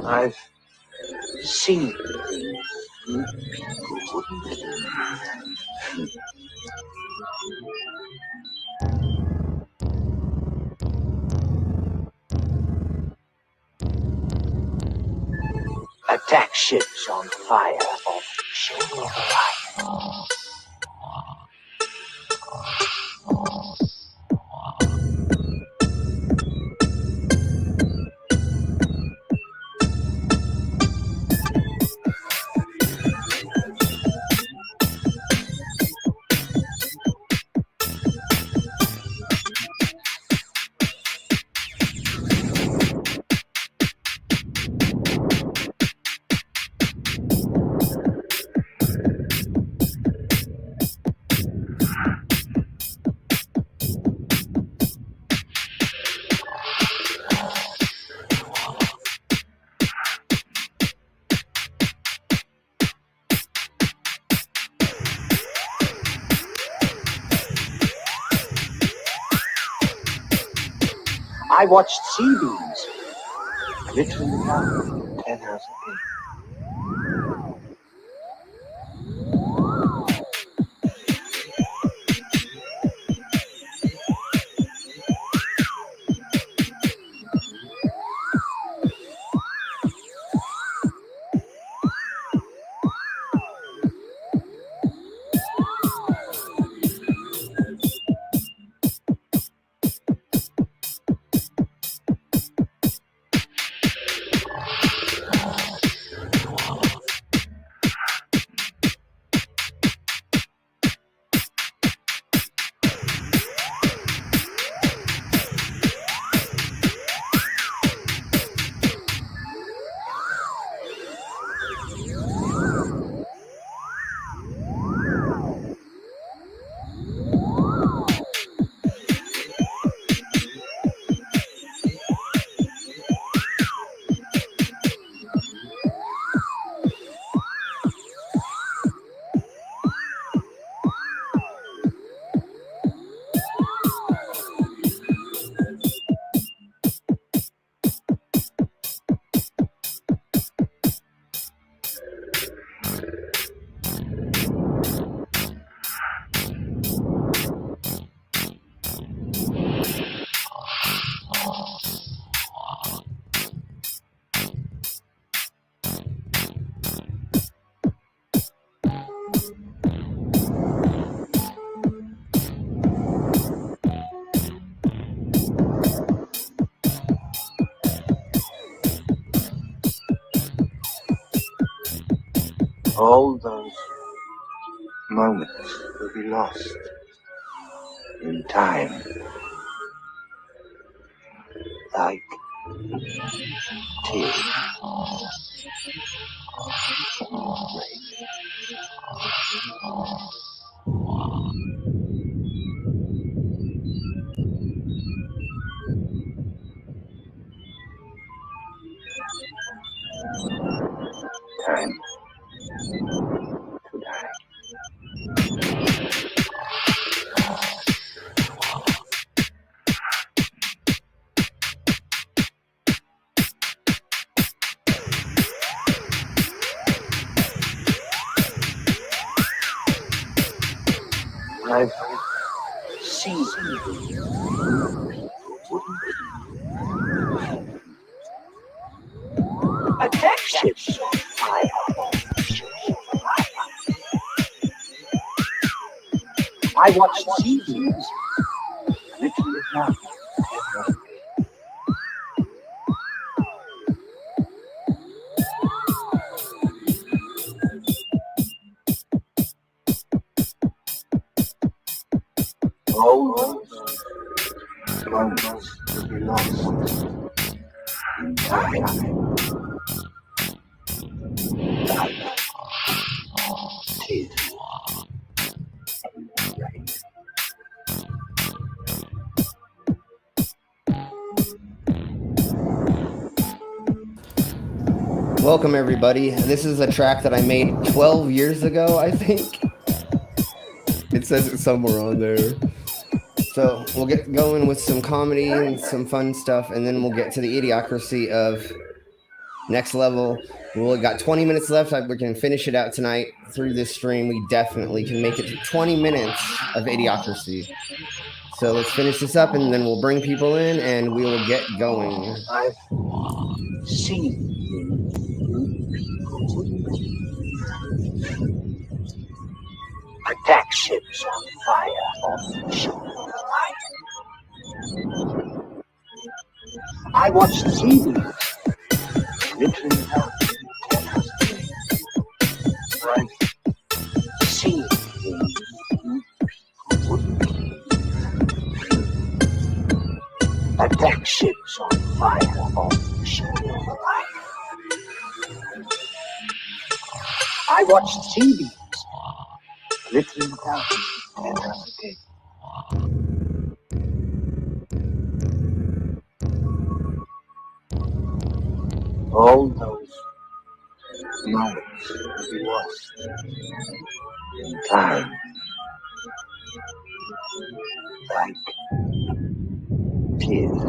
I've seen people wouldn't believe. Attack ships on fire off the shoulder of Orion. I watched sea beams glittering down 10 hours a day. All those moments will be lost in time, like tears. Time to die. I've seen people wouldn't believe. Attack ships on fire. I watched sea beams glittering down 10 hours a day. All those moments will be lost in time. Like tears. Welcome, everybody. This is a track that I made 12 years ago, I think. It says it somewhere on there. So we'll get going with some comedy and some fun stuff, and then we'll get to the idiocracy of next level. We only got 20 minutes left. We can finish it out tonight through this stream. We definitely can make it to 20 minutes of idiocracy. So let's finish this up, and then we'll bring people in, and we will get going. I've seen attack ships on fire off the shore. I watched sea beams glittering out in Tennessee. Right, sea beams. Attack ships on fire off the shore. I watched sea beams glittering out in Tennessee. All those moments lost in time, like tears.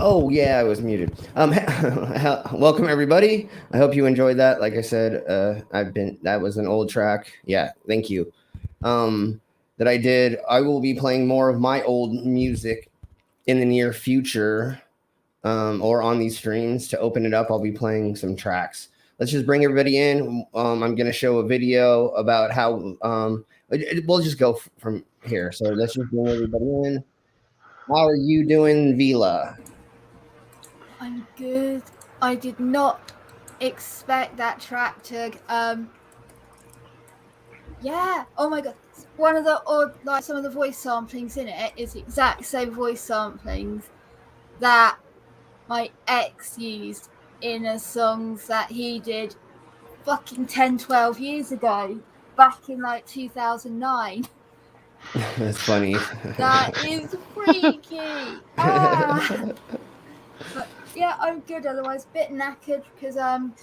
Oh yeah, I was muted. Welcome everybody. I hope you enjoyed that. Like I said, that was an old track. Yeah, thank you. That I did. I will be playing more of my old music in the near future, or on these streams. To open it up, I'll be playing some tracks. Let's just bring everybody in. I'm gonna show a video about how. We'll just go from here. So let's just bring everybody in. How are you doing, Vila? I'm good. I did not expect that track to yeah. Oh my god. One of the some of the voice samplings in it is the exact same voice samplings that my ex used in a songs that he did fucking 10-12 years ago, back in like 2009. That's funny. That is freaky. But yeah, I'm good. Otherwise, a bit knackered because I'm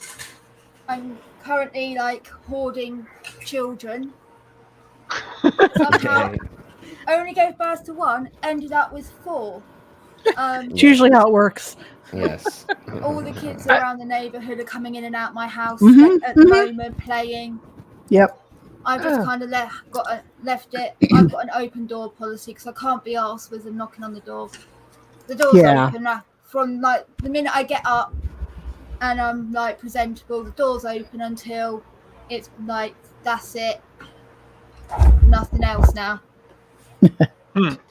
currently like hoarding children. Somehow, Okay. I only gave birth to one. Ended up with 4. It's usually how it works. Yes. All the kids around the neighborhood are coming in and out my house at the moment, playing. Yep. I just kind of left it. I've got an open door policy because I can't be arsed with them knocking on the door. The door's open from like the minute I get up and I'm like presentable. The door's open until it's like that's it. Nothing else now.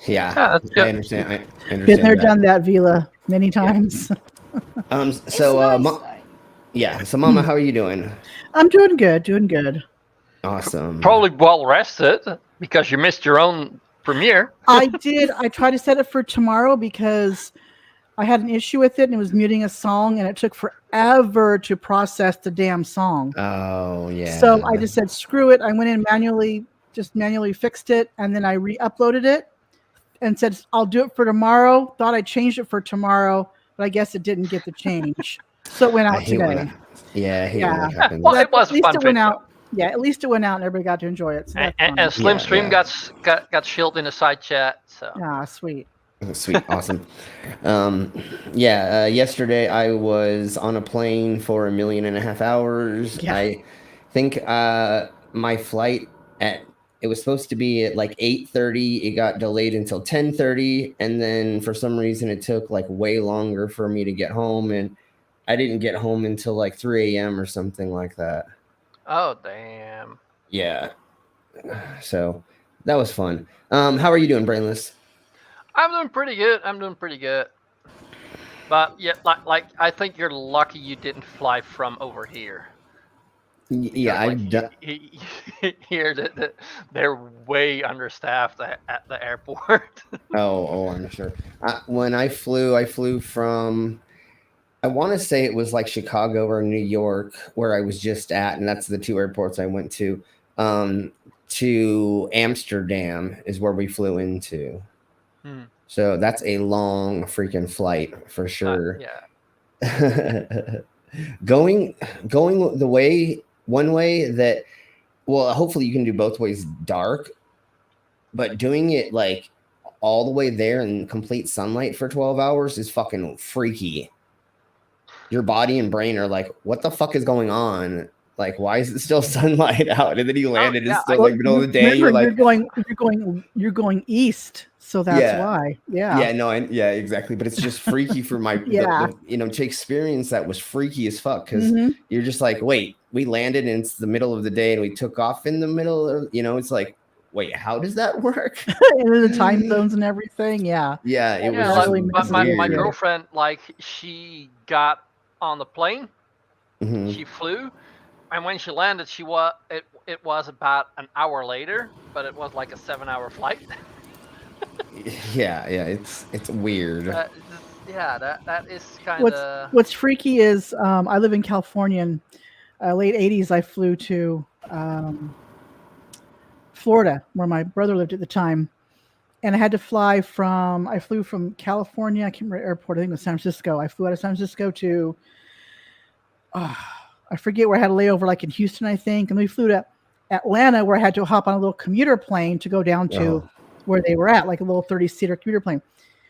Yeah, I understand. I understand. Been there, done that, Vila, many times. So, so Mama, how are you doing? I'm doing good. Awesome. Probably well rested because you missed your own premiere. I did. I tried to set it for tomorrow because I had an issue with it and it was muting a song and it took forever to process the damn song. Oh, yeah. So I just said, screw it. I went in manually fixed it, and then I re-uploaded it and said, I'll do it for tomorrow. Thought I changed it for tomorrow, but I guess it didn't get the change. So it went out today. When that happens. Well, it was at least fun. It went out. Yeah, at least it went out and everybody got to enjoy it. So and Slim Stream got shielded in the side chat. So sweet. Sweet, awesome. Yesterday I was on a plane for 1.5 million hours. Yeah. I think my flight it was supposed to be at like 8:30. It got delayed until 10:30, and then for some reason it took like way longer for me to get home, and I didn't get home until like 3 a.m. or something like that. Oh damn. Yeah. So that was fun. How are you doing, Brainless? I'm doing pretty good. But yeah, like I think you're lucky you didn't fly from over here. Yeah, I've done. Here, they're way understaffed at the airport. Oh, I'm sure. When I flew from. I want to say it was like Chicago or New York, where I was just at, and that's the two airports I went to. To Amsterdam is where we flew into. So that's a long freaking flight for sure. Yeah. going the way one way that, well, hopefully you can do both ways dark, but doing it like all the way there in complete sunlight for 12 hours is fucking freaky. Your body and brain are like, what the fuck is going on? Like, why is it still sunlight out? And then you landed, it's still like middle of the day. Remember, you're going east, so that's why. Yeah. Yeah, exactly. But it's just freaky for my, to experience that was freaky as fuck because you're just like, wait, we landed and it's the middle of the day and we took off in the middle of, it's like, wait, how does that work? And then the time zones and everything. Yeah. Yeah, it was really my girlfriend, like, she got on the plane, she flew. And when she landed, it was about an hour later, but it was like a 7-hour flight. yeah, it's weird. That is kind of. What's freaky is I live in California, and late '80s I flew to Florida, where my brother lived at the time, and I had to fly from. I flew from California. I can't remember the airport. I think it was San Francisco. I flew out of San Francisco to. I forget where I had a layover, like in Houston, I think. And we flew to Atlanta, where I had to hop on a little commuter plane to go down to where they were at, like a little 30-seater commuter plane.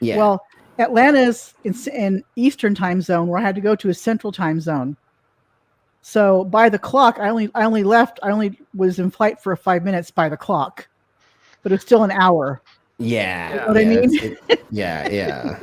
Yeah. Well, Atlanta's in Eastern time zone, where I had to go to a Central time zone. So by the clock, I only was in flight for 5 minutes by the clock, but it's still an hour. Yeah. You know what I mean? Yeah.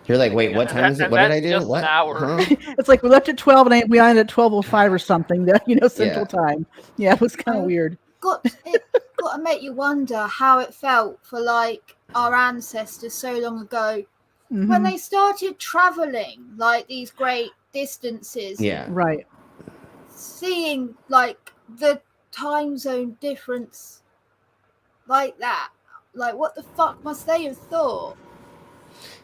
You're like, wait, what time is it? What did I do? Just what? An hour. Huh? It's like we left at 12 and we landed at 12:05 or something. Central time. Yeah, it was kind of weird. Got to make you wonder how it felt for like our ancestors so long ago when they started traveling like these great distances. Yeah, right. Seeing like the time zone difference like that, like what the fuck must they have thought?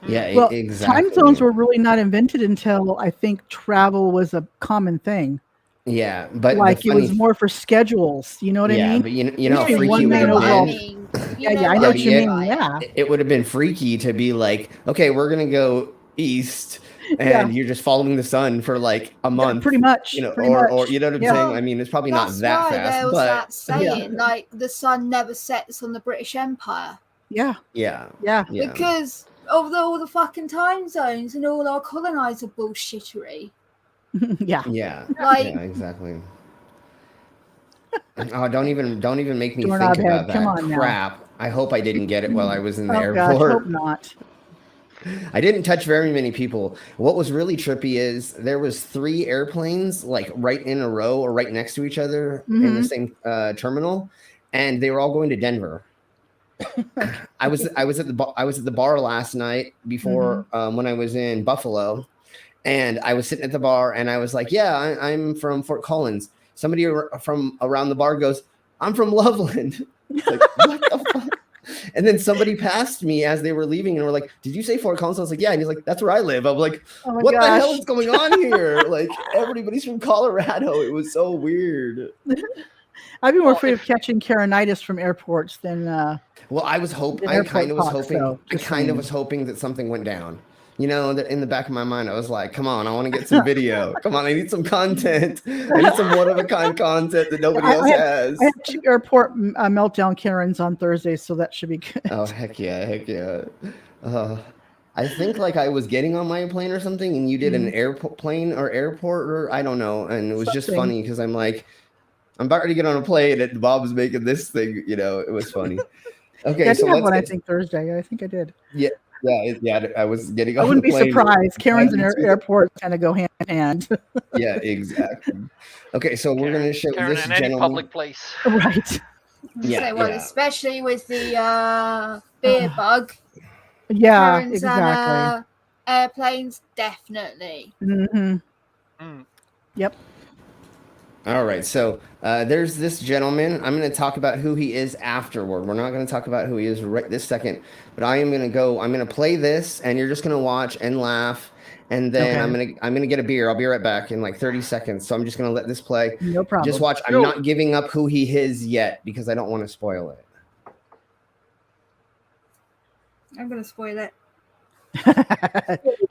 Yeah, well, exactly. Time zones were really not invented until I think travel was a common thing. Yeah, but like it was more for schedules. You know what I mean? Yeah, but you know how freaky it would have been. I know what you mean. Yeah, it would have been freaky to be like, okay, we're gonna go east, and you're just following the sun for like a month, pretty much. Or you know what I'm saying? I mean, it's probably not that fast. There was but that saying, like the sun never sets on the British Empire. Yeah. Because of all the fucking time zones and all our colonizer bullshittery. Yeah, exactly. Oh, don't even make me think about that crap. Now. I hope I didn't get it while I was in the airport. Gosh, hope not. I didn't touch very many people. What was really trippy is there was 3 airplanes like right in a row or right next to each other in the same terminal, and they were all going to Denver. I was at the bar last night before when I was in Buffalo, and I was sitting at the bar and I was like, "Yeah, I'm from Fort Collins." Somebody from around the bar goes, "I'm from Loveland." Like, what the fuck? And then somebody passed me as they were leaving and were like, "Did you say Fort Collins?" I was like, "Yeah." And he's like, "That's where I live." I'm like, "What the hell is going on here?" Like, everybody's from Colorado. It was so weird. I'd be more afraid of catching Karenitis from airports than. Well, I kind of was hoping that something went down. You know, that in the back of my mind, I was like, come on, I want to get some video. Come on, I need some content. I need some one-of-a-kind content that nobody else has. I have 2 airport meltdown Karens on Thursday, so that should be good. Oh, heck yeah. I think like I was getting on my plane or something, and you did an airplane or airport, or I don't know. And it was just funny because I'm like, I'm about to get on a plane and Bob's making this thing, it was funny. Okay, I did have one, I think, Thursday. I think I did. Yeah, I was getting on I wouldn't the plane. be surprised. Karens and airports kind of go hand in hand. Yeah, exactly. Okay, so we're going to show Karen this in any gentleman. public place. Right. Especially with the beer bug. Yeah, Karens exactly. And, airplanes, definitely. Mm-hmm. Yep. All right, so there's this gentleman. I'm going to talk about who he is afterward. We're not going to talk about who he is right this second, but I'm going to play this, and you're just going to watch and laugh, and then I'm gonna get a beer. I'll be right back in like 30 seconds. So I'm just going to let this play. No problem. Just watch. I'm not giving up who he is yet because I don't want to spoil it. I'm going to spoil it.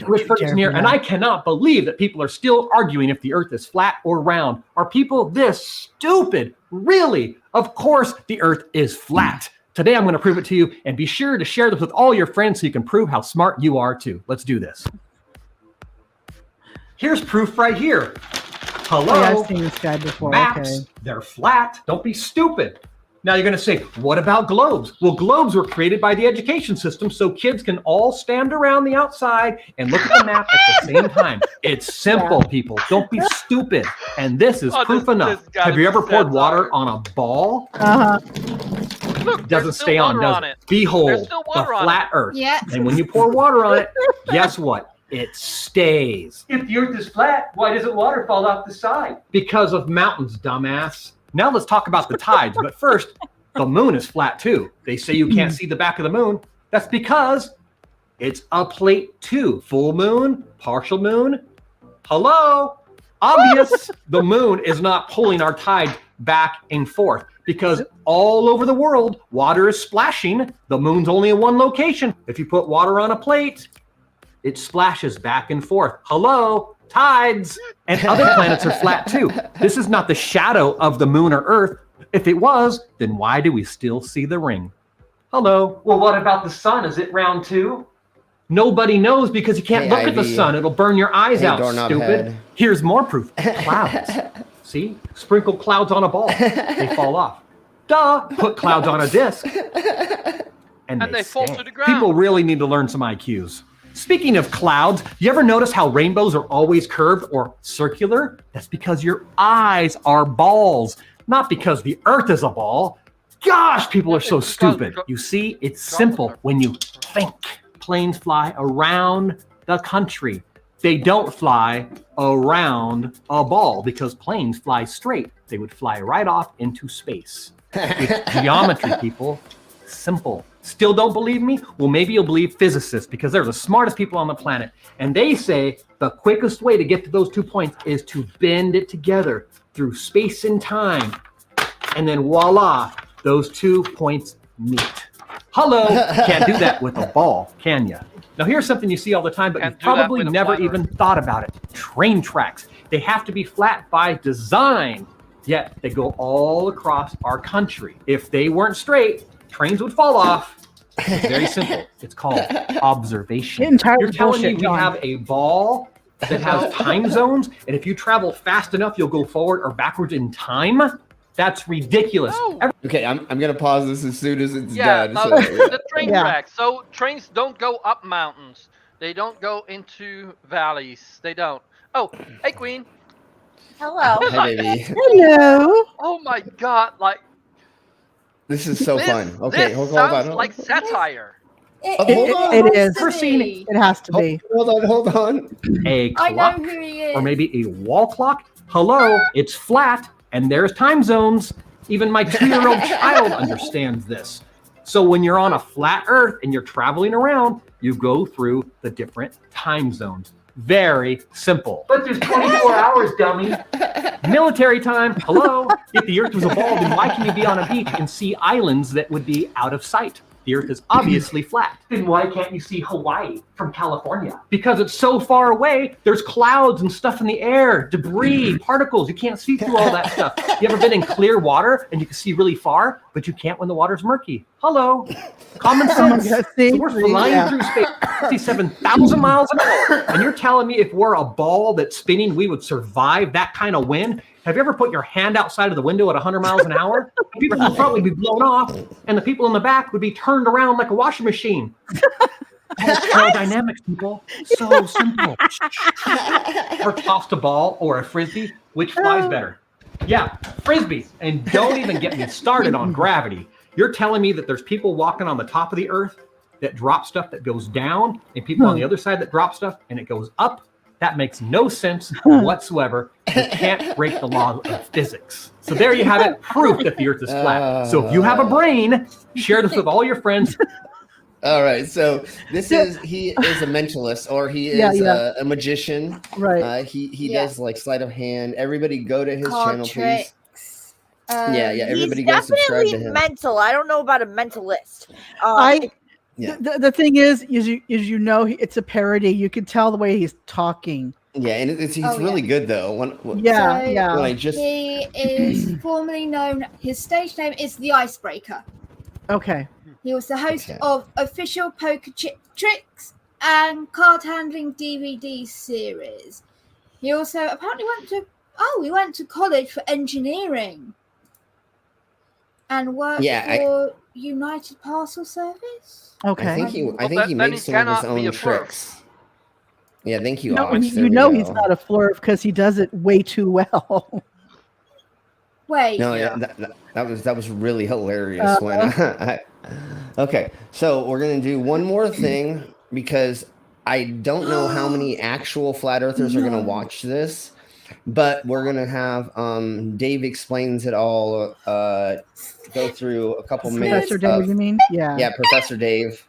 Whisper is near, and I cannot believe that people are still arguing if the earth is flat or round. Are people this stupid? Really? Of course the earth is flat. Today I'm going to prove it to you, and be sure to share this with all your friends so you can prove how smart you are too. Let's do this. Here's proof right here. Hello. Oh, yeah, I've seen this guy before. Maps, Okay. they're flat. Don't be stupid. Now you're going to say, what about globes? Well, globes were created by the education system so kids can all stand around the outside and look at the map at the same time. It's simple, people. Don't be stupid. And this is proof enough. Have you ever poured water on a ball? Look, It doesn't stay on, does it? Behold, the flat earth. Yeah. And when you pour water on it, guess what? It stays. If the earth is flat, why doesn't water fall off the side? Because of mountains, dumbass. Now let's talk about the tides. But first, the moon is flat too. They say you can't see the back of the moon. That's because it's a plate too. Full moon, partial moon. Hello? Obvious. The moon is not pulling our tide back and forth because all over the world, water is splashing. The moon's only in one location. If you put water on a plate, it splashes back and forth. Hello? Tides. And other planets are flat too. This is not the shadow of the moon or Earth. If it was, then why do we still see the ring? Hello. Well, what about the sun? Is it round too? Nobody knows because you can't look at the sun. It'll burn your eyes out, stupid. Head. Here's more proof. Clouds. See? Sprinkle clouds on a ball. They fall off. Duh. Put clouds on a disc. And they fall stay. to the ground. People really need to learn some IQs. Speaking of clouds, you ever notice how rainbows are always curved or circular? That's because your eyes are balls, not because the earth is a ball. Gosh, people are so stupid. You see, it's simple when you think. Planes fly around the country. They don't fly around a ball because planes fly straight. They would fly right off into space. It's geometry, people. Simple. Still don't believe me? Well, maybe you'll believe physicists because they're the smartest people on the planet. And they say the quickest way to get to those 2 points is to bend it together through space and time. And then voila, those 2 points meet. Hello, can't do that with a ball, can you? Now here's something you see all the time, but you've probably never even thought about it. Train tracks. They have to be flat by design, yet they go all across our country. If they weren't straight, trains would fall off. It's very simple. It's called observation. You're telling me we have a ball that has time zones, and if you travel fast enough, you'll go forward or backwards in time? That's ridiculous. No. Okay, I'm gonna pause this as soon as it's done. No, So, the train tracks. So trains don't go up mountains. They don't go into valleys. They don't. Oh, hey, Queen. Hello. Hi, baby. Hello. Oh my God! Like This is so fun. Okay, this hold sounds on. like satire. It is. It has to be. Hold on. A I clock, know who he is. or maybe a wall clock. Hello, it's flat, and there's time zones. Even my 2-year-old child understands this. So when you're on a flat Earth and you're traveling around, you go through the different time zones. Very simple. But there's 24 hours, dummy. Military time. Hello. If the Earth was a ball, then why can you be on a beach and see islands that would be out of sight? The Earth is obviously flat. Then why can't you see Hawaii from California? Because it's so far away, there's clouds and stuff in the air, debris, particles. You can't see through all that stuff. You ever been in clear water and you can see really far, but you can't when the water's murky? Hello. Common sense. So we're flying through space 67,000 miles an hour. And you're telling me if we're a ball that's spinning, we would survive that kind of wind? Have you ever put your hand outside of the window at 100 miles an hour? People would probably be blown off, and the people in the back would be turned around like a washing machine. That's aerodynamics, people. So simple. Or tossed a ball or a frisbee, which flies better? Yeah, frisbee. And don't even get me started on gravity. You're telling me that there's people walking on the top of the Earth that drop stuff that goes down, and people on the other side that drop stuff and it goes up? That makes no sense whatsoever. You can't break the law of physics. So there you have it, proof that the Earth is flat. So if you have a brain, share this with all your friends. All right, so he is a mentalist, or he is a magician. Right. He does like sleight of hand. Everybody go to his Card channel, tricks. please. Everybody He's go subscribe to definitely him. mental. I don't know about a mentalist. The thing is it's a parody. You can tell the way he's talking. Yeah, and he's really good though. He is formerly known. His stage name is the Icebreaker. Okay. He was the host of Official Poker Chip Tricks and Card Handling DVD series. He also apparently went to college for engineering and worked for United Parcel Service. Okay. I think he makes some of his own tricks. Yeah, thank you. No, he's not a flurf because he does it way too well. Wait. No, that was really hilarious Okay, so we're gonna do one more thing because I don't know how many actual flat earthers are gonna watch this, but we're gonna have Dave explains it all. Go through a couple minutes. Professor Dave, you mean? Yeah. Yeah, Professor Dave.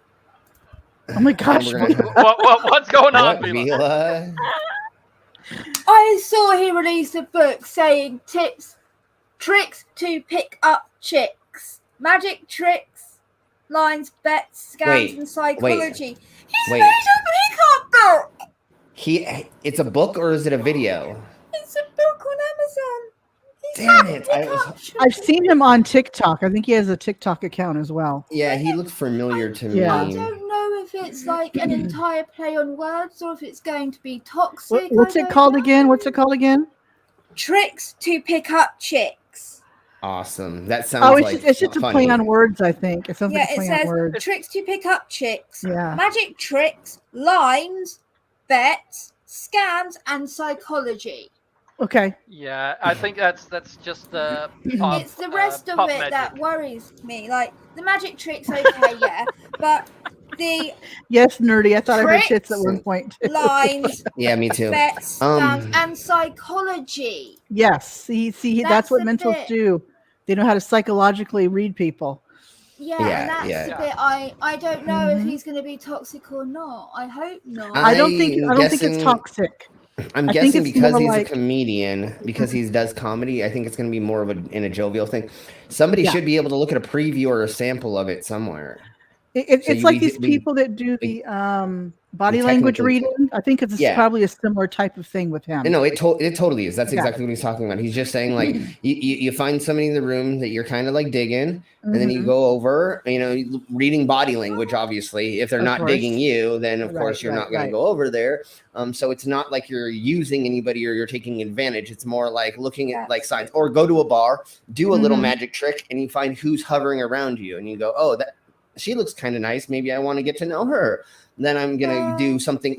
Oh my gosh! What's going on, Vila? I saw he released a book saying tricks to pick up chicks, magic tricks, lines, bets, scams, and psychology. He's made a pickup book. It's a book or is it a video? It's a book on Amazon. Damn it! I've seen him on TikTok. I think he has a TikTok account as well. Yeah, he looked familiar to me. I don't know if it's like an entire play on words or if it's going to be toxic. What's it called again? Tricks to pick up chicks. Awesome. That sounds it's just a play on words, I think. It sounds like a play on words. Tricks to pick up chicks. Yeah. Magic tricks, lines, bets, scams, and psychology. Okay. Yeah, I think that's just the pop, it's the rest of it magic that worries me. Like the magic tricks, okay, yeah, but the nerdy. I thought I heard shits at one point. Lines. Yeah, me too. Bets, scams, and psychology. Yes, see, that's what mentals do. They know how to psychologically read people. Yeah, and that's the bit I don't know if he's going to be toxic or not. I hope not. I don't think it's toxic. I'm guessing because he's a comedian, because he does comedy, I think it's going to be more of in a jovial thing. Somebody should be able to look at a preview or a sample of it somewhere. It's like these people that do the body language reading. I think it's probably a similar type of thing with him. No, it totally is. That's exactly what he's talking about. He's just saying like you find somebody in the room that you're kind of like digging, and then you go over, reading body language. Obviously, if they're not digging you, then of course you're not going to go over there. So it's not like you're using anybody or you're taking advantage. It's more like looking at like signs, or go to a bar, do a little magic trick, and you find who's hovering around you, and you go, oh, she looks kind of nice. Maybe I want to get to know her. Then I'm going to do something,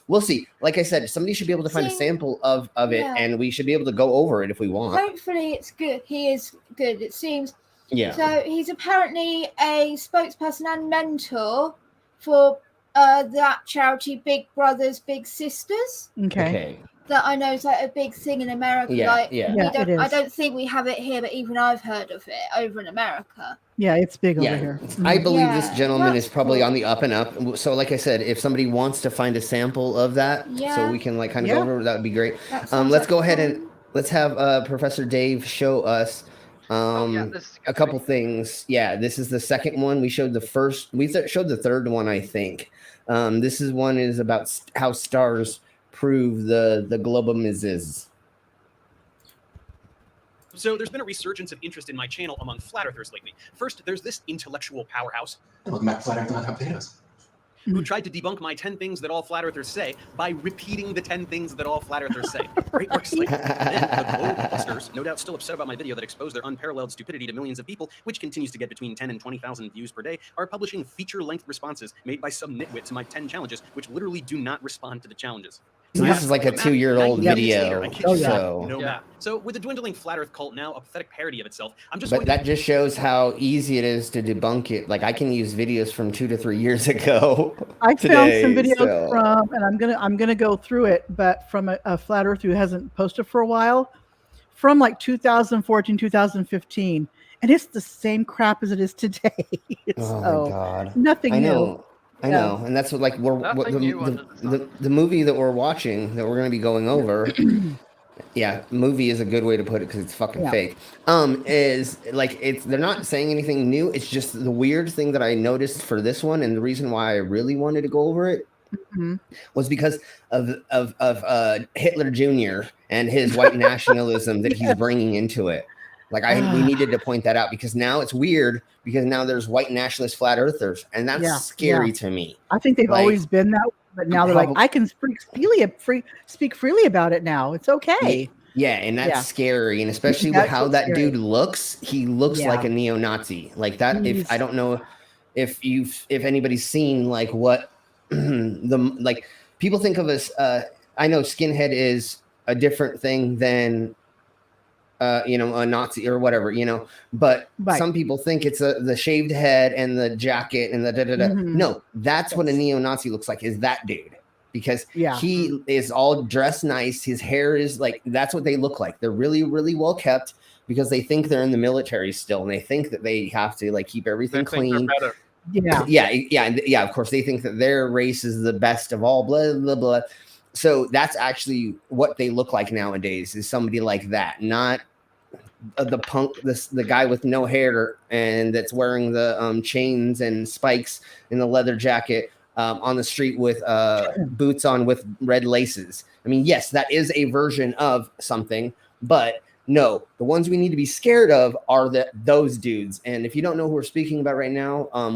we'll see. Like I said, somebody should be able to find a sample of it, and we should be able to go over it if we want. Hopefully it's good. He is good, it seems. Yeah. So he's apparently a spokesperson and mentor for that charity Big Brothers Big Sisters. Okay. That I know is like a big thing in America. I don't think we have it here, but even I've heard of it over in America. Yeah, it's big over here. I believe this gentleman is probably on the up and up. So like I said, if somebody wants to find a sample of that, so we can like kind of go over, that would be great. Let's go ahead and let's have Professor Dave show us a couple things. Yeah, this is the second one. We showed the first. We showed the third one, I think. This one is about how stars prove the globalism. So there's been a resurgence of interest in my channel among flat earthers lately. First, there's this intellectual powerhouse who tried to debunk my 10 things that all flat earthers say by repeating the 10 things that all flat earthers say. Great work, Slate. Then the globalists, no doubt still upset about my video that exposed their unparalleled stupidity to millions of people, which continues to get between 10 and 20,000 views per day, are publishing feature-length responses made by some nitwit to my 10 challenges, which literally do not respond to the challenges. This is like a 2-year-old video. So No map. So with the dwindling flat Earth cult now a pathetic parody of itself, I'm just. But that just shows how easy it is to debunk it. Like I can use videos from 2 to 3 years ago. I found some videos from, and I'm gonna go through it, but from a flat Earth who hasn't posted for a while, from like 2014, 2015, and it's the same crap as it is today. Oh my God! Nothing new. I know, and that's what like the movie that we're watching that we're going to be going over. Yeah, movie is a good way to put it because it's fucking fake. Is like they're not saying anything new. It's just the weird thing that I noticed for this one, and the reason why I really wanted to go over it was because of Hitler Jr. and his white nationalism that he's bringing into it. Like we needed to point that out because now it's weird because now there's white nationalist flat earthers and that's scary to me. I think they've always been that way, but now they're like, I can speak freely about it now. It's okay. Yeah, and that's scary, and especially with how that dude looks. He looks like a neo-Nazi. Like that. If I don't know if anybody's seen like what like people think of as I know skinhead is a different thing than a Nazi or whatever, but some people think it's the shaved head and the jacket and the da-da-da. No, that's what a neo-Nazi looks like, is that dude, because he is all dressed nice. His hair is like, that's what they look like. They're really, really well kept because they think they're in the military still. And they think that they have to like keep everything clean. Yeah. Of course, they think that their race is the best of all, blah, blah, blah. So that's actually what they look like nowadays, is somebody like that, not the punk, the guy with no hair and that's wearing the chains and spikes in the leather jacket on the street with boots on with red laces. I mean, yes, that is a version of something, but no, the ones we need to be scared of are those dudes. And if you don't know who we're speaking about right now, I'll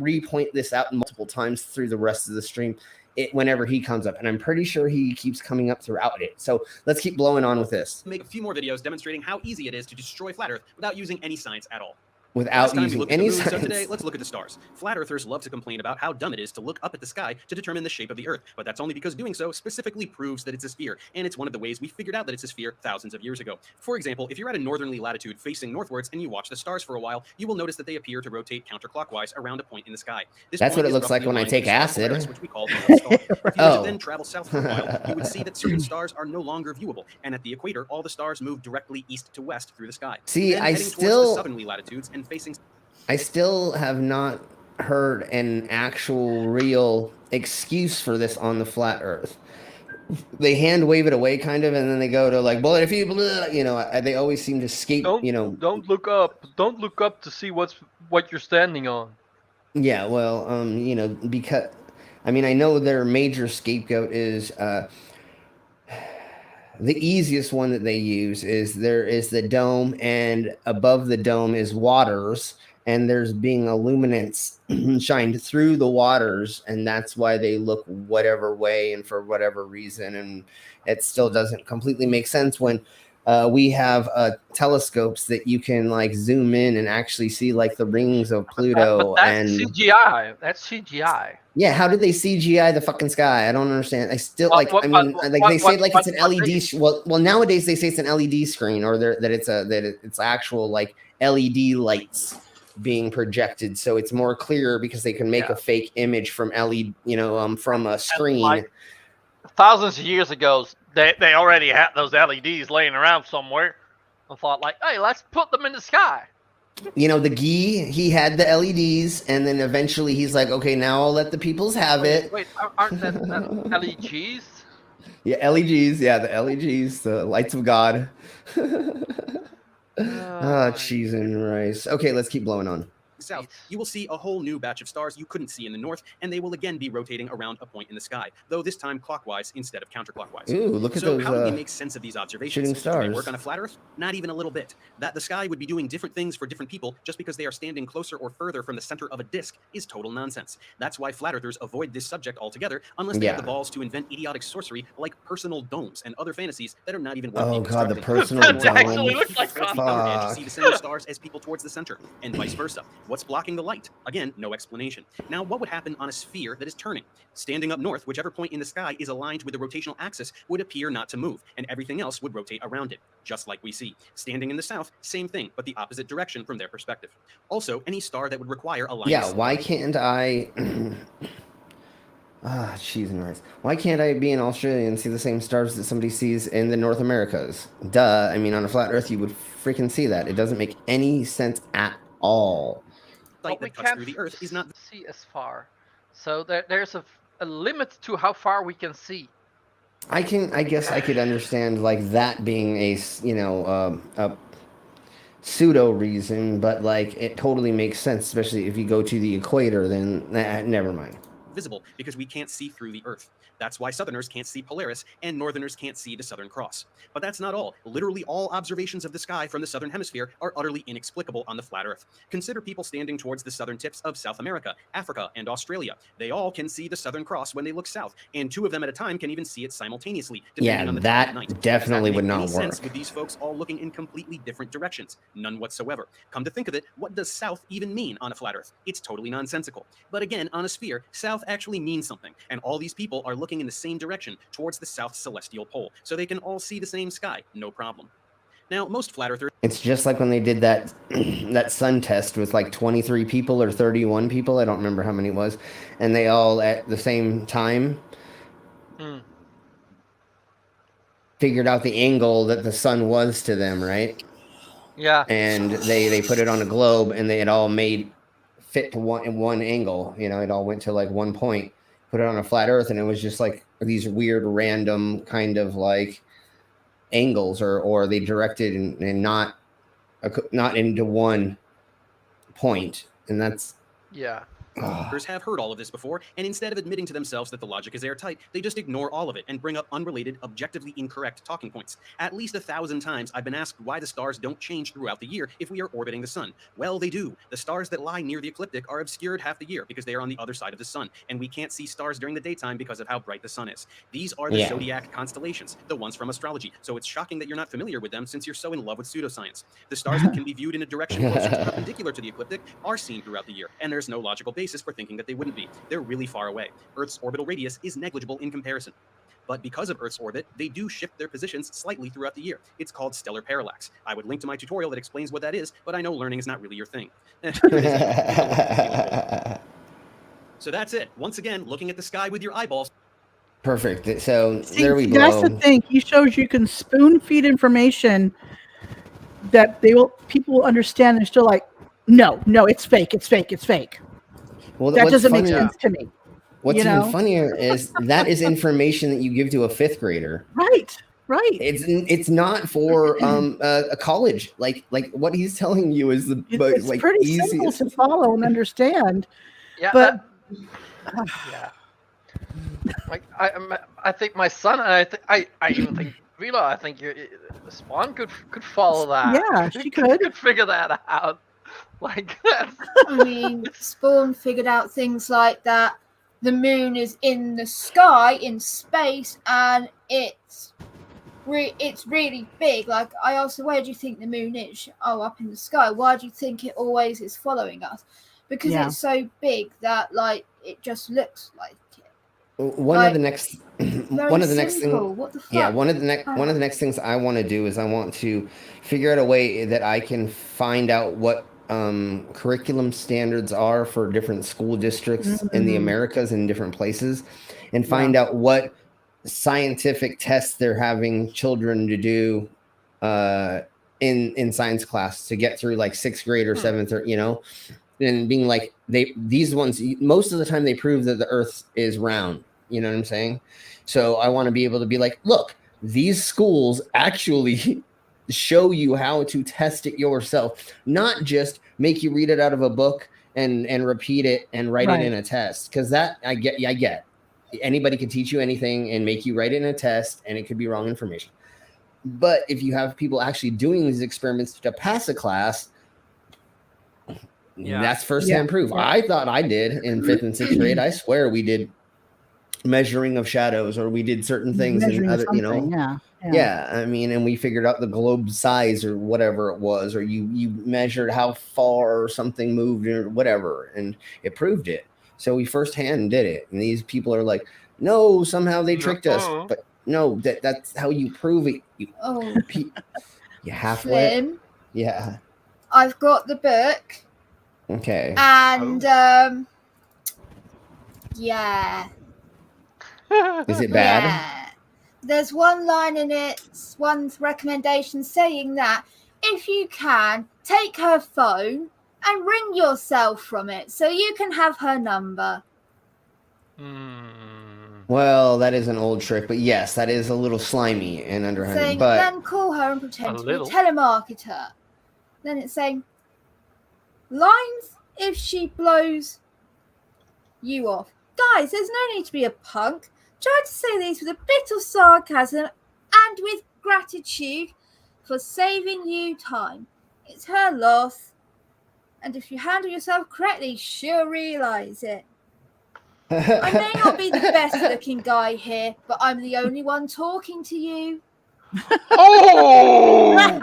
repoint this out multiple times through the rest of the stream. Whenever he comes up, and I'm pretty sure he keeps coming up throughout it. So let's keep blowing on with this. Make a few more videos demonstrating how easy it is to destroy flat Earth without using any science at all. Without using any science. So today, let's look at the stars. Flat Earthers love to complain about how dumb it is to look up at the sky to determine the shape of the Earth, but that's only because doing so specifically proves that it's a sphere, and it's one of the ways we figured out that it's a sphere thousands of years ago. For example, if you're at a northerly latitude facing northwards and you watch the stars for a while, you will notice that they appear to rotate counterclockwise around a point in the sky. That's what it looks like when I take acid. Which we call the North Star. If you were to then travel south for a while, you would see that certain stars are no longer viewable, and at the equator, all the stars move directly east to west through the sky. See, then I towards still the southerly latitudes and facing. I still have not heard an actual real excuse for this on the flat Earth. They hand wave it away kind of, and then they go to like, well, if you, they always seem to skate, Don't look up. Don't look up to see what you're standing on. Yeah, well, because, I mean, I know their major scapegoat is, the easiest one that they use is there is the dome, and above the dome is waters, and there's being a luminance shined through the waters, and that's why they look whatever way and for whatever reason. And it still doesn't completely make sense when we have telescopes that you can like zoom in and actually see like the rings of Pluto. But that's CGI. That's CGI. Yeah, how did they CGI the fucking sky? I don't understand. I still they say like it's an LED. Well, nowadays they say it's an LED screen, or that it's actual like LED lights being projected, so it's more clear because they can make a fake image from LED, from a screen. Like, thousands of years ago, they already had those LEDs laying around somewhere. I thought like, hey, let's put them in the sky. The Guy, he had the LEDs, and then eventually he's like, okay, now I'll let the peoples have it. Wait, aren't that LEGs? Yeah, LEGs. Yeah, the LEGs, the lights of God. Cheese and rice. Okay, let's keep blowing on. South, you will see a whole new batch of stars you couldn't see in the north, and they will again be rotating around a point in the sky, though this time clockwise instead of counterclockwise. Ooh, look at those. So how do we make sense of these observations? Shooting stars. Do they work on a flat Earth? Not even a little bit. That the sky would be doing different things for different people just because they are standing closer or further from the center of a disk is total nonsense. That's why flat earthers avoid this subject altogether, unless they have the balls to invent idiotic sorcery like personal domes and other fantasies that are not even worth Oh god, the constructing. personal dome. Actually looks like to see the same stars as people towards the center, and vice versa. What's blocking the light? Again, no explanation. Now, what would happen on a sphere that is turning? Standing up north, whichever point in the sky is aligned with the rotational axis would appear not to move, and everything else would rotate around it, just like we see. Standing in the south, same thing, but the opposite direction from their perspective. Also, any star that would require a line. Yeah, why can't I... cheese and rice. Why can't I be in Australia and see the same stars that somebody sees in the North Americas? Duh. I mean, on a flat Earth, you would freaking see that. It doesn't make any sense at all. Light that cuts through the Earth is not see as far. So there's a limit to how far we can see. I guess I could understand like that being a pseudo reason, but like it totally makes sense, especially if you go to the equator. Then never mind. Visible because we can't see through the Earth. That's why Southerners can't see Polaris and Northerners can't see the Southern Cross. But that's not all. Literally all observations of the sky from the Southern Hemisphere are utterly inexplicable on the flat Earth. Consider people standing towards the southern tips of South America, Africa, and Australia. They all can see the Southern Cross when they look south, and 2 of them at a time can even see it simultaneously. Yeah, on the that night. definitely would not any work. Sense with these folks all looking in completely different directions. None whatsoever. Come to think of it, what does south even mean on a flat Earth? It's totally nonsensical. But again, on a sphere, south actually means something, and all these people are looking in the same direction towards the south celestial pole, so they can all see the same sky, no problem. Now, most flat earthers... It's just like when they did that that sun test with like 23 people or 31 people, I don't remember how many it was, and they all at the same time figured out the angle that the sun was to them, right? Yeah. And they put it on a globe, and it all made fit to one angle. You know, it all went to like one point. Put it on a flat Earth, and it was just like these weird, random kind of like angles, or they directed and not into one point, and that's have heard all of this before, and instead of admitting to themselves that the logic is airtight, they just ignore all of it and bring up unrelated, objectively incorrect talking points. At least 1,000 times I've been asked why the stars don't change throughout the year if we are orbiting the sun. Well, they do. The stars that lie near the ecliptic are obscured half the year because they are on the other side of the sun, and we can't see stars during the daytime because of how bright the sun is. These are the zodiac constellations, the ones from astrology, so it's shocking that you're not familiar with them since you're so in love with pseudoscience. The stars that can be viewed in a direction closer to perpendicular to the ecliptic are seen throughout the year, and there's no logical basis for thinking that they wouldn't be. They're really far away. Earth's orbital radius is negligible in comparison. But because of Earth's orbit, they do shift their positions slightly throughout the year. It's called stellar parallax. I would link to my tutorial that explains what that is, but I know learning is not really your thing. So that's it. Once again, looking at the sky with your eyeballs. Perfect. So there we go. That's the thing. He shows you can spoon feed information that people will understand. They're still like, no, it's fake. It's fake. It's fake. Well, that doesn't make sense to me. What's even funnier is that is information that you give to a 5th grader. Right. It's not for a college. Like what he's telling you is it's like pretty easiest simple to follow and understand. Yeah. But yeah. Like I think my son and I even think Vila, I think Spawn could follow that. Yeah, she could figure that out. Like that. I mean, Spawn figured out things like that. The moon is in the sky, in space, and it's really big. Like, I asked her, where do you think the moon is? Oh, up in the sky. Why do you think it always is following us? Because it's so big that, like, it just looks like it. One of the next things one of the next things I want to do is I want to figure out a way that I can find out what curriculum standards are for different school districts in the Americas and different places, and find out what scientific tests they're having children to do in science class to get through like 6th grade or 7th, or and being like these ones most of the time they prove that the Earth is round. You know what I'm saying? So I want to be able to be like, look, these schools actually show you how to test it yourself, not just make you read it out of a book and repeat it and write it in a test. Because that I get. Anybody can teach you anything and make you write it in a test, and it could be wrong information. But if you have people actually doing these experiments to pass a class, that's firsthand proof. I thought I did in 5th and 6th grade. I swear we did measuring of shadows, or we did certain things in other, Yeah, I mean, and we figured out the globe size or whatever it was, or you measured how far something moved or whatever, and it proved it. So we firsthand did it, and these people are like, no, somehow they tricked us, but no, that's how you prove it. You halfway. Flynn, Yeah. I've got the book. Okay. And yeah. Is it bad? Yeah. There's one line in it, one recommendation saying that if you can, take her phone and ring yourself from it so you can have her number. Well, that is an old trick, but yes, that is a little slimy and underhanded. Saying, But then call her and pretend to be a telemarketer. Then it's saying, lines if she blows you off. Guys, there's no need to be a punk. Try to say these with a bit of sarcasm and with gratitude for saving you time. It's her loss. And if you handle yourself correctly, she'll realise it. I may not be the best looking guy here, but I'm the only one talking to you. Oh!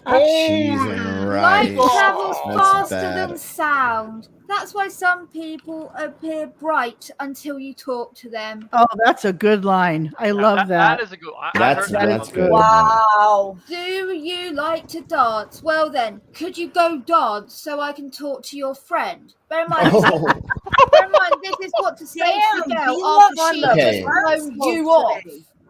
Light travels faster than sound. That's why some people appear bright until you talk to them. Oh, that's a good line. I love that. That is a good. That's good. Wow. Do you like to dance? Well then, could you go dance so I can talk to your friend? Bear in mind, this is what to say to the girl after she just blown you off.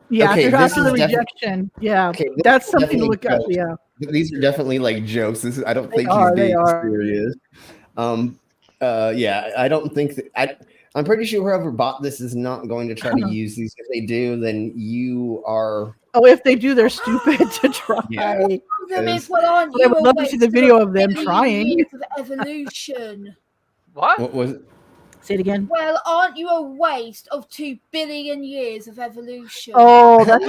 Yeah, okay, after the rejection. Yeah, okay, that's something to look up. Yeah, these are definitely like jokes. I don't think he's being serious. Yeah, I don't think I'm pretty sure whoever bought this is not going to try to use these. If they do, then you are. Oh, if they do, they're stupid to try. Yeah. I would love to see the video of them trying. Evolution. What was it? Say it again. Well, aren't you a waste of 2 billion years of evolution? Oh, that's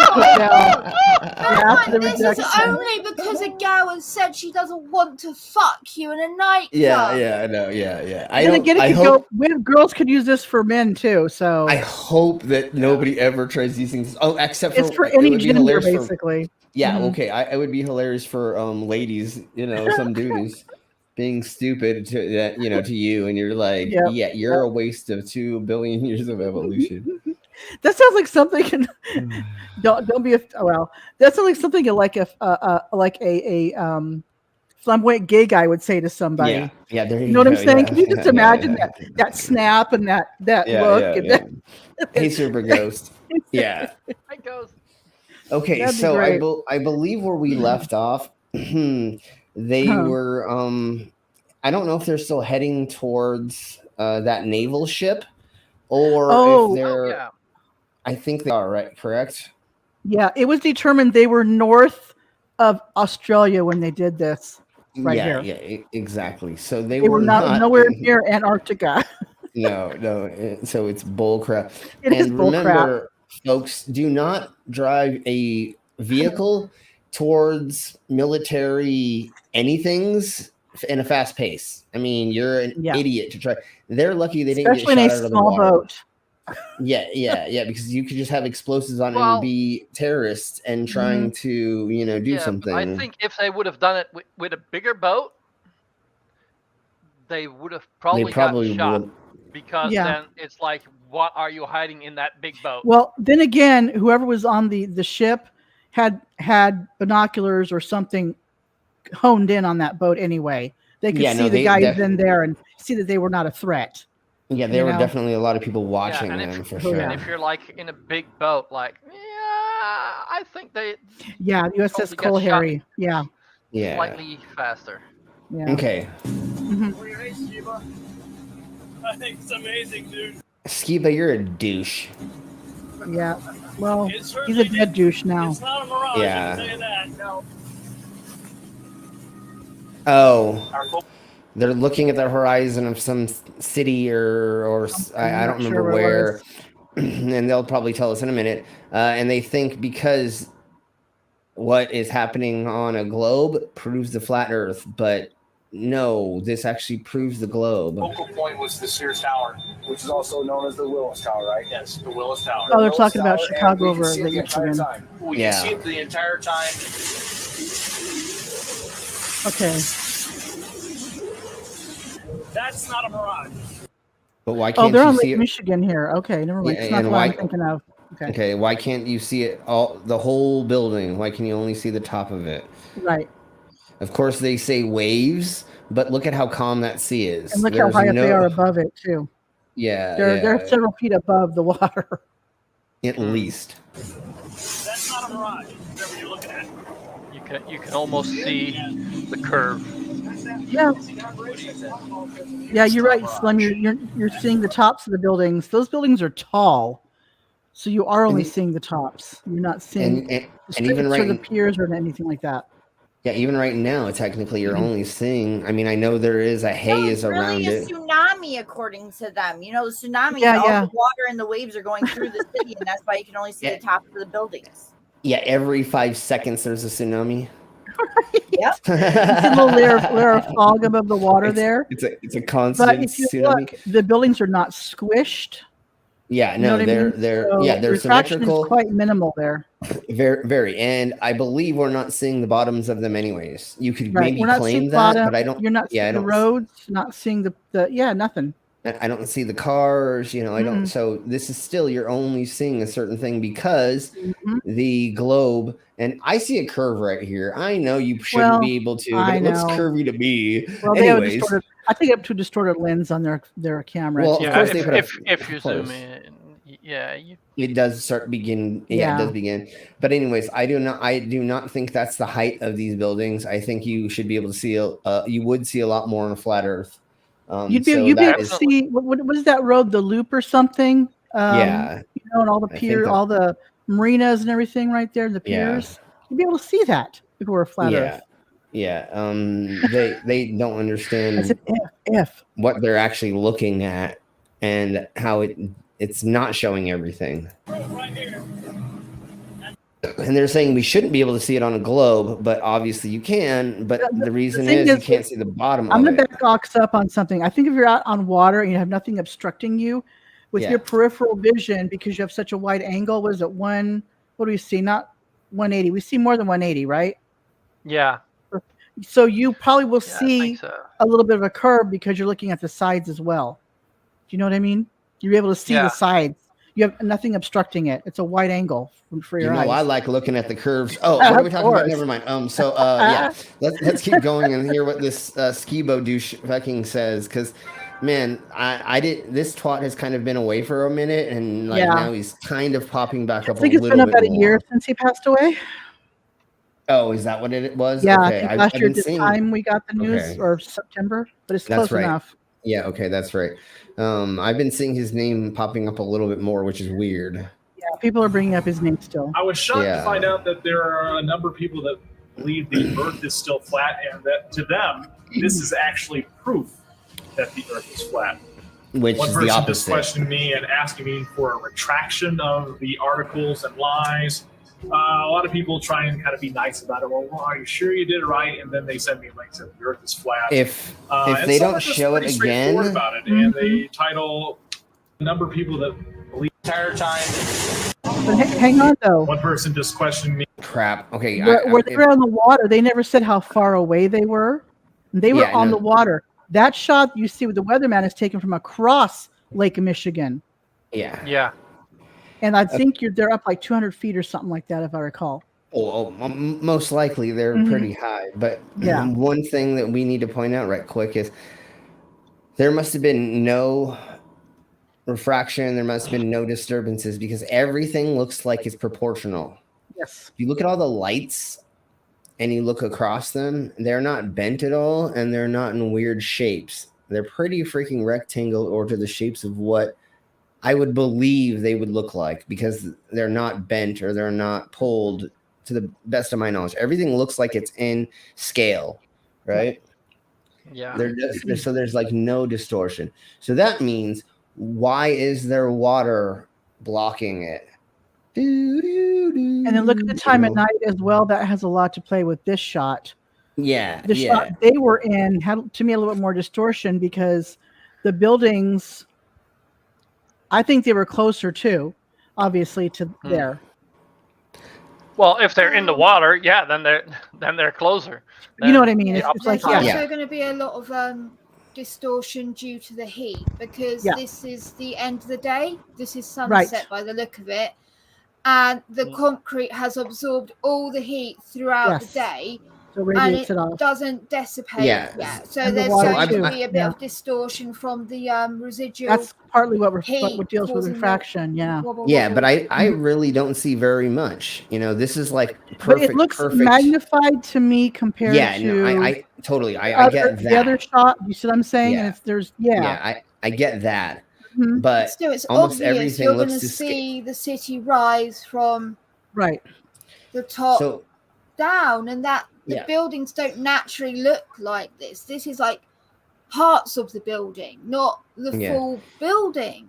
this is only because a gal has said she doesn't want to fuck you in a nightclub. Yeah, no, yeah. Girls could use this for men too. So I hope that nobody ever tries these things. Oh, except for it's for any gender, basically. Okay. It would be hilarious for ladies. Some dudes being stupid to you, and you're like, you're a waste of 2 billion years of evolution. That sounds like something. Don't be that sounds like something like a flamboyant gay guy would say to somebody. Yeah. There you know what I'm saying? Can you just imagine that snap and that look? Hey, Super Ghost. Yeah. Hi, Ghost. Okay, so I believe where we left off. They were I don't know if they're still heading towards that naval ship or if they're I think they are, right? Correct? Yeah, it was determined they were north of Australia when they did this here. Yeah, exactly. So they were not nowhere near Antarctica. No. So it's bull crap. It is bull crap. Folks, do not drive a vehicle towards military anythings in a fast pace. I mean, you're an idiot to try. They're lucky they didn't get shot out of the water. Boat. Yeah, because you could just have explosives on it and be terrorists and trying to, do something. I think if they would have done it with a bigger boat, they would have probably got shot. Because then it's like, what are you hiding in that big boat? Well, then again, whoever was on the ship had binoculars or something honed in on that boat anyway. They could see the guys in there and see that they were not a threat. Yeah, there were definitely a lot of people watching them for sure. And if you're like in a big boat, like, I think they. Yeah, USS Cole Harry. Yeah. Slightly faster. Yeah. Okay. I think it's amazing, dude. Skiba, you're a douche. Yeah. Well, he's a dead douche now. It's not a mirage, I can tell you that. No. Oh. They're looking at the horizon of some city or I don't remember where. And they'll probably tell us in a minute. And they think because what is happening on a globe proves the flat Earth, but no, this actually proves the globe. Focal point was the Sears Tower, which is also known as the Willis Tower, right? Yes, the Willis Tower. Oh, they're Willis talking about Tower, and Chicago we over can see it the entire Michigan. time. We Yeah. can see it the entire time. Okay. That's not a mirage. But why Oh, can't they're you on see Lake it? Michigan here. Okay, never mind. Yeah, It's not and the one I'm why- thinking of. Okay. Okay, why can't you see it all, the whole building? Why can you only see the top of it? Right. Of course, they say waves, but look at how calm that sea is. And look There's how high up no, they are above it too. Yeah, They're several feet above the water. at least. That's not a mirage. Whatever you're looking at. You can almost see the curve. Yeah. Yeah, you're right, Slim. You're seeing the tops of the buildings. Those buildings are tall, so you are only seeing the tops. You're not seeing And the even streets or the right, piers or anything like that. yeah, even right now, technically, you're only seeing. I mean, I know there is a haze it's really around a it. tsunami, according to them. You know, the tsunami, Yeah, all yeah. the water and the waves are going through the city, and that's why you can only see Yeah. the top of the buildings. Yeah, every 5 seconds there's a tsunami. Yep. You see a little layer of fog above the water there. It's a But constant if you tsunami. look, the buildings are not squished. Yeah, You know no, what I they're mean? they're So yeah, they're refraction symmetrical. is quite minimal there. Very, very, and I believe we're not seeing the bottoms of them, anyways. You could Right. maybe We're not claim seeing that, bottom. but I don't. You're not Yeah, I seeing the don't. roads. Not seeing the nothing. I don't see the cars. You know, I don't. So this is still you're only seeing a certain thing because Mhm. the globe, and I see a curve right here. I know you shouldn't Well, be able to, but I it looks know. curvy to me. Well, they have a Anyways, distorted. I think they have a distorted lens on their camera. Well, too. of Yeah, course they put a- if you of course. zoom in, yeah, you, it does start begin. Yeah, it Yeah. does begin. But anyways, I do not think that's the height of these buildings. I think you should be able to see. You would see a lot more on a flat Earth. You'd be So able that to is- see what is that road, the Loop or something? Yeah. You know, and all the I think pier, that- all the marinas and everything right there, the Yeah. piers. You'd be able to see that if it were a flat Yeah. Earth. Yeah. They don't I understand said if. what they're actually looking at and how it's not showing everything. Right here. And they're saying we shouldn't be able to see it on a globe, but obviously you can. But the reason thing is you is, can't see the bottom I'm of gonna it. back Ox up on something. I think if you're out on water and you have nothing obstructing you, with Yeah. your peripheral vision, because you have such a wide angle, what is it? What do we see? Not 180. We see more than 180, right? yeah, So you probably will yeah, I see think so. a little bit of a curve because you're looking at the sides as well. Do you know what I mean? You're able to see Yeah. the sides. You have nothing obstructing it. It's a wide angle for You your know, eyes. I like looking at the curves. Oh, what are we Of talking about? course. Never mind. Yeah, let's keep going and hear what this Skibo douche fucking says. Because, man, I did. This twat has kind of been away for a minute, and like Yeah. now he's kind of popping back I up think a it's little been bit about a more. year since he passed away. Oh, is that what it was? Yeah, Okay. I think I've last year been at this seeing. time we got the news, Okay. or September, but it's That's close right. enough. Yeah. Okay, that's right. I've been seeing his name popping up a little bit more, which is weird. Yeah, people are bringing up his name still. I was shocked Yeah. to find out that there are a number of people that believe the Earth is still flat, and that to them, this is actually proof that the Earth is flat. Which One is person the just opposite. questioned me and asking me for a retraction of the articles and lies. A lot of people try and kind of be nice about it. Well, are you sure you did it right? And then they send me links that the Earth is flat. If And they some don't are just show it pretty straightforward again, about it, and they title a number of people that believe the entire time. But hang on though. One person just questioned me. crap. Okay. Where they were on the water, they never said how far away they were. They were Yeah, on no. the water. That shot you see with the weatherman is taken from across Lake Michigan. Yeah. Yeah, And I think they're up like 200 feet or something like that, if I recall. Most likely they're Mhm. pretty high. But Yeah. one thing that we need to point out right quick is there must have been no refraction. There must have been no disturbances because everything looks like it's proportional. Yes. If you look at all the lights and you look across them, they're not bent at all and they're not in weird shapes. They're pretty freaking rectangle or to the shapes of what I would believe they would look like because they're not bent or they're not pulled to the best of my knowledge. Everything looks like it's in scale, right? yeah. So there's like no distortion. So that means why is there water blocking it? And then look at the time at night as well. That has a lot to play with this shot. Yeah, The yeah. shot they were in had to me a little bit more distortion because the buildings, I think they were closer too, obviously to there. Well, if they're in the water, yeah, then they're closer. You know what I mean? The It's like, There's yeah. also going to be a lot of distortion due to the heat because this is the end of the day. This is sunset by the look of it, and the concrete has absorbed all the heat throughout the day. So and it off. Doesn't dissipate yet. So And the there's water going too. to be a bit of distortion from the residual. That's partly what heat deals with causing refraction. Yeah. Yeah, but I really don't see very much. You know, this is like perfect. But it looks magnified to me compared to. No, I totally I get that. The other shot, you see what I'm saying? And if there's I get that. Mm-hmm. But still, it's almost obvious everything you're looks going to to see the city rise from the top down, and that the buildings don't naturally look like this. This is like parts of the building, not the full building.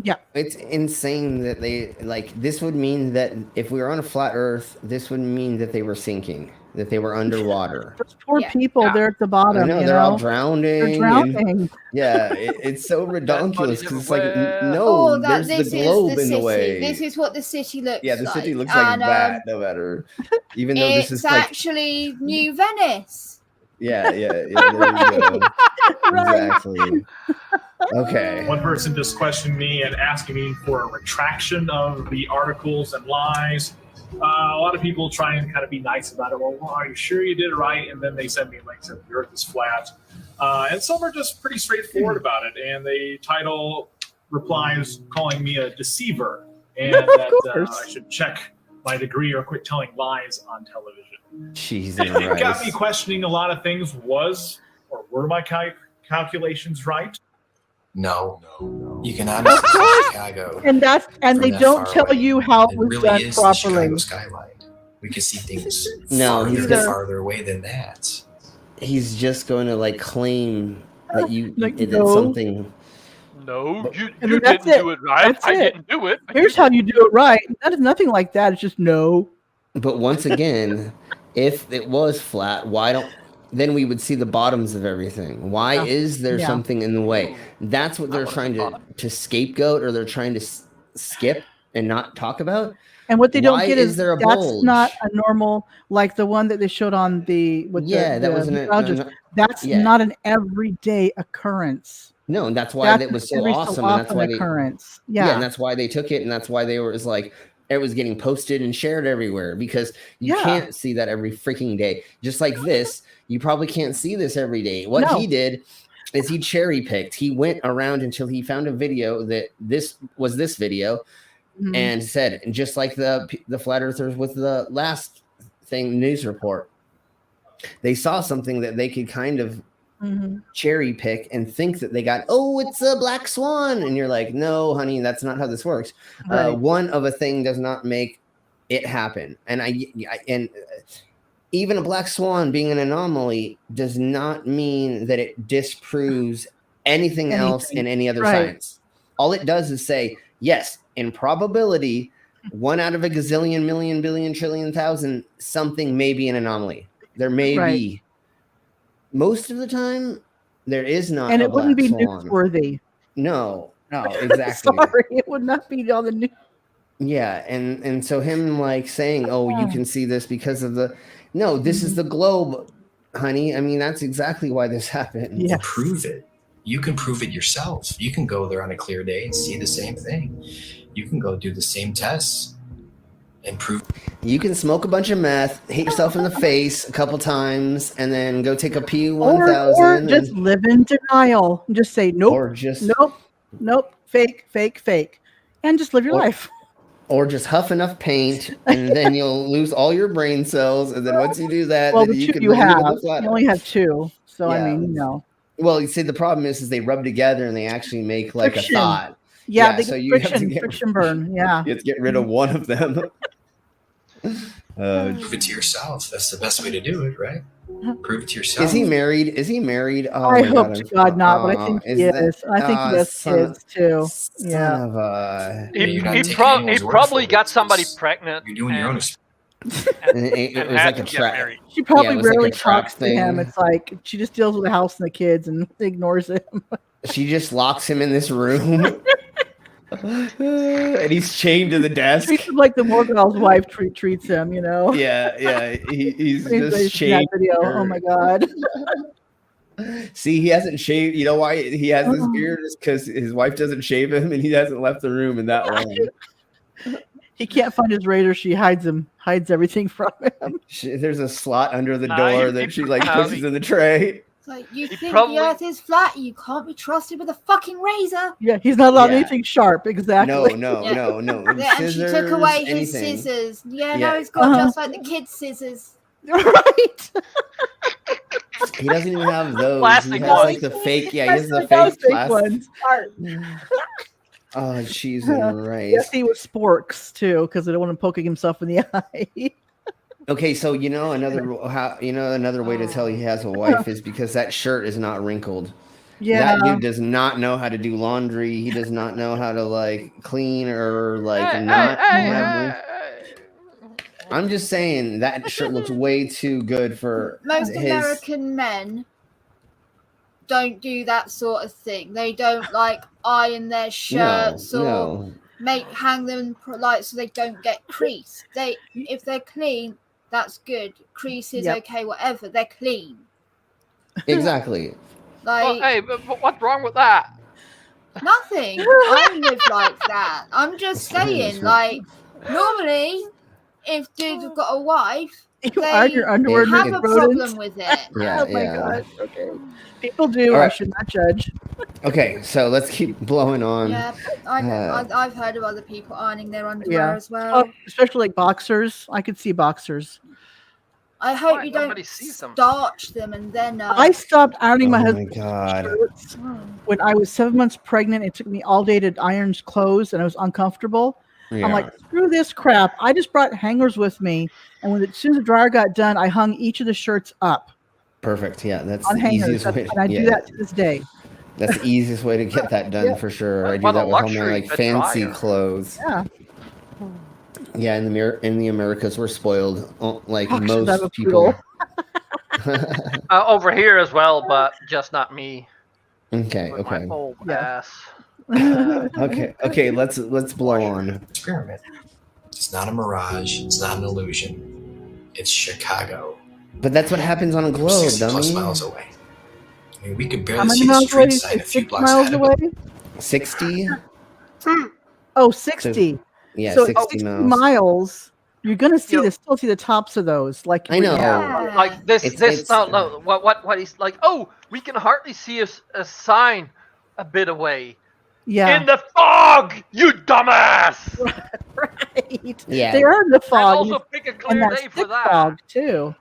Yeah, it's insane that they this would mean that if we were on a flat Earth, this would mean that they were sinking, that they were underwater. Those poor people, they're at the bottom. I know, they're all drowning. They're drowning. It's so ridiculous because it's like there's the globe in the way. This is what the city looks like. Yeah, the city looks like that, no matter. Even though this is actually New Venice. Yeah, there you go. Exactly. Okay. One person just questioned me and asking me for a retraction of the articles and lies. A lot of people try and kind of be nice about it. Well, are you sure you did it right? And then they send me links that the Earth is flat. And some are just pretty straightforward about it. And they title replies calling me a deceiver and that I should check my degree or quit telling lies on television. Jesus. It got me questioning a lot of things. Were my calculations right? No. You can honestly see Chicago. And they don't tell you how it was done is properly. The Chicago skyline. We can see things he's farther away than that. He's just going to claim that you did no. something. No, you didn't do it right. That's I it. didn't do it. Here's how you do it right. That is nothing like that. It's just no. But once again, if it was flat, then we would see the bottoms of everything. Why is there something in the way? That's what they're trying to scapegoat, or they're trying to skip and not talk about. And what they don't get is there a that's bulge? not a normal, like the one that they showed on that's not an everyday occurrence. No, and that's why that was so awesome. And that's why occurrence. And that's why they took it, and that's why they were it was getting posted and shared everywhere, because you can't see that every freaking day. Just like this, you probably can't see this every day. What he did is he cherry picked. He went around until he found a video that this was this video, and said, and just like the flat earthers with the last news report, they saw something that they could kind of cherry pick and think that they got, it's a black swan, and you're like, no, honey, that's not how this works. Right. One of a thing does not make it happen, and even a black swan being an anomaly does not mean that it disproves anything else in any other science. All it does is say, yes, in probability, 1 out of a gazillion, million, billion, trillion, thousand, something may be an anomaly. There may be. Most of the time, there is not. And it wouldn't be newsworthy. No, exactly. Sorry, it would not be on the news. Yeah, and so him saying, you can see this because of this is the globe, honey. I mean, that's exactly why this happened. Yeah. Prove it. You can prove it yourself. You can go there on a clear day and see the same thing. You can go do the same tests and prove. You can smoke a bunch of meth, hit yourself in the face a couple times, and then go take a P1000. Or just live in denial and just say, nope, or just nope, fake, and just live your life. Or just huff enough paint, and then you'll lose all your brain cells. And then once you do that, well, then the you two can you have, you only have 2. So I mean, Well, you see, the problem is they rub together and they actually make friction. A thought. Yeah, they so get you have to friction burn. Yeah, you have to get rid of one of them. Prove it to yourself. That's the best way to do it, right? Prove it to yourself. Is he married? Oh, I hope to God not, but I think he is. I think he has kids too. Yeah. He probably got somebody pregnant. You're doing your own. And it was had like a to get trap. married. She probably it was like a rarely trap talks to him. thing. It's like she just deals with the house and the kids and ignores him. She just locks him in this room. And he's chained to the desk. Treats him like the Morgul's wife treats him, you know. Yeah. He's just That chained. video. Oh my god. See, he hasn't shaved. You know why he has this beard? Is because his wife doesn't shave him, and he hasn't left the room in that long. He can't find his razor. She hides everything from him. There's a slot under the Nah, door he- that she he like probably- pushes in the tray. It's like, you think probably- the earth is flat, you can't be trusted with a fucking razor. Yeah, he's not allowed Yeah. anything sharp. Exactly. No. Yeah, and she took Scissors, away his anything. scissors. Yeah, Yeah. no, he's got just like the kids' scissors. Right. He doesn't even have those. Plastic He has ones. like the fake. Yeah, he has the Those fake plastic. ones. Oh, cheese and rice. Yes, he was sporks too, because I don't want him poking himself in the eye. Okay, so another way to tell he has a wife is because that shirt is not wrinkled. Yeah. That dude does not know how to do laundry. He does not know how to like clean or like I'm just saying that shirt looks way too good for Most his. American men don't do that sort of thing. They don't like iron their shirts or hang them like so they don't get creased. If they're clean, that's good. Creases, okay, whatever. They're clean. Exactly. Like Well, hey, but what's wrong with that? nothing. I live like that. I'm just saying, like normally, if dudes have got a wife, You iron your underwear have and a get rodents? problem with it. Yeah, Oh my yeah. gosh. Okay. People do. All I right. should not judge. Okay, so let's keep blowing on. Yeah, I've heard of other people ironing their underwear Yeah. as well. Oh, especially like boxers. I could see boxers. I hope Why? you Nobody don't sees them. starch them and then. I stopped ironing my Oh my husband's god. shirts when I was 7 months pregnant. It took me all day to iron clothes, and I was uncomfortable. Yeah. I'm like, screw this crap. I just brought hangers with me, and as soon as the dryer got done, I hung each of the shirts up Perfect. Yeah, that's on the hangers, easiest way. and I do that to this day. That's the easiest way to get that done for sure. I do What a that with all my luxury, like a fancy dryer. clothes. Yeah. Yeah, in the Americas, we're spoiled. Like Gosh, does that have a most people. Over here as well, but just not me. Okay. With my old ass. Okay. Let's blow on. Experiment. It's not a mirage. It's not an illusion. It's Chicago. But that's what happens on a globe, 60 plus dummy. miles away. I mean, we could How barely many see the miles away? street sign a few 6 blocks miles ahead of away? it. 60. Oh, 60. Yeah, So 60 60 miles. miles. You're gonna still see the tops of those. Like I know. Like this, It's- no. What he's like? Oh, we can hardly see a sign a bit away. Yeah. In the fog, you dumbass. Right. Yeah. They are in the fog. also pick a and clear that day for thick that. fog too.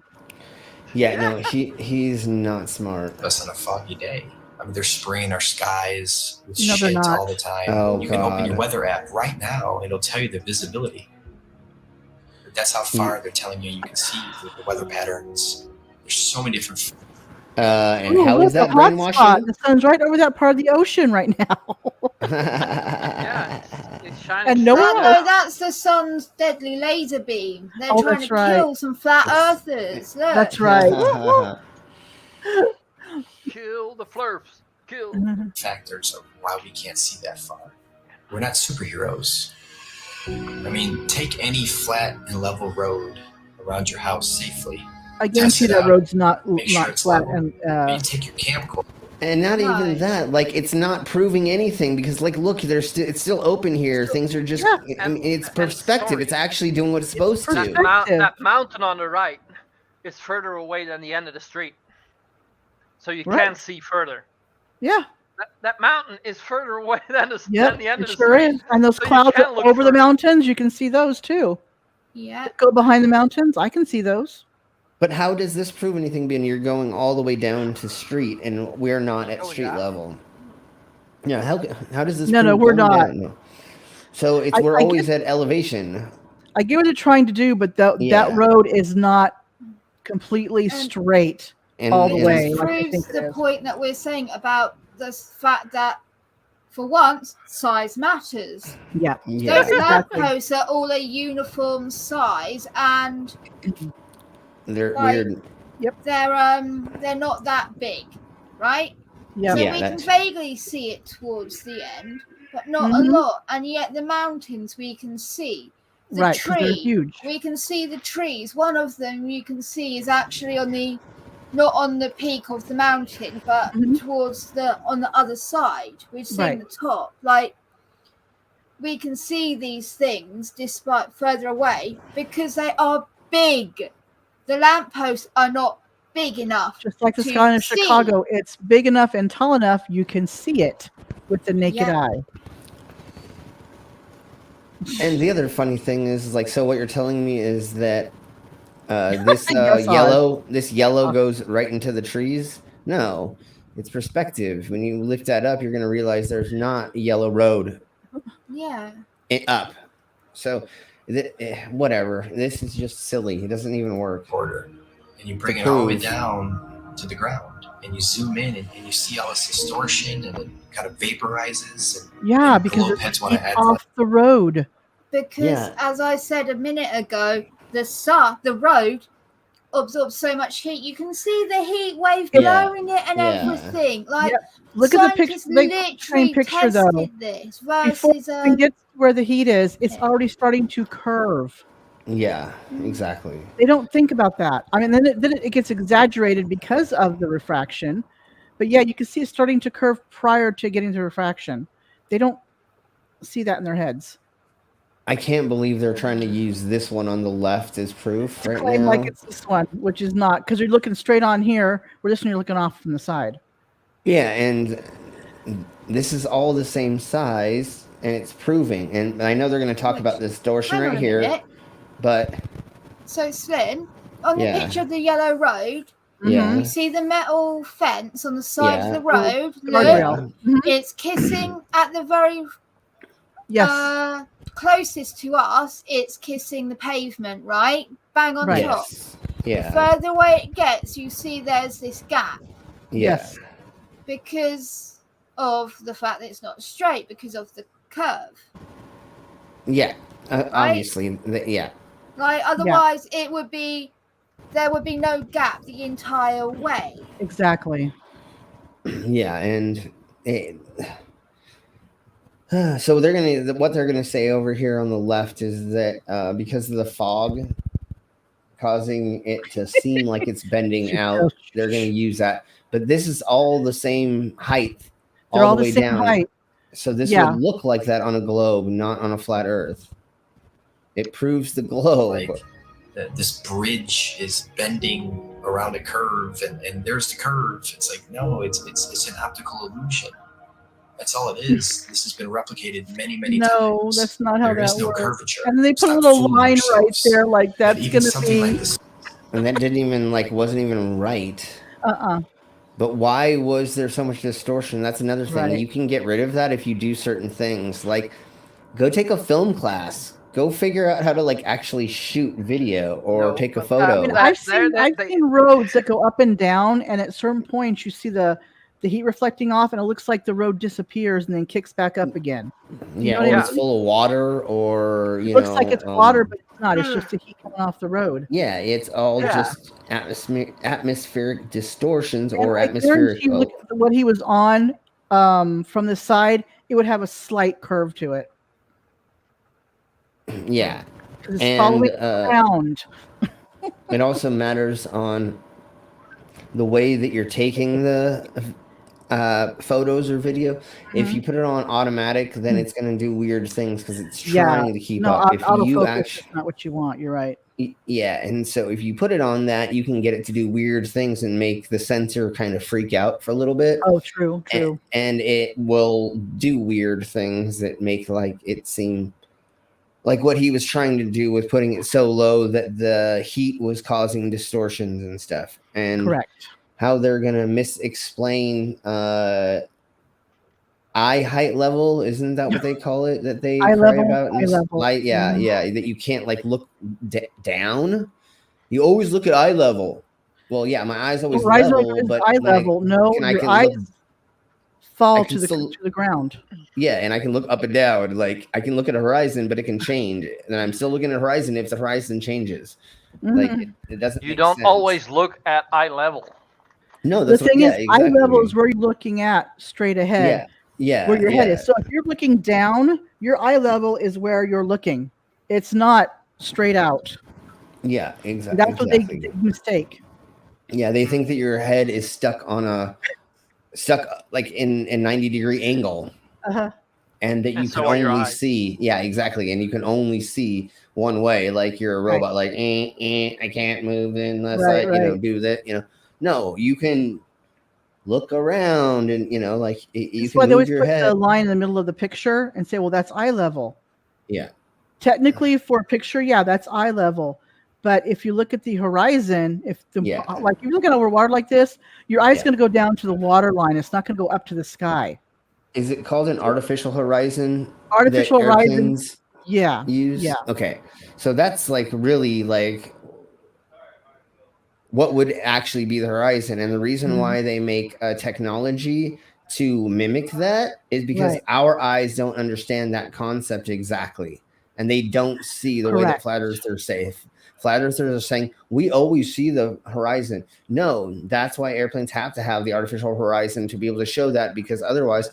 Yeah, no, he's not smart. Us on a foggy day. I mean, they're spraying our skies with No, they're shit not. all the time. Oh, You can open your God. weather app right now, and it'll tell you the visibility. That's how far they're telling you can see with the weather patterns. There's so many different. And Ooh, how look, is that the hot spot. brainwashing? The sun's right over that part of the ocean right now. It's shining. And no straight one No, up. that's the sun's deadly laser beam. They're Oh, trying that's to right. kill some flat earthers. Look. That's right. Kill the flurfs. Kill. Factors of why we can't see that far. We're not superheroes. I mean, take any flat and level road around your house safely. I guarantee Test it that out. road's not Make sure not it's flat level. and You take your camcorder. And not even Right. that, like it's not proving anything because, like, look, it's still open here. Things are just, I mean, it's perspective. sorry. It's actually doing what it's supposed to. That mountain on the right is further away than the end of the street, so you Right. can see further. yeah. That mountain is further away than the, Yep, than the end it of the sure street. is. And those So you clouds can look over the further. mountains, you can see those too. Yeah. Go behind the mountains, I can see those. But how does this prove anything? Being you're going all the way down to street, and we're not at street level. Yeah, how does this? No, prove we're going not. down? No. So it's I we're get- always at elevation. I get what they're trying to do, but that Yeah. road is not completely straight And- all the and- way. This Like I proves think it the is. point that we're saying about the fact that for once, size matters. Yeah. Those lampposts are all a uniform size, and they're like, weird. Yep. They're not that big, right? Yeah. So Yeah, we can that's- vaguely see it towards the end, but not a lot. And yet the mountains we can see. The Right, 'cause they're tree, huge. we can see the trees. One of them you can see is actually on the, not on the peak of the mountain, but towards on the other side. We've seen Right. the top. Like, we can see these things despite further away because they are big. The lampposts are not big enough. Just like the to sky in see. Chicago, it's big enough and tall enough you can see it with the naked eye. And the other funny thing is like, so what you're telling me is that this Yes, yellow goes right into the trees? No, it's perspective. When you lift that up, you're going to realize there's not a yellow road Yeah. up. So whatever. This is just silly. It doesn't even work. Order. And you bring it all the way down to the ground, and you zoom in, and you see all this distortion, and it kind of vaporizes. And because globe it's heads want to add off the road. Because, as I said a minute ago, the road absorbs so much heat. You can see the heat wave blowing it and everything. Like, look at the picture. Literally Picture though. tested this Before versus it gets where the heat is, it's already starting to curve. Yeah, exactly. They don't think about that. I mean, then it gets exaggerated because of the refraction. But yeah, you can see it starting to curve prior to getting to refraction. They don't see that in their heads. I can't believe they're trying to use this one on the left as proof right Claim now. like it's this one, which is not, because you're looking straight on here, where this one you're looking off from the side. Yeah, and this is all the same size, and it's proving. And I know they're going to talk about this distortion hang on right a here, minute. but So, Slyn, on the Yeah. picture of the yellow road, Yeah. you see the metal fence on the side of the road. Guardrail. Look, it's kissing at the very closest to us. It's kissing the pavement, right? Bang on top. Yes. Yeah. The further away it gets, you see there's this gap Yes. because of the fact that it's not straight, because of the curve. Yeah. Obviously. Yeah. Like, otherwise there would be no gap the entire way. Exactly. Yeah, and so what they're gonna say over here on the left is that because of the fog causing it to seem like it's bending out, they're gonna use that. But this is all the same height, They're all the way the same down. height. So this Yeah. would look like that on a globe, not on a flat Earth. It proves the globe. Like this bridge is bending around a curve, and there's the curve. It's like, no, it's an optical illusion. That's all it is. This has been replicated many times. No, that's not how There is that no works. curvature. And they put a Stop little fooling line right yourselves. there, like that's Even going to something be. like this. And that didn't even wasn't even right. But why was there so much distortion? That's another thing. Right. You can get rid of that if you do certain things. Like, go take a film class. Go figure out how to actually shoot video or take a photo. I mean, I've seen roads that go up and down, and at certain points you see the heat reflecting off, and it looks like the road disappears and then kicks back up again. You know what I Or it's mean? full of water, or It looks like it's water, but it's not. It's just the heat coming off the road. Yeah, it's all just atmospheric distortions And or I atmospheric. guarantee you, look at what he was on from the side, it would have a slight curve to it. Yeah, 'Cause it's following around. It also matters on the way that you're taking the photos or video. If you put it on automatic, then it's going to do weird things because it's trying to keep up. If you autofocus is not what you want. You're right. Yeah, and so if you put it on that, you can get it to do weird things and make the sensor kind of freak out for a little bit. Oh, true. And it will do weird things that make it seem like what he was trying to do with putting it so low that the heat was causing distortions and stuff. And correct. How they're gonna misexplain eye height level, isn't that what they call it? That they eye pray level, about? eye level. That you can't look down. You always look at eye level. Well, yeah, my eyes always level, but eye level. No, I your can eyes look fall to the ground. Yeah, and I can look up and down. Like I can look at a horizon, but it can change. And I'm still looking at a horizon if the horizon changes. Like it doesn't. You make don't sense. always look at eye level. No, The that's thing is, exactly. eye level is where you're looking at straight ahead. Yeah. Where your head is. So if you're looking down, your eye level is where you're looking. It's not straight out. Yeah, exactly. That's what they mistake. Yeah, they think that your head is stuck like in 90-degree angle. And that you can only see, exactly. And you can only see one way, like you're a robot, like I can't move unless I do that, No, you can look around and like you can move your head. Put the line in the middle of the picture and say, well, that's eye level. Yeah. Technically for a picture, that's eye level. But if you look at the horizon, like you're looking over water like this, your eye's going to go down to the water line. It's not going to go up to the sky. Is it called an artificial horizon? Artificial horizon. Use? Yeah. Okay. So that's like really like what would actually be the horizon. And the reason why they make technology to mimic that is because our eyes don't understand that concept exactly. And they don't see the way that flat earthers say. Flat earthers are saying, we always see the horizon. No, that's why airplanes have to have the artificial horizon to be able to show that, because otherwise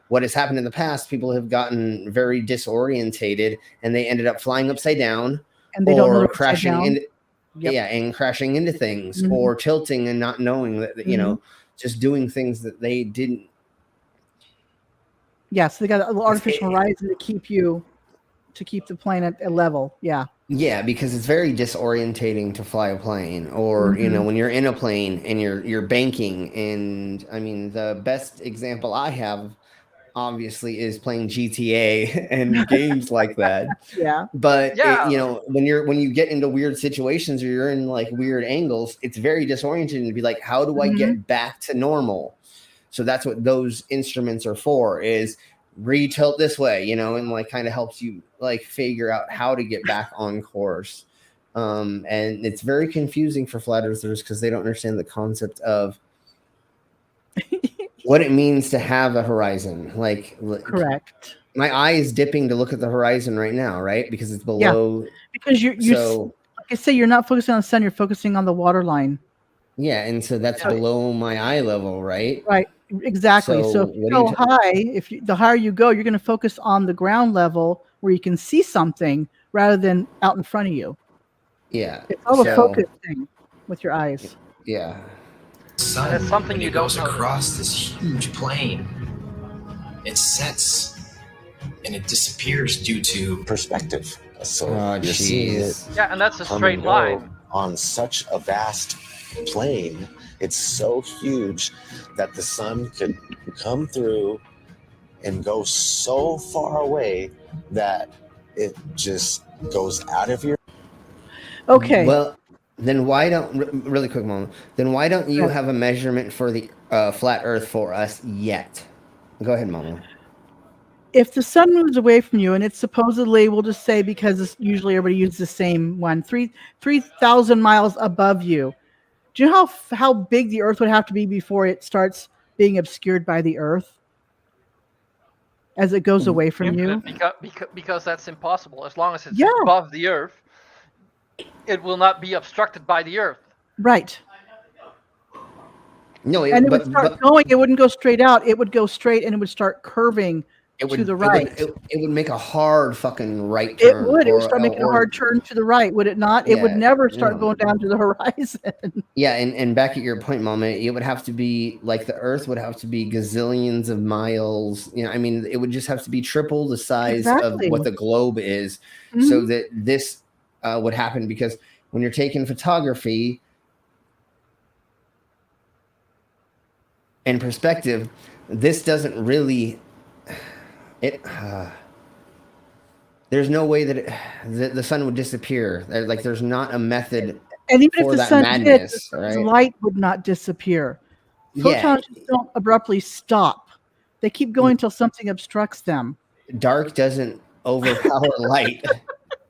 what has happened in the past, people have gotten very disorientated and they ended up flying upside down and they don't know crashing into and crashing into things or tilting and not knowing that, just doing things that they didn't. Yeah, so they got an artificial horizon to keep the plane at a level. Yeah, because it's very disorientating to fly a plane, or when you're in a plane and you're banking. And I mean, the best example I have, obviously, is playing GTA and games like that. But when you get into weird situations or you're in like weird angles, it's very disorienting to be like, how do I get back to normal? So that's what those instruments are for, is retilt this way, and like kind of helps you like figure out how to get back on course. And it's very confusing for flat earthers because they don't understand the concept of what it means to have a horizon. Like correct. My eye is dipping to look at the horizon right now, right? Because it's below. Because you like I say, you're not focusing on the sun, you're focusing on the water line. Yeah, and so that's below my eye level, right? Right. Exactly. So if you go high, the higher you go, you're going to focus on the ground level where you can see something rather than out in front of you. Yeah. It's all a focus thing with your eyes. Yeah. Sun, that's something when you it goes don't across this huge plane, it sets and it disappears due to perspective. So you're seeing it. Yeah, and that's a straight line on such a vast plane. It's so huge that the sun could come through and go so far away that it just goes out of your. Okay. Well, then why don't really quick moment? Then why don't you have a measurement for the flat Earth for us yet? Go ahead, Mama. If the sun moves away from you, and it's supposedly, we'll just say, because it's usually everybody uses the same one, 3,000 miles above you. Do you know how big the Earth would have to be before it starts being obscured by the Earth as it goes away from you? Because that's impossible. As long as it's above the Earth, it will not be obstructed by the Earth. Right. No, and it would start going. It wouldn't go straight out. It would go straight, and it would start curving to the right. It would make a hard fucking right turn. It would. It would start making a hard turn to the right, would it not? It would never start going down to the horizon. Yeah, and back at your point, Mama, it would have to be like the Earth would have to be gazillions of miles. I mean, it would just have to be triple the size of what the globe is, so that this would happen. Because when you're taking photography and perspective, this doesn't really. There's no way that the sun would disappear. There's not a method. And even if the sun madness, did, the light would not disappear. Photons don't abruptly stop. They keep going until something obstructs them. Dark doesn't overpower light.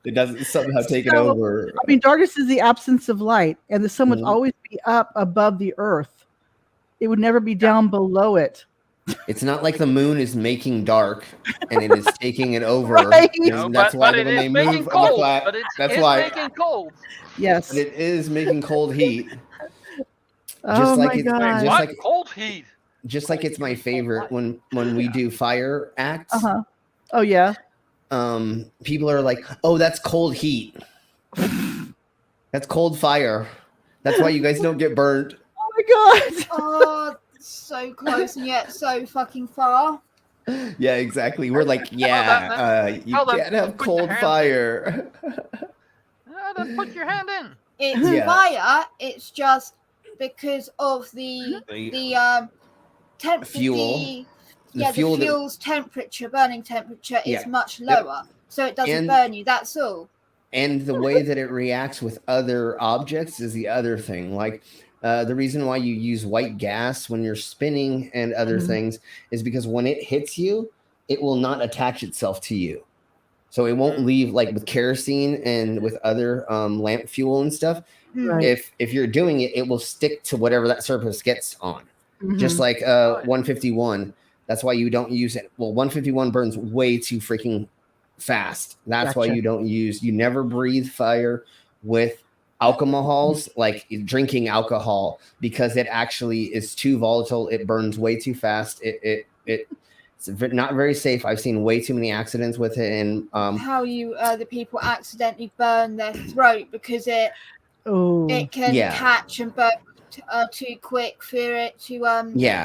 It doesn't somehow take it over. I mean, darkness is the absence of light, and the sun would always be up above the Earth. It would never be down below it. It's not like the moon is making dark and it is taking it over. Right. No, That's why but it when they is making move on the cold. flat, But it's that's why making cold. Yes. it is making cold heat. Oh my Wait, god. what? Cold heat. Just like it's my favorite when we do fire acts. Uh-huh. Oh yeah. People are like, "Oh, that's cold heat. That's cold fire. That's why you guys don't get burned." Oh my god. Oh, so close and yet so fucking far. Yeah, exactly. We're like, you can't have cold fire. Then put your hand in. It's Yeah. fire. It's just because of the Fuel. The fuel that- fuel's temperature, burning temperature, is Yeah. much Yep. lower, so it doesn't And- burn you. That's all. And the way that it reacts with other objects is the other thing. Like the reason why you use white gas when you're spinning and other things is because when it hits you, it will not attach itself to you. So it won't leave, like with kerosene and with other lamp fuel and stuff. Right. If you're doing it, it will stick to whatever that surface gets on. Just like 151. That's why you don't use it. Well, 151 burns way too freaking fast. That's why Gotcha. you never breathe fire with alcohols, like drinking alcohol, because it actually is too volatile. It burns way too fast. It's not very safe. I've seen way too many accidents with it. And How the people accidentally burn their throat because it can Yeah. catch and burn too quick for it to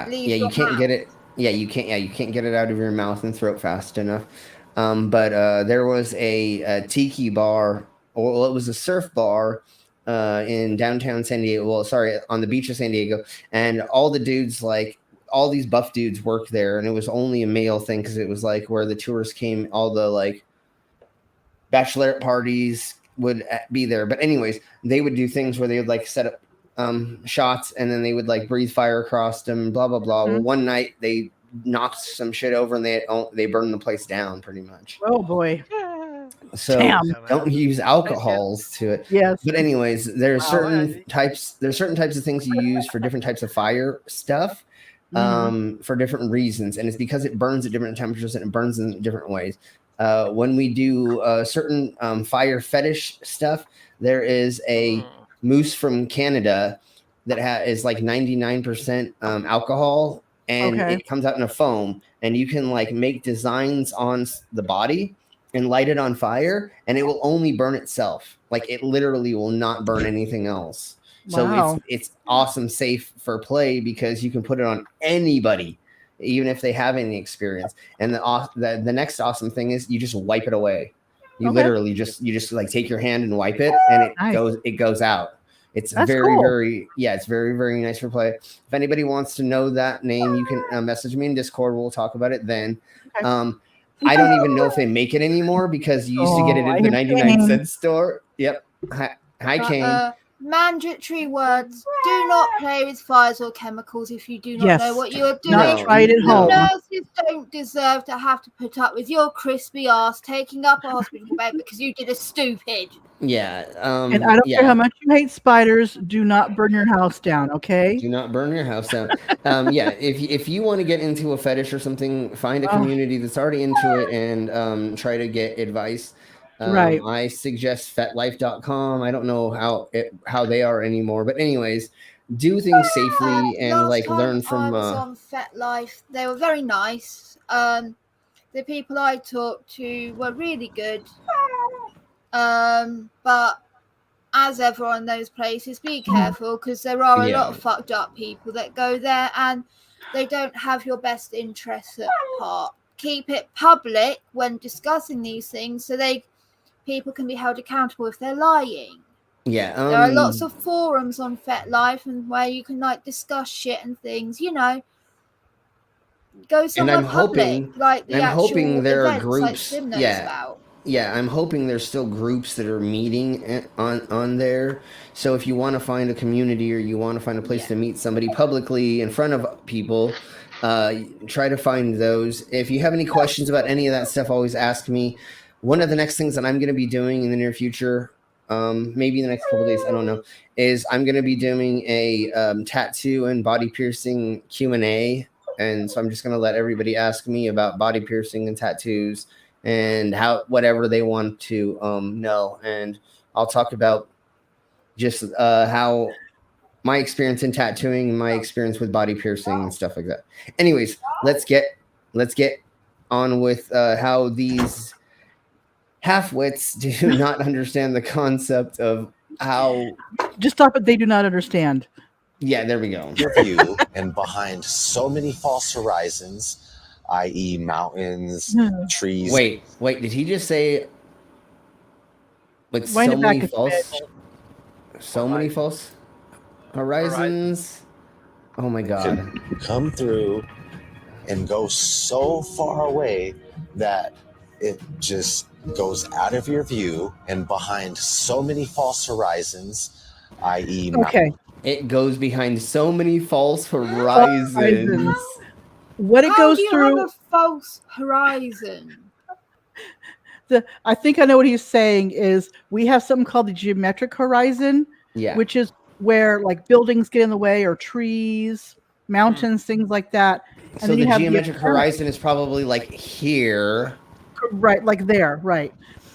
leave you your can't mouth. get it. You can't get it out of your mouth and throat fast enough. But there was a tiki bar, or it was a surf bar in downtown San Diego. Well, sorry, on the beach of San Diego, and all the dudes, like all these buff dudes, worked there, and it was only a male thing because it was like where the tourists came. All the like bachelorette parties would be there. But anyways, they would do things where they would like set up shots, and then they would like breathe fire across them. Blah blah blah. Well, one night they knocked some shit over and they burned the place down pretty much. Oh boy. So Damn. don't use alcohols to it. Yes. But anyways, there's certain types of things you use for different types of fire stuff for different reasons, and it's because it burns at different temperatures and it burns in different ways. When we do certain fire fetish stuff, there is a mousse from Canada that is like 99% alcohol, and it comes out in a foam, and you can like make designs on the body and light it on fire, and it will only burn itself. Like it literally will not burn anything else. Wow. So it's awesome, safe for play because you can put it on anybody, even if they have any experience. And the next awesome thing is you just wipe it away. You literally just like take your hand and wipe it, and it goes out. It's That's very, cool. it's very, very nice for play. If anybody wants to know that name, you can message me in Discord. We'll talk about it then. Okay. I don't even know if they make it anymore because you used to get it in the 99-cent store. Yep. Hi, Kane. Mandatory words: do not play with fires or chemicals if you do not Yes. know what you are doing. Not try it at home. Nurses don't deserve to have to put up with your crispy ass taking up a hospital bed because you did a stupid. Yeah. And I don't care how much you hate spiders, do not burn your house down, okay? Do not burn your house down. If you want to get into a fetish or something, find a community that's already into it and try to get advice. Right. I suggest fetlife.com. I don't know how they are anymore, but anyways, do things safely and Last like time learn from. I was on FetLife. They were very nice. The people I talked to were really good. But as ever on those places, be careful because there are a lot of fucked up people that go there and they don't have your best interests at heart. Keep it public when discussing these things so people can be held accountable if they're lying. Yeah, there are lots of forums on FetLife and where you can like discuss shit and things. Go somewhere public, like the actual hoping there are events groups. like Sim knows about. Yeah, I'm hoping there's still groups that are meeting on there. So if you want to find a community or you want to find a place to meet somebody publicly in front of people, try to find those. If you have any questions about any of that stuff, always ask me. One of the next things that I'm going to be doing in the near future, maybe in the next couple of days, I don't know, is I'm going to be doing a tattoo and body piercing Q&A and so I'm just gonna let everybody ask me about body piercing and tattoos and whatever they want to know, and I'll talk about just how my experience in tattooing, my experience with body piercing and stuff like that. Anyways, let's get on with how these half-wits do not understand the concept of how. Just stop it. They do not understand. Yeah, there we go. Your view and behind so many false horizons, i.e., mountains, trees. Wait, did he just say? With Wind so it back many a false, so many false horizons. Oh my God! Could come through and go so far away that it just goes out of your view and behind so many false horizons, i.e., Okay. It goes behind so many false horizons. What it How goes do you through. have a false horizon? I think I know what he's saying is we have something called the geometric horizon, which is where like buildings get in the way or trees, mountains, things like that. And So then the you have geometric horizon is probably like here. Right, like there, right.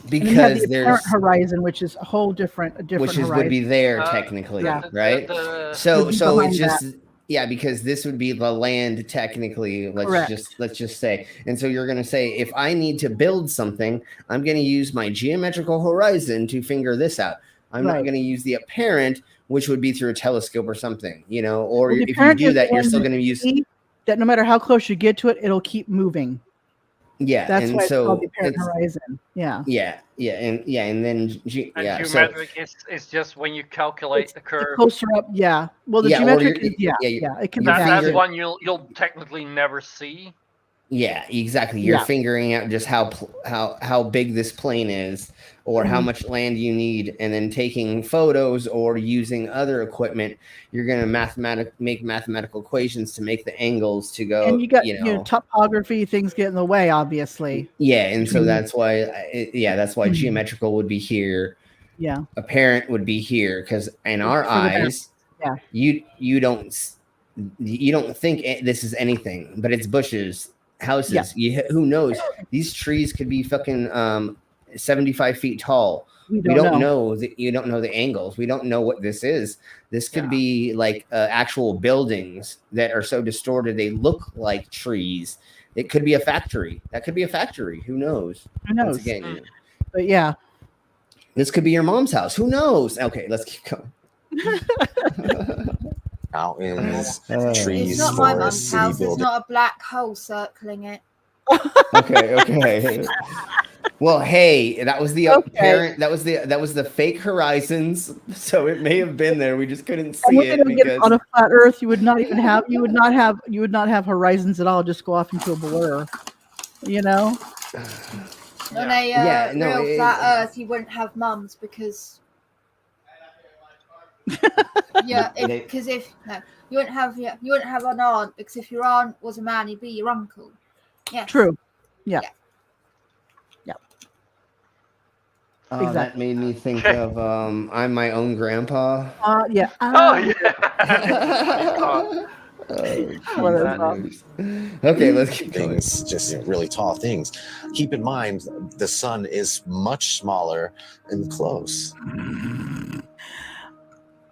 Because and you have the there's apparent horizon, which is a whole different which horizon. would be there technically, right? So it's just because this would be the land technically. Let's just say, and so you're going to say if I need to build something, I'm going to use my geometrical horizon to figure this out. I'm not going to use the apparent, which would be through a telescope or something, Or if you do that, you're still going to use that. No matter how close you get to it, it'll keep moving. Yeah, that's and why it's so called the apparent horizon. Yeah, and then geometric is just when you calculate the curve closer up. Yeah, well, the geometric is it can be that's one you'll technically never see. Yeah, exactly. You're figuring out just how big this plane is, or how much land you need, and then taking photos or using other equipment. You're going to make mathematical equations to make the angles to go. And you got topography, things get in the way, obviously. Yeah, and so that's why geometrical would be here. Yeah, apparent would be here because in our eyes, you don't think this is anything, but it's bushes. Houses, who knows? These trees could be fucking 75 feet tall. We don't know that. You don't know the angles. We don't know what this is. This could be like actual buildings that are so distorted they look like trees. It could be a factory. That could be a factory. Who knows? Who knows? Once again, but yeah, this could be your mom's house. Who knows? Okay, let's keep going. Mountains, trees, it's not my forests, mum's house. city It's not a black hole circling it. Okay. Well, hey, that was the apparent. That was the fake horizons. So it may have been there. We just couldn't see it because on a flat Earth, you would not have horizons at all. Just go off into a blur. On a real flat Earth, you wouldn't have mums because. You wouldn't have an aunt because if your aunt was a man, he'd be your uncle. Yeah. True. Yeah. Oh, that made me think of I'm my own grandpa. Yeah. Okay, let's keep going. Things, just really tall things. Keep in mind, the sun is much smaller and close.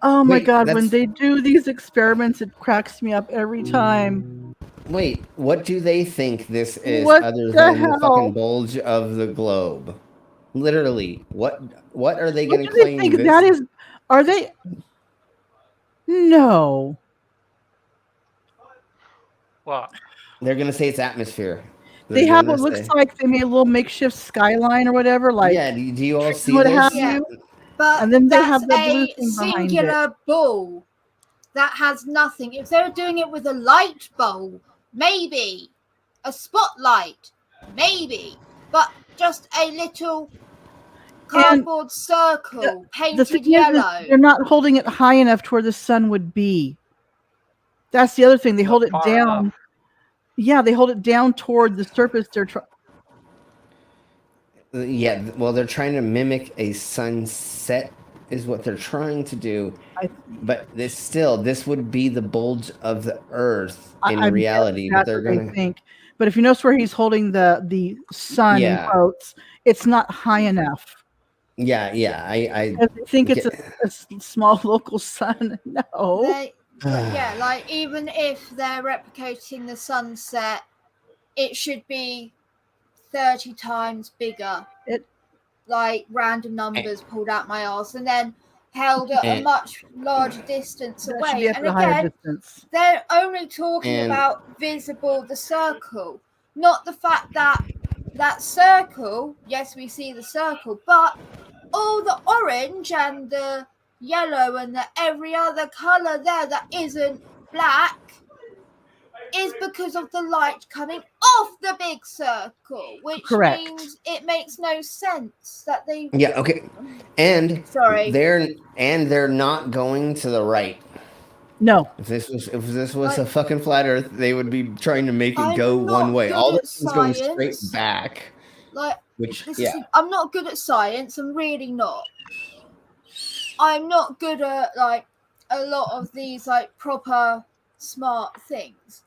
Oh my God, when they do these experiments, it cracks me up every time. Wait, what do they think this is other than the fucking bulge of the globe? Literally, what are they going to claim? Think that is? Are they? No. What? They're going to say it's atmosphere. They have what looks like they made a little makeshift skyline or whatever. Like, do you all see what this? have you? But and then they have the a blue thing singular ball that has nothing. If they were doing it with a light bulb, maybe a spotlight, maybe, but just a little cardboard circle painted yellow. They're not holding it high enough to where the sun would be. That's the other thing. They hold it down. Enough. Yeah, they hold it down toward the surface. They're well, they're trying to mimic a sunset is what they're trying to do. But this would be the bulge of the Earth in reality. But they're going to think. But if you notice where he's holding the sun in quotes, it's not high enough. Yeah. I think it's a small local sun. No. Yeah, like even if they're replicating the sunset, it should be 30 times bigger. Like random numbers pulled out my arse and then held at a much larger distance away. And again, they're only talking about visible, the circle, not the fact that that circle, yes, we see the circle, but all the orange and the yellow and the every other color there that isn't black is because of the light coming off the big circle, which means it makes no sense that they. Yeah. Okay. And sorry, they're not going to the right. No. If this was a fucking flat Earth, they would be trying to make it go one way. All this is going straight back. Like, which I'm not good at science. I'm really not. I'm not good at like a lot of these like proper smart things.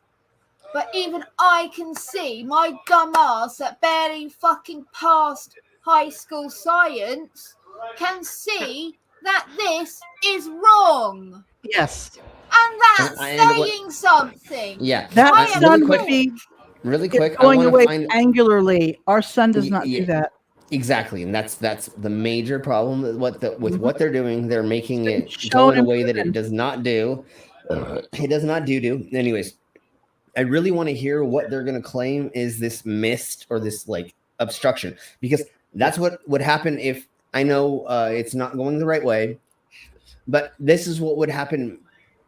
But even I can see my dumb ass that barely fucking passed high school science can see that this is wrong. Yes. And that's saying something. Yeah. That sun would be really quick. Going away angularly. Our sun does not do that. Exactly, and that's the major problem with what they're doing. They're making it go in a way that it does not do. It does not do. Anyways, I really want to hear what they're going to claim is this mist or this like obstruction, because that's what would happen if I know it's not going the right way, but this is what would happen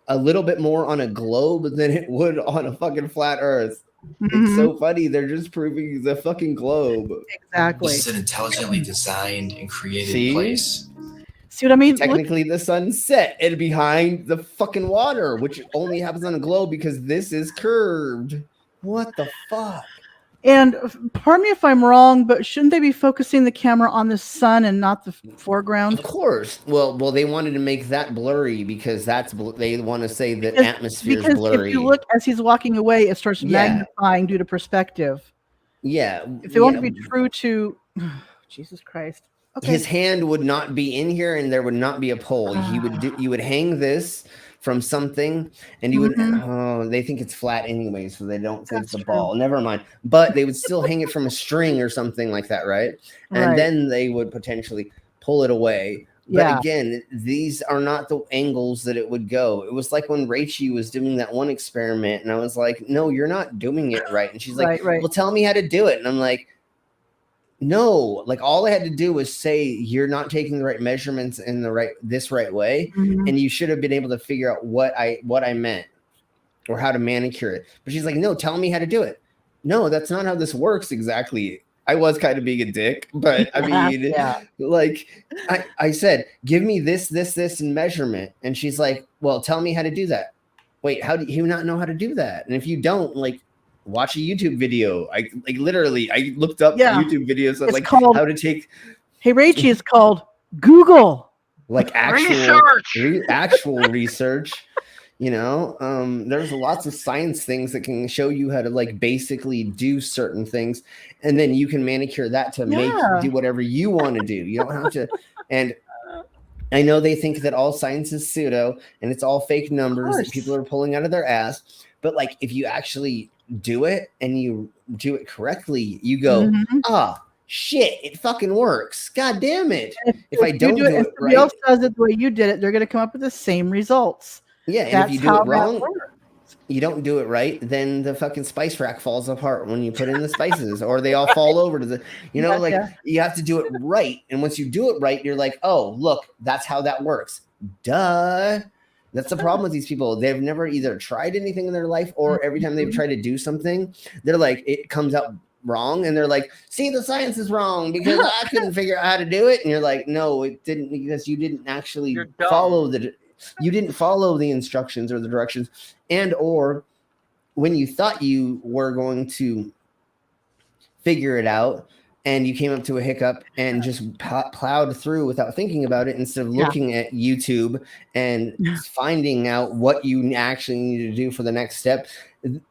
a little bit more on a globe than it would on a fucking flat Earth. It's so funny. They're just proving the fucking globe. Exactly. This is an intelligently designed and created place. See what I mean? Technically, the sun's set and behind the fucking water, which only happens on a globe because this is curved. What the fuck? And pardon me if I'm wrong, but shouldn't they be focusing the camera on the sun and not the foreground? Of course. Well, they wanted to make that blurry because they want to say that atmosphere is blurry. If you look as he's walking away, it starts magnifying due to perspective. Yeah. If they want to be true to Jesus Christ. Okay. His hand would not be in here, and there would not be a pole. You would hang this from something, and you would. Oh, they think it's flat anyway, so they don't think it's a ball. Never mind. But they would still hang it from a string or something like that, right? And then they would potentially pull it away. But again, these are not the angles that it would go. It was like when Rachel was doing that one experiment, and I was like, "No, you're not doing it right." And she's like, "Well, tell me how to do it." And I'm like, no, like all I had to do was say you're not taking the right measurements in the right way, and you should have been able to figure out what I meant or how to manicure it. But she's like, no, tell me how to do it. No, that's not how this works exactly. I was kind of being a dick, but I mean, like I said, give me this in measurement, and she's like, well, tell me how to do that. Wait, how do you not know how to do that? And if you don't, like, watch a YouTube video. I looked up YouTube videos of how to take. Hey, Rachie, it's called Google. Like actual research. You know, there's lots of science things that can show you how to like basically do certain things, and then you can manicure that to do whatever you want to do. You don't have to. And I know they think that all science is pseudo and it's all fake numbers that people are pulling out of their ass. But like, if you actually do it and you do it correctly, you go, shit, it fucking works. God damn it. If I don't do it right, somebody else does it the way you did it, they're going to come up with the same results. Yeah, and if you do it wrong, you don't do it right, then the fucking spice rack falls apart when you put in the spices, or they all fall over to the, you know, you have to do it right. And once you do it right, you're like, oh, look, that's how that works. Duh. That's the problem with these people. They've never either tried anything in their life, or every time they've tried to do something, they're like, it comes out wrong. And they're like, see, the science is wrong because I couldn't figure out how to do it. And you're like, no, it didn't, because you didn't actually follow the instructions or the directions. And, or when you thought you were going to figure it out and you came up to a hiccup and just plowed through without thinking about it, instead of looking at YouTube and finding out what you actually need to do for the next step,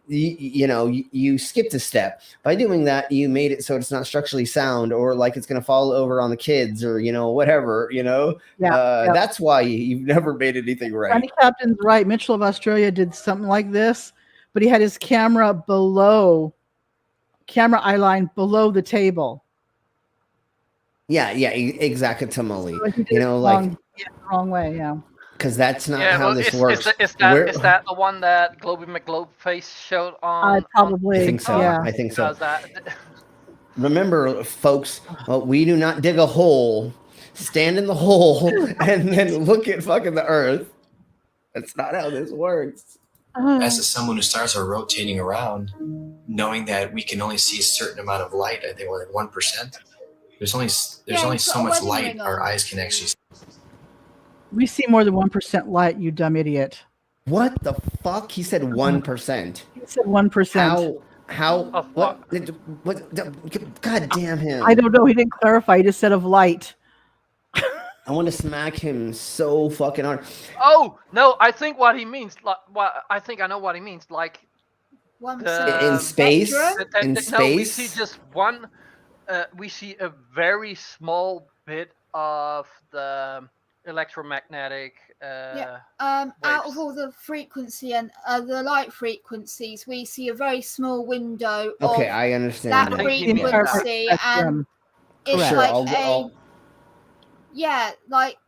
you skipped a step. By doing that, you made it so it's not structurally sound, or like it's going to fall over on the kids, or whatever. That's why you've never made anything right. Funny Captain's right. Mitchell of Australia did something like this, but he had his camera eye line below the table. Yeah, exactly. So the wrong way. Yeah. Because that's not how this works. Is that the one that Globey McGlobeface showed on? Probably. I think so. Yeah. I think so. Remember, folks, we do not dig a hole, stand in the hole, and then look at fucking the Earth. That's not how this works. As someone who stars are rotating around, knowing that we can only see a certain amount of light, I think like 1%. There's only so much light our eyes can actually see. We see more than 1% light, you dumb idiot. What the fuck? He said 1%. He said 1%. How? What? God damn him. I don't know. He didn't clarify. He just said of light. I want to smack him so fucking hard. Oh no! I think what he means. I think I know what he means. Like 1% in space. In space. No, we see just one. We see a very small bit of the electromagnetic. Out of all the frequency and the light frequencies, we see a very small window. Okay, of I understand that that. frequency, and it's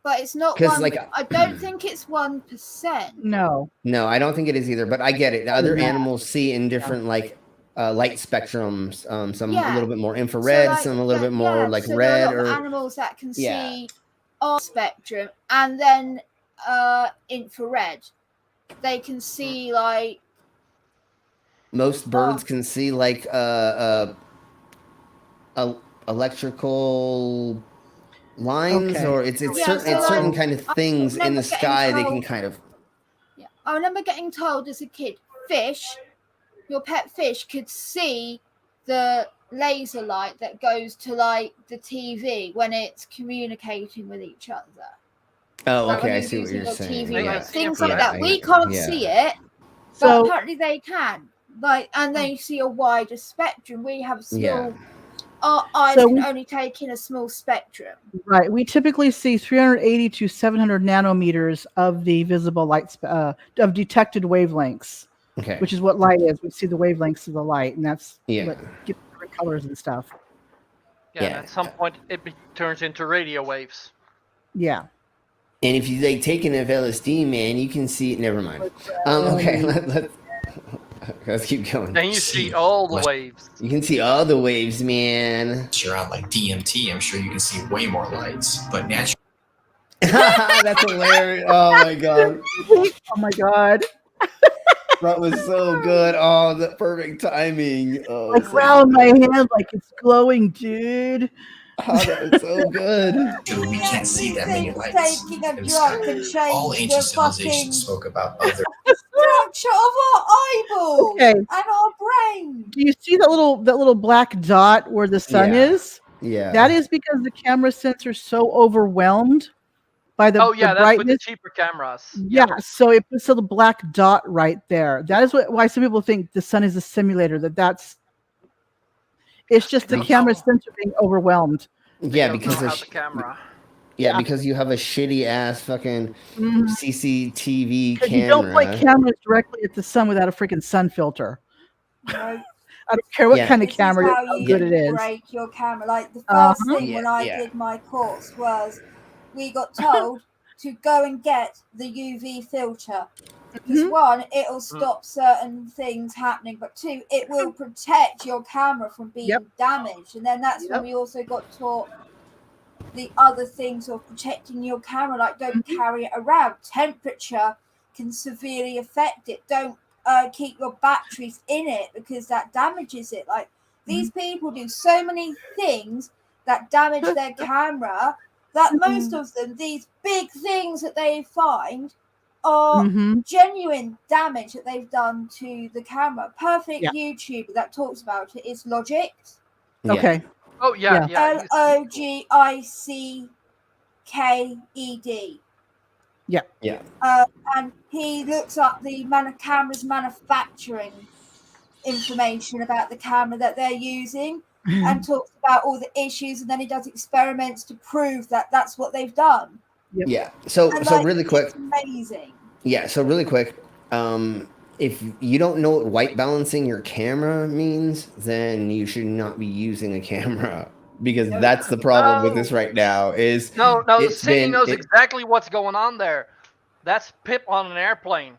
but it's not one. I don't think it's 1%. No, I don't think it is either. But I get it. Other animals see in different light spectrums. Some a little bit more infrared, some a little bit more red. There are a lot of animals that can see our spectrum, and then infrared. They can see like most birds can see like electrical lines, or it's certain kind of things in the sky they can kind of. Yeah, I remember getting told as a kid, your pet fish could see the laser light that goes to like the TV when it's communicating with each other. Oh, like okay, I see what you're saying. Things like that. We can't see it, but apparently they can. And they see a wider spectrum. We have a small. Our eyes can only take in a small spectrum. Right. We typically see 380 to 700 nanometers of the visible light of detected wavelengths. Okay. Which is what light is. We see the wavelengths of the light, and that's what gives different colors and stuff. Yeah. At some point, it turns into radio waves. Yeah. And if you take enough LSD, man, you can see it. Never mind. Okay, let's keep going. Then you see all the waves. You can see all the waves, man. You're on like DMT. I'm sure you can see way more lights, but naturally. That's hilarious. Oh my god. Oh my god. That was so good. Oh, the perfect timing. Oh, like round my hand like it's glowing, dude. Oh, that was so good. We can't see that many lights. Taking a drug can change all ancient civilizations spoke about other structure of our eyeballs and our brain. Do you see that little black dot where the sun is? Yeah. That is because the camera sensor is so overwhelmed by the that's brightness. with the cheaper cameras. Yeah, so it puts a little black dot right there. That is why some people think the sun is a simulator. It's just the camera sensor being overwhelmed. Yeah, because of the camera. Yeah, because you have a shitty ass fucking CCTV camera. You don't point cameras directly at the sun without a freaking sun filter. I don't care what kind of camera, how good it is. Break your camera. Like the first thing when I did my course was we got told to go and get the UV filter. Because one, it'll stop certain things happening, but two, it will protect your camera from being damaged. And then that's when we also got taught the other things of protecting your camera, like don't carry it around. Temperature can severely affect it. Don't keep your batteries in it because that damages it. Like these people do so many things that damage their camera that most of them, these big things that they find, are genuine damage that they've done to the camera. Perfect YouTuber that talks about it is Logic. Okay. Oh yeah, yeah. Logicked. Yeah. Yeah. And he looks up the camera's manufacturing information about the camera that they're using and talks about all the issues, and then he does experiments to prove that that's what they've done. Yeah. So And, really quick. it's amazing. Yeah. So really quick. If you don't know what white balancing your camera means, then you should not be using a camera, because that's the problem with this right now. Is no, Cindy knows exactly what's going on there. That's Pip on an airplane.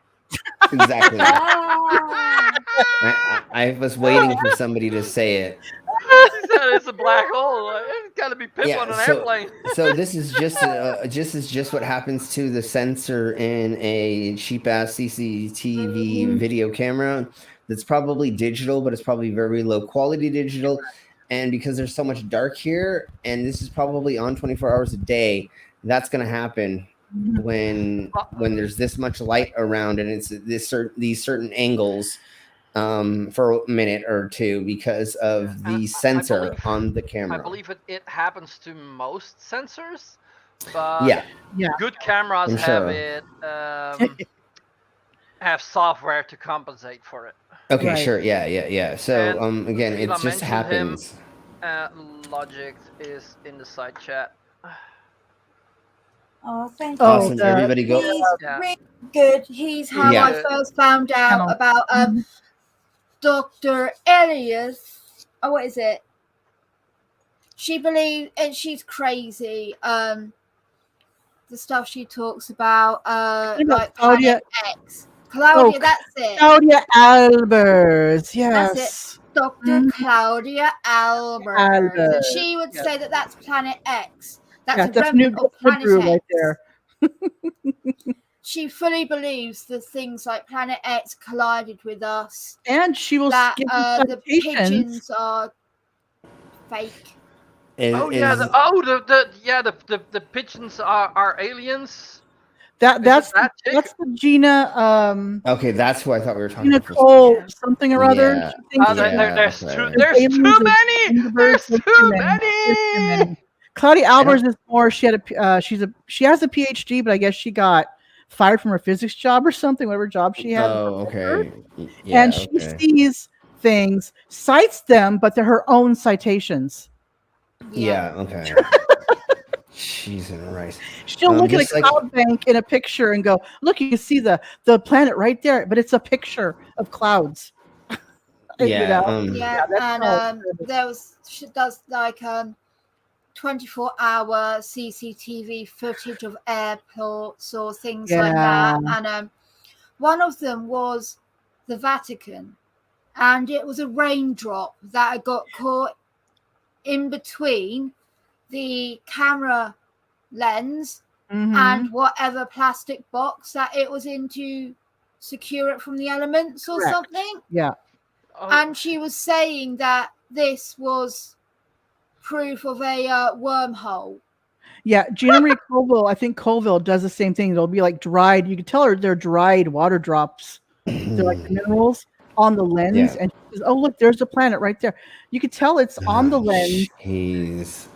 Exactly. I was waiting for somebody to say it. She said it's a black hole. It's got to be Pip on an airplane. So this is just what happens to the sensor in a cheap ass CCTV video camera. That's probably digital, but it's probably very low quality digital. And because there's so much dark here, and this is probably on 24 hours a day, that's going to happen when there's this much light around, and it's these certain angles for a minute or two because of the sensor on the camera. I believe it happens to most sensors, but good cameras have software to compensate for it. Okay, sure, yeah. So again, it just happens. Logic is in the side chat. Oh, thank you. Awesome. Everybody go. He's really good. He's how I first found out about Dr. Elias. Oh, what is it? She believes, and she's crazy. The stuff she talks about, like Claudia X. Claudia, that's it. Claudia Albers, yes. That's it. Dr. Claudia Albers. And she would say that that's Planet X. That's a remnant of Planet X. Right there. She fully believes the things like Planet X collided with us, and she will that the pigeons are fake. The pigeons are aliens. That's the Gina. Okay, that's who I thought we were talking about. Nicole something or other. There's too many. Claudia Albers is more. She has a PhD, but I guess she got fired from her physics job or something, whatever job she had. Oh, okay. Yeah, and she sees things, cites them, but they're her own citations. Yeah. Okay. Jesus Christ. She'll look at a cloud bank in a picture and go, "Look, you can see the planet right there, but it's a picture of clouds." She does like 24-hour CCTV footage of airports or things like that. And one of them was the Vatican, and it was a raindrop that had got caught in between the camera lens and whatever plastic box that it was in to secure it from the elements or something. Yeah. And she was saying that this was proof of a wormhole. Yeah, Gina Marie Colville, I think Colville does the same thing. It'll be like dried. You can tell her they're dried water drops. They're like the minerals on the lens. And she says, "Oh, look, there's the planet right there." You can tell it's on the lens. Jeez.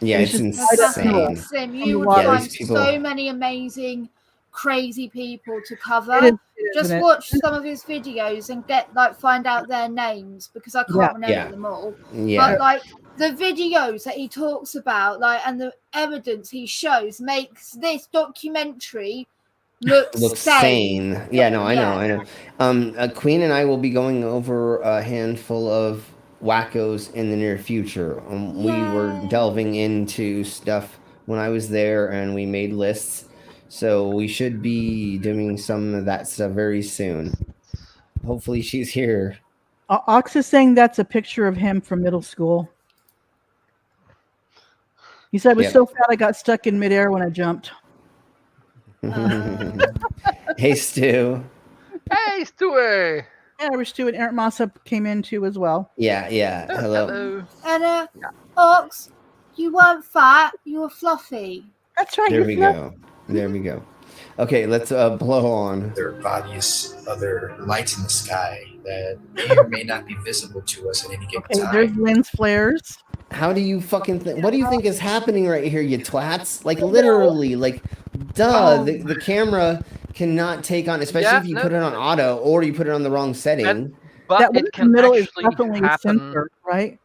Yeah, it's insane. You would find so many amazing, crazy people to cover. Just watch some of his videos and find out their names, because I can't remember them all. But like the videos that he talks about, and the evidence he shows makes this documentary look sane. Yeah, no, I know. Queen and I will be going over a handful of wackos in the near future. We were delving into stuff when I was there, and we made lists. So we should be doing some of that stuff very soon. Hopefully she's here. Ox is saying that's a picture of him from middle school. He said, "I was so fat I got stuck in midair when I jumped." Hey, Stu. Hey, Stewie. Yeah, Stu and Eric Massa came in too as well. Yeah. Hello. And Ox, you weren't fat, you were fluffy. That's right. There we go. Okay, let's blow on. There are bodies, other lights in the sky, that may or may not be visible to us at any given Okay, time. there's lens flares. How do you fucking think? What do you think is happening right here, you twats? Like literally, like, duh. The camera cannot take on, especially if you put it on auto or you put it on the wrong setting. But That one it in the can middle is actually definitely happen. censored, right?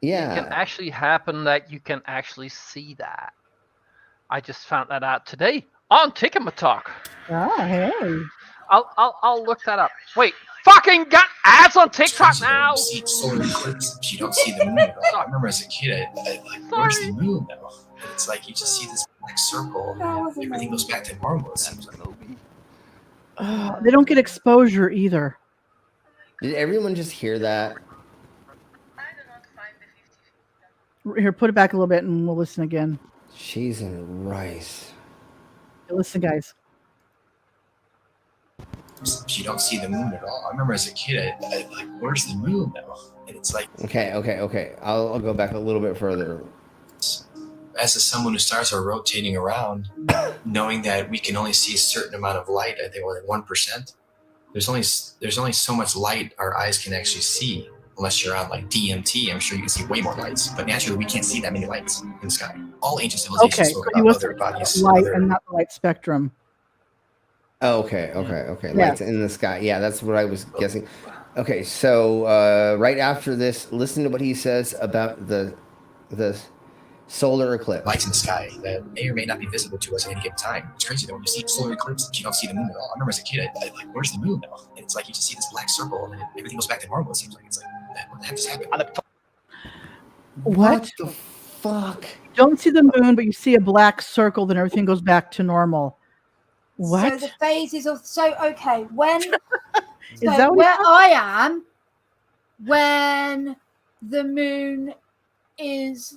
Yeah. It can actually happen that you can actually see that. I just found that out today on Talk. Ah, hey. I'll look that up. Wait, fucking got ads on TikTok now. You see solar eclipse, but you don't see the moon at all. I remember as a kid, I like, where's the moon now? And it's like you just see this black circle, and everything goes back to normal. It seems like. They don't get exposure either. Did everyone just hear that? Here, put it back a little bit, and we'll listen again. Cheese and rice. Listen, guys. You don't see the moon at all. I remember as a kid, I like, where's the moon now? And it's like. Okay. I'll go back a little bit further. As someone whose stars are rotating around, knowing that we can only see a certain amount of light, I think only 1%. There's only so much light our eyes can actually see, unless you're on like DMT. I'm sure you can see way more lights, but naturally we can't see that many lights in the sky. All ancient civilizations spoke about other bodies. Light and not the light spectrum. Oh, okay. Yeah. Lights in the sky. Yeah, that's what I was guessing. Okay, so right after this, listen to what he says about the solar eclipse. Lights in the sky that may or may not be visible to us at any given time. It's crazy though, when you see solar eclipse, you don't see the moon at all. I remember as a kid, I like, where's the moon now? And it's like you just see this black circle, and everything goes back to normal. It seems like it's like, what the heck just happened? What the fuck? You don't see the moon, but you see a black circle, then everything goes back to normal. What? So the phases of okay, when Is that what where I am, when the moon is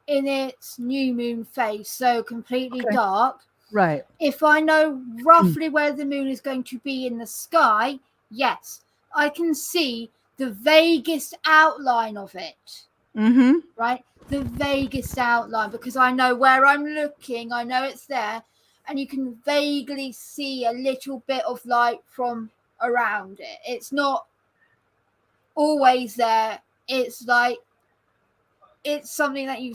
in its new moon phase, so completely dark. Right. If I know roughly where the moon is going to be in the sky, yes, I can see the vaguest outline of it. Mm-hmm. Right? The vaguest outline, because I know where I'm looking, I know it's there, and you can vaguely see a little bit of light from around it. It's not always there. It's like, it's something that you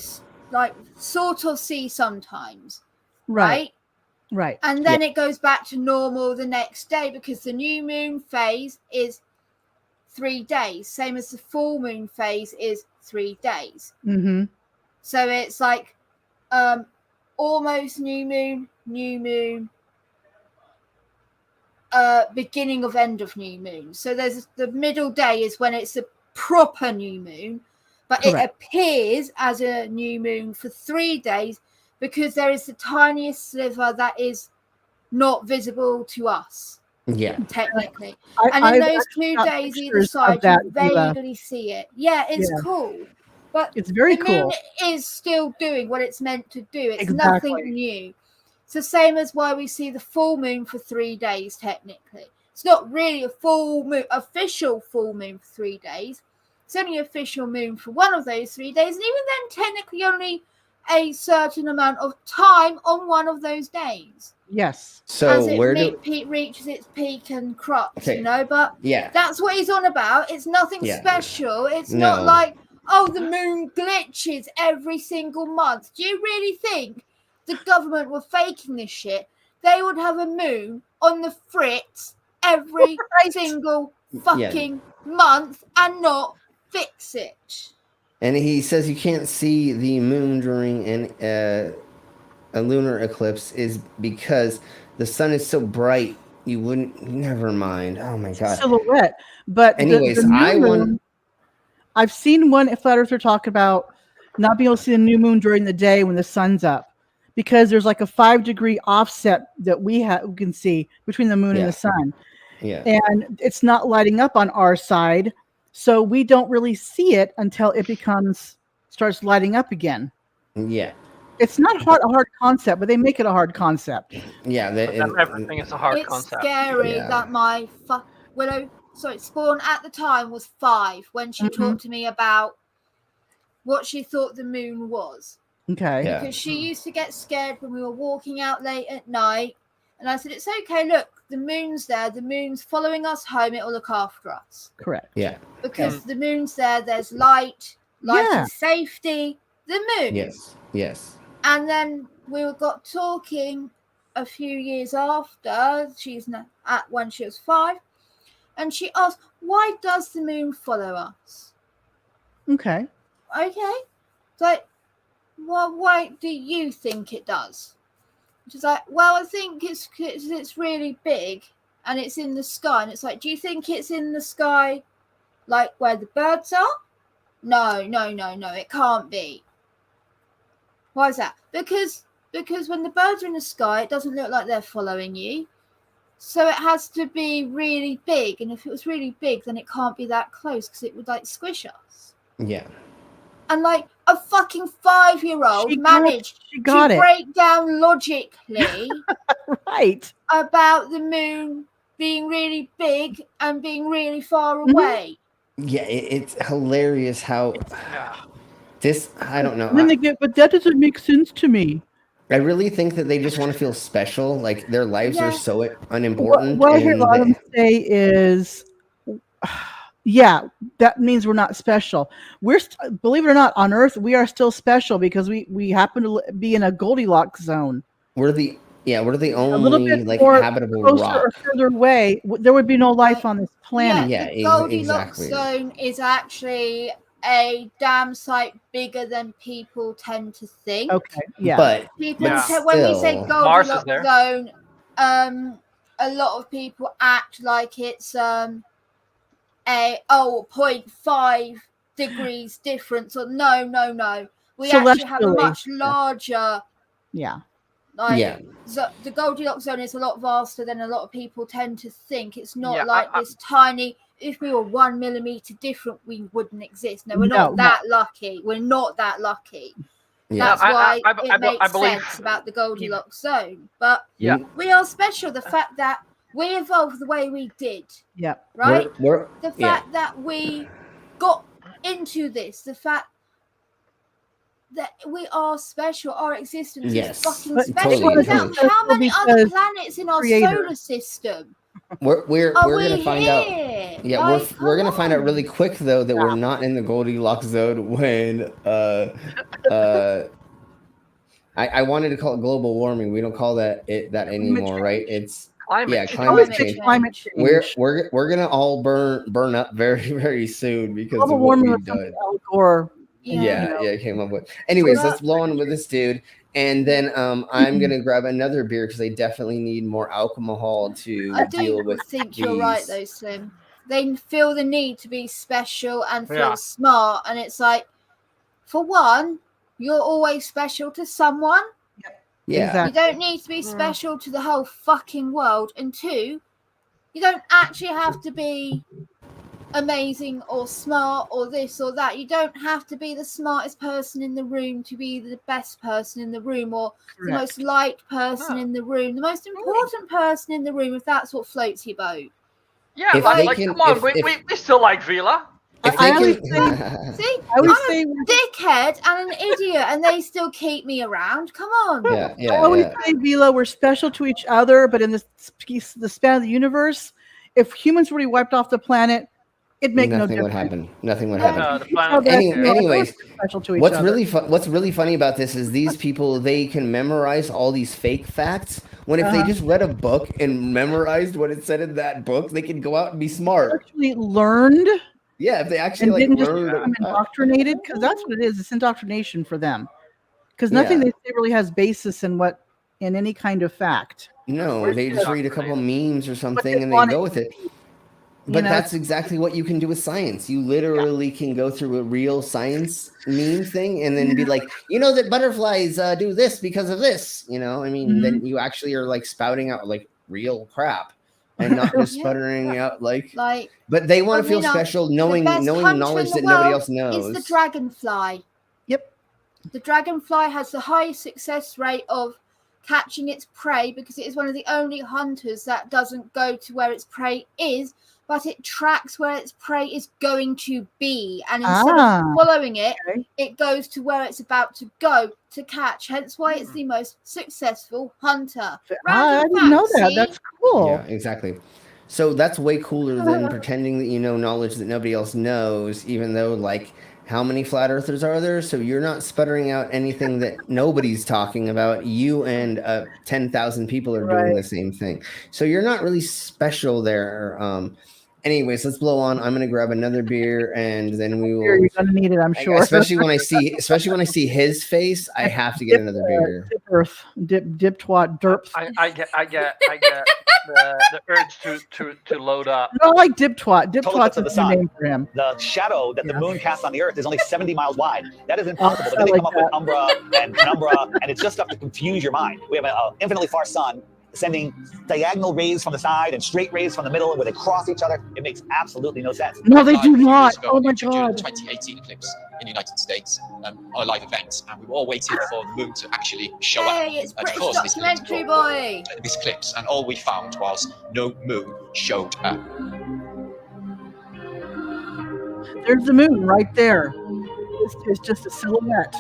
like sort of see sometimes. Right? Right. And then it goes back to normal the next day, because the new moon phase is 3 days, same as the full moon phase is 3 days. Mm-hmm. So it's like almost new moon, beginning of end of new moon. So there's the middle day is when it's a proper new moon, but it appears as a new moon for 3 days, because there is the tiniest sliver that is not visible to us. Yeah. Technically. And in those 2 days either side, you vaguely see it. Yeah, it's cool. But it's very the cool. moon is still doing what it's meant to do. It's Exactly. nothing new. It's the same as why we see the full moon for 3 days, technically. It's not really a full moon, official full moon for 3 days. It's only official moon for one of those 3 days. And even then, technically only a certain amount of time on one of those days. Yes. So as it where reaches its peak and crux, you know, but yeah, that's what he's on about. It's nothing special. It's not like, oh, the moon glitches every single month. Do you really think the government were faking this shit? They would have a moon on the fritz every single fucking month and not fix it. And he says you can't see the moon during a lunar eclipse is because the sun is so bright. You wouldn't. Never mind. Oh my god. Silhouette. But anyways, I've seen one flat earther talk about not being able to see the new moon during the day when the sun's up, because there's like a 5-degree offset that we can see between the moon and the sun. Yeah. And it's not lighting up on our side, so we don't really see it until it starts lighting up again. Yeah. It's not a hard concept, but they make it a hard concept. Yeah, everything is a hard concept. It's scary that my Spawn at the time was 5 when she talked to me about what she thought the moon was. Okay. Because she used to get scared when we were walking out late at night. And I said, it's okay. Look, the moon's there. The moon's following us home. It will look after us. Correct. Yeah. Because the moon's there. There's light. Light Yeah. is safety. The moon. Yes. Yes. And then we got talking a few years after. She's at when she was 5. And she asked, why does the moon follow us? Okay. Okay. So, well, why do you think it does? She's like, well, I think it's really big and it's in the sky. And it's like, do you think it's in the sky like where the birds are? No, it can't be. Why is that? Because when the birds are in the sky, it doesn't look like they're following you. So it has to be really big. And if it was really big, then it can't be that close because it would like squish us. Yeah. And like a fucking 5-year-old managed to break down logically right about the moon being really big and being really far away. Yeah, it's hilarious how this, I don't know. And then they get, but that doesn't make sense to me. I really think that they just want to feel special. Like their lives are so unimportant. What I hear a lot of them say is, yeah, that means we're not special. We're, believe it or not, on Earth, we are still special because we happen to be in a Goldilocks zone. We're the only a little bit like more habitable closer rock. or further away, there would be no life on this planet. Yeah, the Goldilocks zone is actually a damn sight bigger than people tend to think. Okay, yeah. But when we say Goldilocks zone, a lot of people act like it's a 0.5 degrees difference. Or no. We actually have a much larger. Yeah. The Goldilocks zone is a lot vaster than a lot of people tend to think. It's not this tiny. If we were 1 millimeter different, we wouldn't exist. No, we're not that lucky. We're not that lucky. Yeah. That's why it makes sense about the Goldilocks zone. But we are special. The fact that we evolved the way we did. Yeah. Right? The fact that we got into this, the fact that we are special, our existence is fucking special. Totally. How many other planets in our solar system? We're gonna find out. Yeah, like, we're gonna find out really quick though that we're not in the Goldilocks zone when I wanted to call it global warming. We don't call that anymore, right? It's climate change. We're gonna all burn up very, very soon because global of what warming we've done. Al Gore. Came up with. Anyways, let's blow on with this dude, and then I'm gonna grab another beer because I definitely need more alcohol to deal with. I think you're right though, Slim. They feel the need to be special and feel smart, and it's like, for one, you're always special to someone. Yeah. Exactly. You don't need to be special to the whole fucking world, and 2, you don't actually have to be amazing or smart or this or that. You don't have to be the smartest person in the room to be the best person in the room or the most liked person in the room, the most important person in the room, if that's what floats your boat. Yeah, come on, we still like Vila. I always say, I'm a dickhead and an idiot, and they still keep me around. Come on. I always say, Vila, we're special to each other, but in the span of the universe, if humans really wiped off the planet, it'd make no difference. Nothing would happen. Anyways, what's really funny about this is these people, they can memorize all these fake facts. When if they just read a book and memorized what it said in that book, they could go out and be smart. Actually learned. Yeah, if they actually didn't just become indoctrinated, because that's what it is. It's indoctrination for them. Because nothing they say really has basis in any kind of fact. No, they just read a couple of memes or something and they go with it. But that's exactly what you can do with science. You literally can go through a real science meme thing and then be like, that butterflies do this because of this. Then you actually are like spouting out like real crap and not just sputtering out like. But they want to feel special, knowing knowledge that nobody else knows. It's the dragonfly. Yep. The dragonfly has the highest success rate of catching its prey, because it is one of the only hunters that doesn't go to where its prey is, but it tracks where its prey is going to be, and instead of following it, it goes to where it's about to go to catch. Hence why it's the most successful hunter. I didn't know that. That's cool. Yeah, exactly. So that's way cooler than pretending that you know knowledge that nobody else knows, even though, like, how many flat earthers are there? So you're not sputtering out anything that nobody's talking about. You and 10,000 people are doing the same thing. So you're not really special there. Anyways, let's blow on. I'm gonna grab another beer, and then we will. You're gonna need it, I'm sure. Especially when I see his face, I have to get another beer. Dip twat derp. I get the urge to load up. No, I like dip twat. Dip twat's of the a sun. name for him. The shadow that the moon casts on the Earth is only 70 miles wide. That is impossible. But then they come up with umbra and penumbra, and it's just stuff to confuse your mind. We have an infinitely far sun sending diagonal rays from the side and straight rays from the middle, where they cross each other. It makes absolutely no sense. No, they do not. Oh my god. 2018 eclipse in the United States, on a live event, and we were all waiting for the moon to actually show up. Hey, it's British documentary boy. This eclipse, and all we found was no moon showed up. There's the moon right there. It's just a silhouette.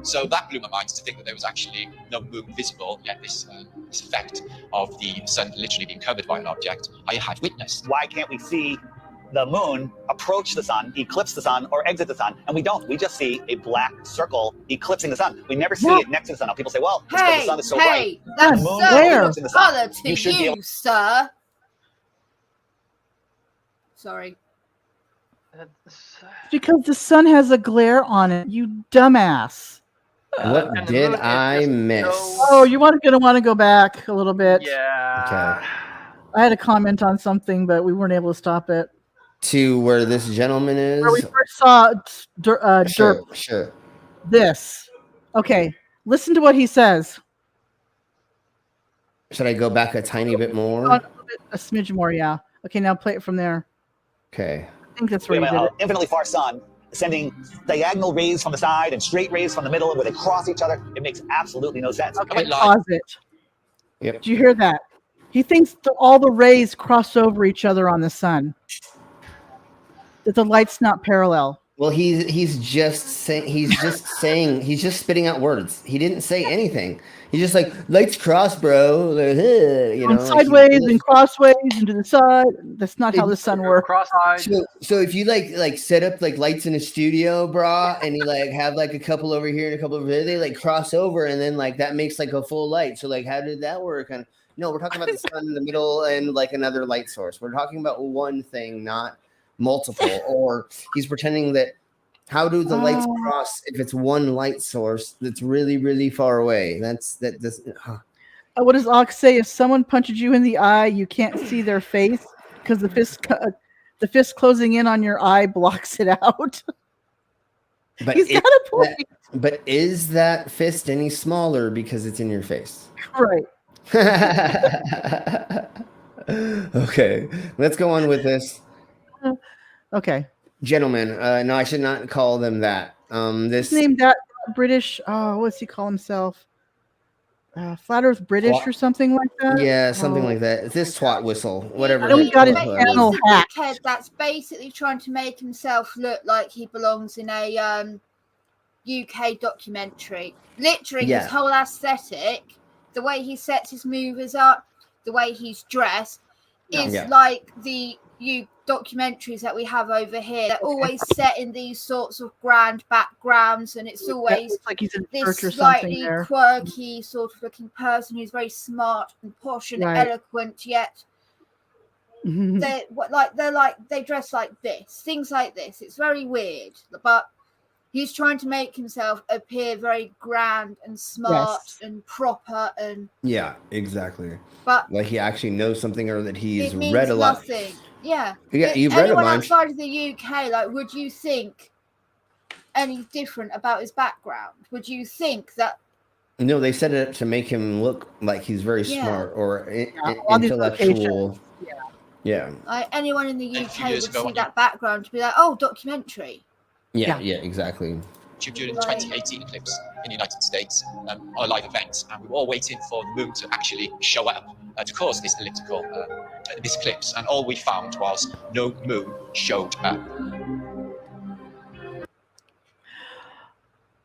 So that blew my mind to think that there was actually no moon visible, yet this effect of the sun literally being covered by an object I had witnessed. Why can't we see the moon approach the sun, eclipse the sun, or exit the sun? And we don't. We just see a black circle eclipsing the sun. We never see it next to the sun. Now people say, well, it's because the sun is so bright. That's the moon so the colour to you should be you, able- sir. Sorry. Because the sun has a glare on it, you dumbass. What did I miss? Oh, you're gonna want to go back a little bit. Yeah. Okay. I had a comment on something, but we weren't able to stop it. To where this gentleman is. Where we first saw Derp. Sure. This. Okay. Listen to what he says. Should I go back a tiny bit more? A smidge more, yeah. Okay, now play it from there. Okay. I think that's We where have you did an it. infinitely far sun sending diagonal rays from the side and straight rays from the middle, where they cross each other. It makes absolutely no sense. Okay, pause it. Yep. Did you hear that? He thinks all the rays cross over each other on the sun. That the light's not parallel. Well, he's just spitting out words. He didn't say anything. He's just like, lights cross, bro. You know, sideways and crossways and to the side. That's not how the sun works. Cross-eyed. So if you like set up like lights in a studio, brah, and you like have like a couple over here and a couple over there, they like cross over, and then like that makes like a full light. So like, how did that work? And no, we're talking about the sun in the middle and like another light source. We're talking about one thing, not multiple. Or he's pretending that. How do the lights cross if it's one light source that's really, really far away? What does Ox say? If someone punches you in the eye, you can't see their face because the fist closing in on your eye blocks it out. But He's got a point. But is that fist any smaller because it's in your face? Right. Okay, let's go on with this. Okay. Gentlemen, no, I should not call them that. This His name that British. Oh, what's he call himself? Flat Earth British or something like that. Yeah, something like that. This twat whistle, whatever. Then we got his channel hacked. Kid that's basically trying to make himself look like he belongs in a UK documentary. Literally, Yeah. his whole aesthetic, the way he sets his movies up, the way he's dressed, is like the documentaries that we have over here. They're always set in these sorts of grand backgrounds, and it's always like he's in this church or slightly something there. quirky sort of looking person who's very smart and posh and eloquent, yet they dress like this, things like this. It's very weird, but he's trying to make himself appear very grand and smart and proper, and yeah, exactly. But like he actually knows something, or that he's it means read a lot. nothing. Yeah, you've read a anyone bunch. outside of the UK, like, would you think any different about his background? Would you think that? No, they set it up to make him look like he's very smart or on these intellectual. Yeah. Anyone in the UK would years ago see on that background to be like, oh, documentary. Yeah, exactly. during the 2018 eclipse in the United States, a live event, and we were all waiting for the moon to actually show up to cause this elliptical, this eclipse, and all we found was no moon showed up.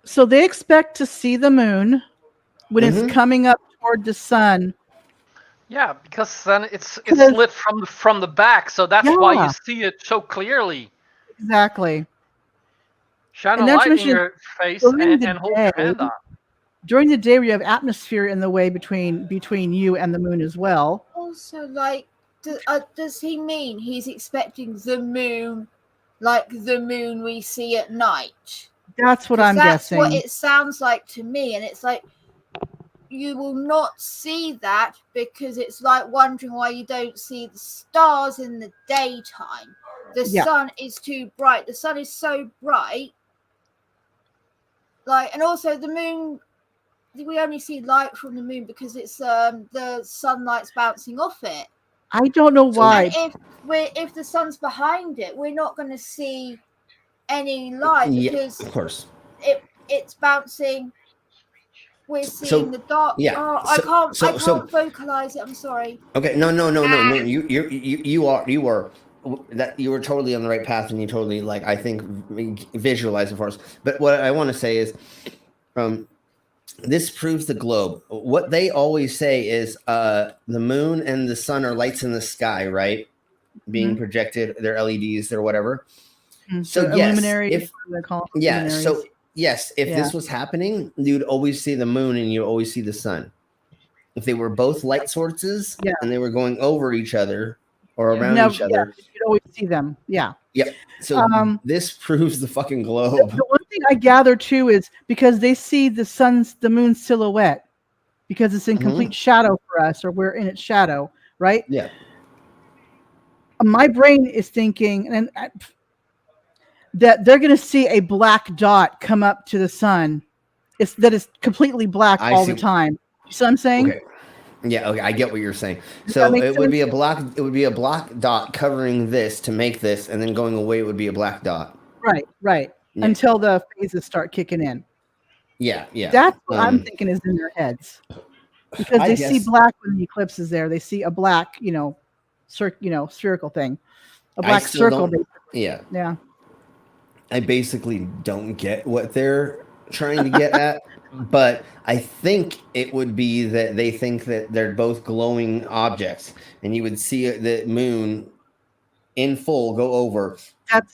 So they expect to see the moon when it's coming up toward the sun. Yeah, because then it's lit from the back, so that's why you see it so clearly. Exactly. Shine a light in your face and hold your hand up. During the day, we have atmosphere in the way between you and the moon as well. Also, like, does he mean he's expecting the moon, like the moon we see at night? That's what I'm guessing. That's what it sounds like to me, and it's like you will not see that because it's like wondering why you don't see the stars in the daytime. The sun is too bright. The sun is so bright. Like, and also the moon, we only see light from the moon because it's the sunlight's bouncing off it. I don't know why. And if the sun's behind it, we're not going to see any light because of course it's bouncing. We're seeing the dark. Yeah. Oh, I can't vocalize it. I'm sorry. Okay. No. You are that you were totally on the right path, and you totally I think visualize it for us. But what I want to say is, this proves the globe. What they always say is, the moon and the sun are lights in the sky, right? Being projected, they're LEDs, they're whatever. So yes, luminaries. So yes, if this was happening, you'd always see the moon and you always see the sun. If they were both light sources and they were going over each other or around each other, you'd always see them. Yeah. Yep. So this proves the fucking globe. The one thing I gather too is because they see the moon's silhouette because it's in complete shadow for us, or we're in its shadow, right? Yeah. My brain is thinking, that they're going to see a black dot come up to the sun. That is completely black all the time. You see what I'm saying? Okay. Yeah. Okay. I get what you're saying. So it would be a black. It would be a black dot covering this to make this, and then going away it would be a black dot. Right. Yeah. Until the phases start kicking in. Yeah. That's what I'm thinking is in their heads, because they see black when the eclipse is there. They see a black, spherical thing, a black circle. Yeah. I basically don't get what they're trying to get at, but I think it would be that they think that they're both glowing objects, and you would see the moon in full go over.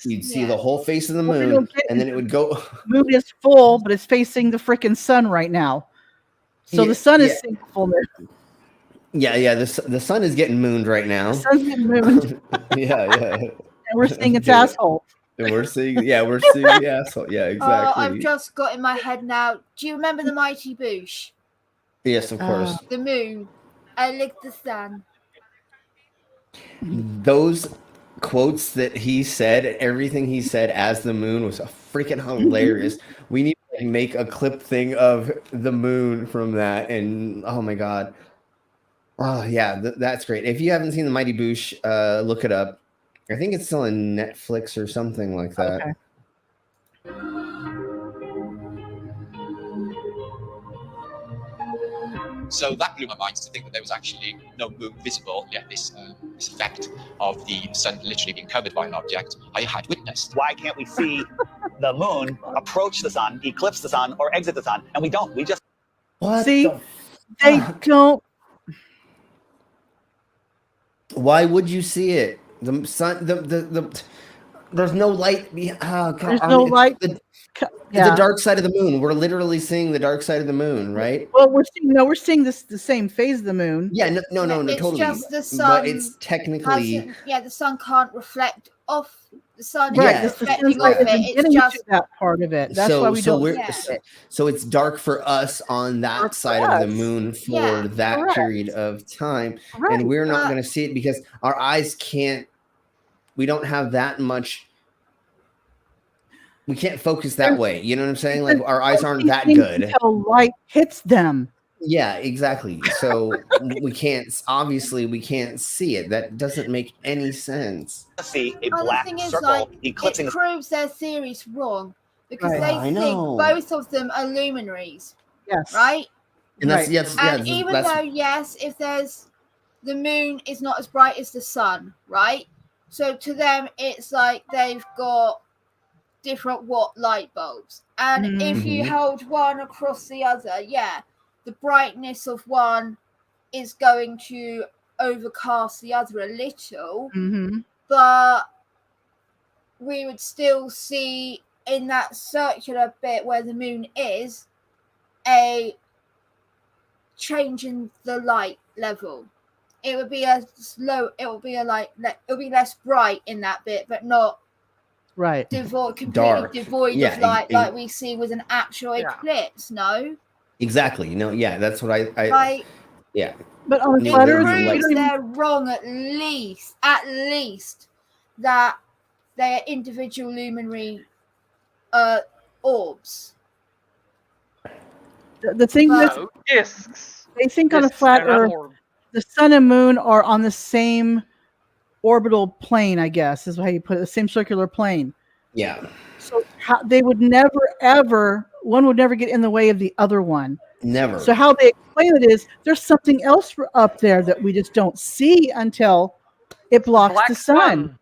You'd see the whole face of the moon, and then it would go. Moon is full, but it's facing the freaking sun right now, so the sun is seeing full moon. Yeah. The sun is getting mooned right now. The sun's getting mooned. Yeah. And we're seeing its asshole. And we're seeing the asshole. Yeah, exactly. I've just got in my head now. Do you remember the Mighty Boosh? Yes, of course. The moon. I lick the sun. Those quotes that he said, everything he said as the moon was freaking hilarious. We need to make a clip thing of the moon from that, and oh my god. Oh yeah, that's great. If you haven't seen the Mighty Boosh, look it up. I think it's still on Netflix or something like that. Okay. So that blew my mind to think that there was actually no moon visible, yet this effect of the sun literally being covered by an object I had witnessed. Why can't we see the moon approach the sun, eclipse the sun, or exit the sun? And we don't. We just they don't. Why would you see it? The sun, there's no light. Oh, God. There's no light. The dark side of the moon. We're literally seeing the dark side of the moon, right? Well, we're seeing the same phase of the moon. Yeah, no, It's totally. just the sun. But it's technically. The sun can't reflect off the sun. Right, Is reflecting off it. It's just that part of it. That's why we don't. So it's dark for us on that side of the moon for that period of time, and we're not going to see it because our eyes can't. We don't have that much. We can't focus that way. You know what I'm saying? Like our eyes aren't that good until light hits them. Yeah, exactly. So we can't see it. That doesn't make any sense. See a black circle eclipsing. It proves their theory's wrong because Right. they I think know. both of them are luminaries, Yes. right? And that's Right. yes, And yeah, even that's though, yes, if there's the moon is not as bright as the sun, right? So to them, it's like they've got different watt light bulbs. And if you hold one across the other, yeah, the brightness of one is going to overcast the other a little, but we would still see in that circular bit where the moon is a change in the light level. It would be a slow, it will be a like, it'll be less bright in that bit, but not right devoid, completely dark. devoid Yeah, of light like we see with an actual eclipse. No, exactly. No, yeah, that's what I like, yeah. but on It flat it Earth, proves you don't they're wrong at least that they are individual luminary orbs. the thing But- is, No, discs. they think on a Discs, flat they're not Earth, orbs. the sun and moon are on the same orbital plane, I guess is how you put it, the same circular plane. Yeah. So they would never, ever, one would never get in the way of the other one. Never. So how they explain it is there's something else up there that we just don't see until it blocks Black the sun.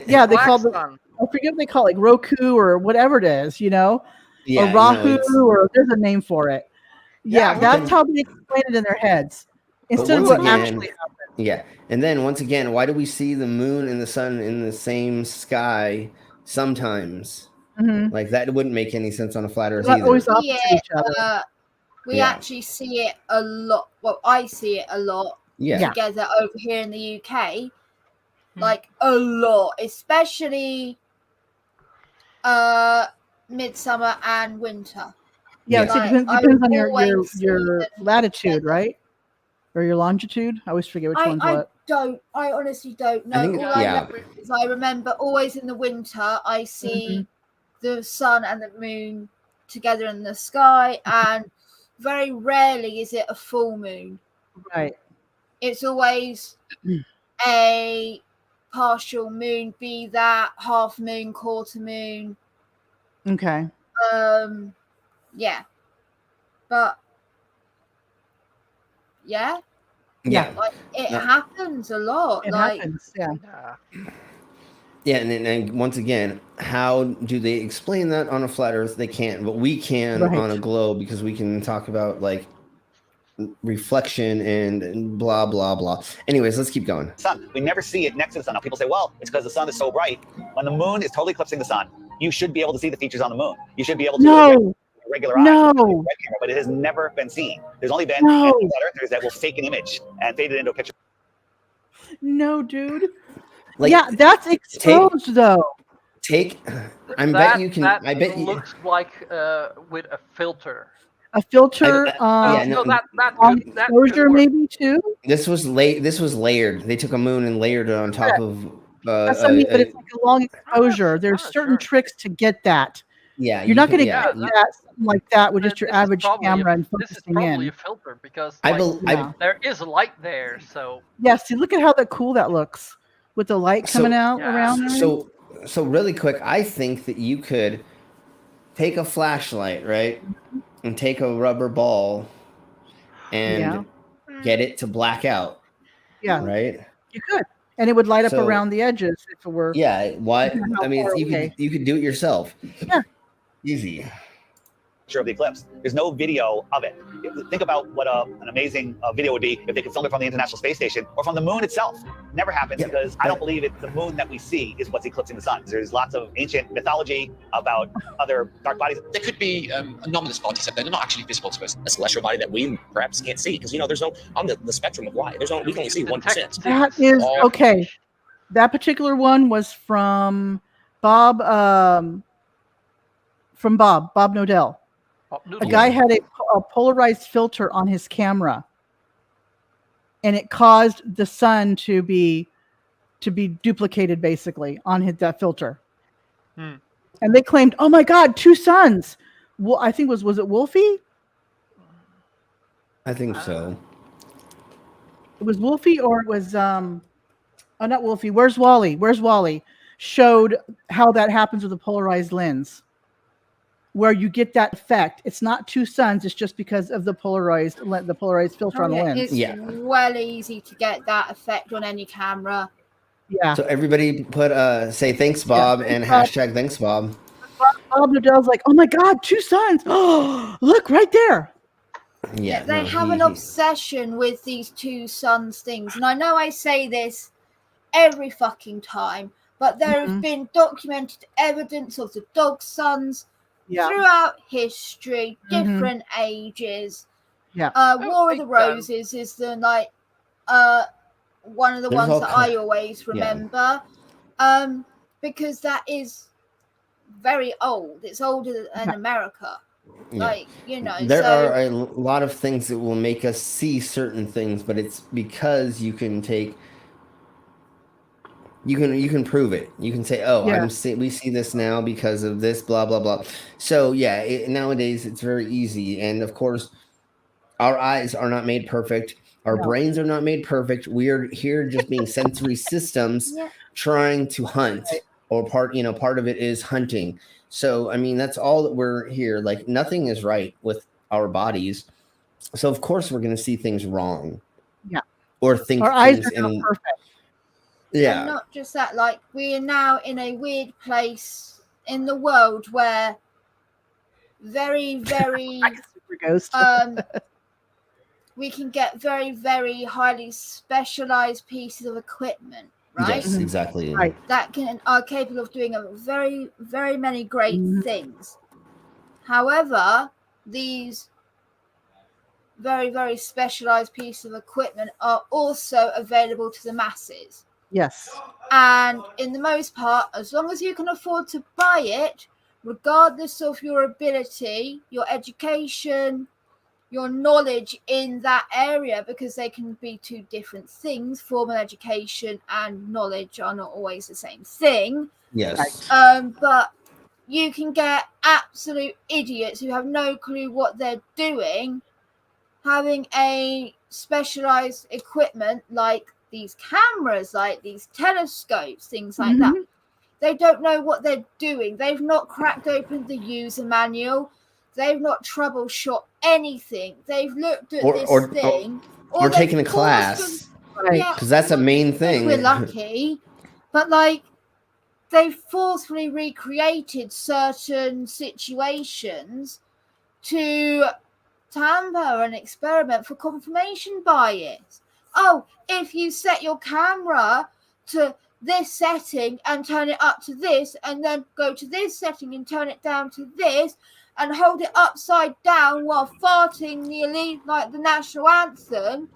Yeah, they Black call it, sun. I forget what they call it, like Roku or whatever it is, you know, Yeah, or no, Rahu, it's- or there's a name for it. Yeah, Yeah, that's how they explain it in their heads But instead of once what again, actually happened. yeah. And then once again, why do we see the moon and the sun in the same sky sometimes? Like that wouldn't make any sense on a flat Earth Not either. always see opposite it, each other. we Yeah. actually see it a lot. Well, I see it a lot Yeah. together over here in the UK. Like a lot, especially midsummer and winter. Yeah, Like, it I depends on your always see them latitude, right? Or your longitude. I always forget which one's what. I honestly don't know. I think- All I yeah. know is I remember always in the winter I see the sun and the moon together in the sky, and very rarely is it a full moon. Right. It's always a partial moon, be that half moon, quarter moon. Okay. Yeah. But yeah. Yeah. Like, it No. happens a lot. It like happens. Yeah. Yeah, and once again, how do they explain that on a flat Earth? They can't, but we can Right. on a globe because we can talk about like reflection and blah blah blah. Anyways, let's keep going. Sun. We never see it next to the sun. Now people say, well, it's because the sun is so bright. When the moon is totally eclipsing the sun, you should be able to see the features on the moon. You should be able to No. regular eye, No. red camera, but it has never been seen. There's only been No. flat earthers that will fake an image and fade it into a picture. No, dude. Like, yeah, that's exposed though. I bet you can. I bet you. looks like with a filter. A filter. Yeah, no, that on could, that exposure could work. maybe too. This was layered. They took a moon and layered it on top of. That's what I mean, but it's like a long exposure. There's certain tricks to get that. Yeah, You're not can- going to yeah, get that something like that with just your This is average probably camera and This is focusing probably in. a filter because I like, bel- I- there is light there, so Yeah, see, look at how cool that looks with the light coming out around. and everything. So really quick, I think that you could take a flashlight, right, and take a rubber ball, and get it to black out. Yeah, Right. you could, and it would light up So- around the edges if it were. Yeah. Why? How I mean, far you away. could do it yourself. Yeah. Easy. Picture of the eclipse. There's no video of it. Think about what an amazing video would be if they could film it from the International Space Station or from the moon itself. Never happens because I don't believe it's the moon that we see is what's eclipsing the sun. There's lots of ancient mythology about other dark bodies. There could be anomalous bodies up there. They're not actually visible to us. A celestial body that we perhaps can't see because there's no on the spectrum of light. We can only see 1%. That is okay. That particular one was from Bob. Bob Nodell. A guy had a polarized filter on his camera, and it caused the sun to be duplicated basically on that filter. And they claimed, "Oh my God, two suns!" Well, I think was it Wolfie? I think so. It was Wolfie, or it was oh, not Wolfie. Where's Wally? Showed how that happens with a polarized lens. where you get that effect. It's not two suns. It's just because of the polarized filter on the lens. It's well easy to get that effect on any camera. Yeah. So everybody put say thanks, Bob, and hashtag thanks, Bob. Bob Nodell's like, oh my God, two suns. Oh, look right there. Yeah, they have an obsession with these two suns things, and I know I say this every fucking time, but there have been documented evidence of the dog suns throughout history, different ages. Yeah. War of the Roses is the one of the ones that I always remember, because that is very old. It's older than America. Like, you know, there are a lot of things that will make us see certain things, but it's because you can take, you can prove it. You can say, oh, we see this now because of this, blah blah blah. So yeah, nowadays it's very easy, and of course, our eyes are not made perfect. Our brains are not made perfect. We're here just being sensory systems trying to hunt, or part of it is hunting. So, I mean, that's all that we're here. Like, nothing is right with our bodies. So, of course, we're going to see things wrong. Yeah. Or think our things eyes are not perfect. Yeah. And not just that, like, we are now in a weird place in the world where very, very we can get very, very highly specialized pieces of equipment, right? Yes, exactly. Right. That are capable of doing a very, very many great things. However, these very, very specialized pieces of equipment are also available to the masses. Yes. And in the most part, as long as you can afford to buy it, regardless of your ability, your education, your knowledge in that area, because they can be two different things. Formal education and knowledge are not always the same thing. Yes. But you can get absolute idiots who have no clue what they're doing, having a specialized equipment like these cameras, like these telescopes, things like that. They don't know what they're doing. They've not cracked open the user manual. They've not troubleshot anything. They've looked at this thing. Or taken a class. Because that's a main thing. We're lucky. But, like, they've forcefully recreated certain situations to tamper and experiment for confirmation bias. Oh, if you set your camera to this setting and turn it up to this, and then go to this setting and turn it down to this, and hold it upside down while farting nearly like the national anthem,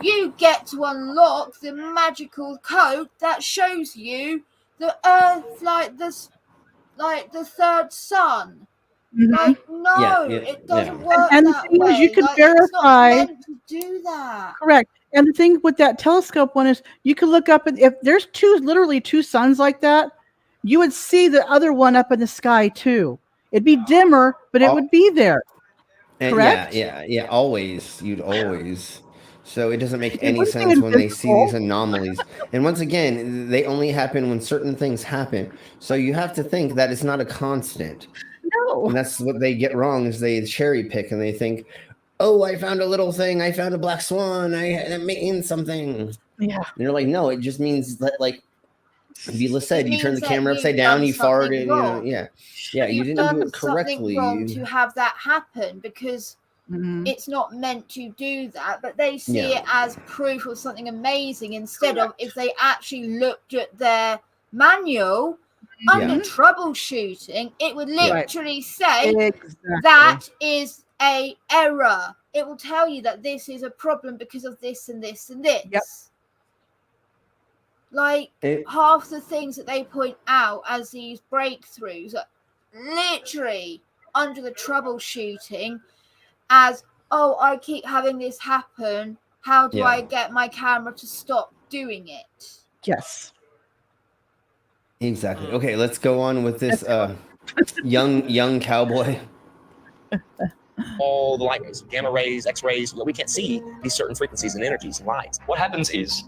you get to unlock the magical code that shows you the Earth like the third sun. Like, no, it doesn't work and that the thing way. is, you can like, verify. It's not meant to do that. Correct. And the thing with that telescope one is, you can look up, and if there's literally two suns like that, you would see the other one up in the sky too. It'd be dimmer, but it would be there. Correct? Yeah. Always. You'd always. So it doesn't make any sense when they see these anomalies. And once again, they only happen when certain things happen. So you have to think that it's not a constant. No. And that's what they get wrong, is they cherry pick and they think, oh, I found a little thing. I found a black swan. That means something. Yeah. And you're like, no, it just means that, like Vila said, you turn the camera upside you've down, done you farted, something you didn't do it correctly. Wrong to have that happen, because it's not meant to do that, but they see it as proof of something amazing, instead of if they actually looked at their manual under troubleshooting, it would literally say that is a error. It will tell you that this is a problem because of this and this and this. Yep. Like, half the things that they point out as these breakthroughs are literally under the troubleshooting as, oh, I keep having this happen. How do I get my camera to stop doing it? Yes. Exactly. Okay, let's go on with this young cowboy. All the light rays, gamma rays, X-rays, we can't see these certain frequencies and energies and lights. What happens is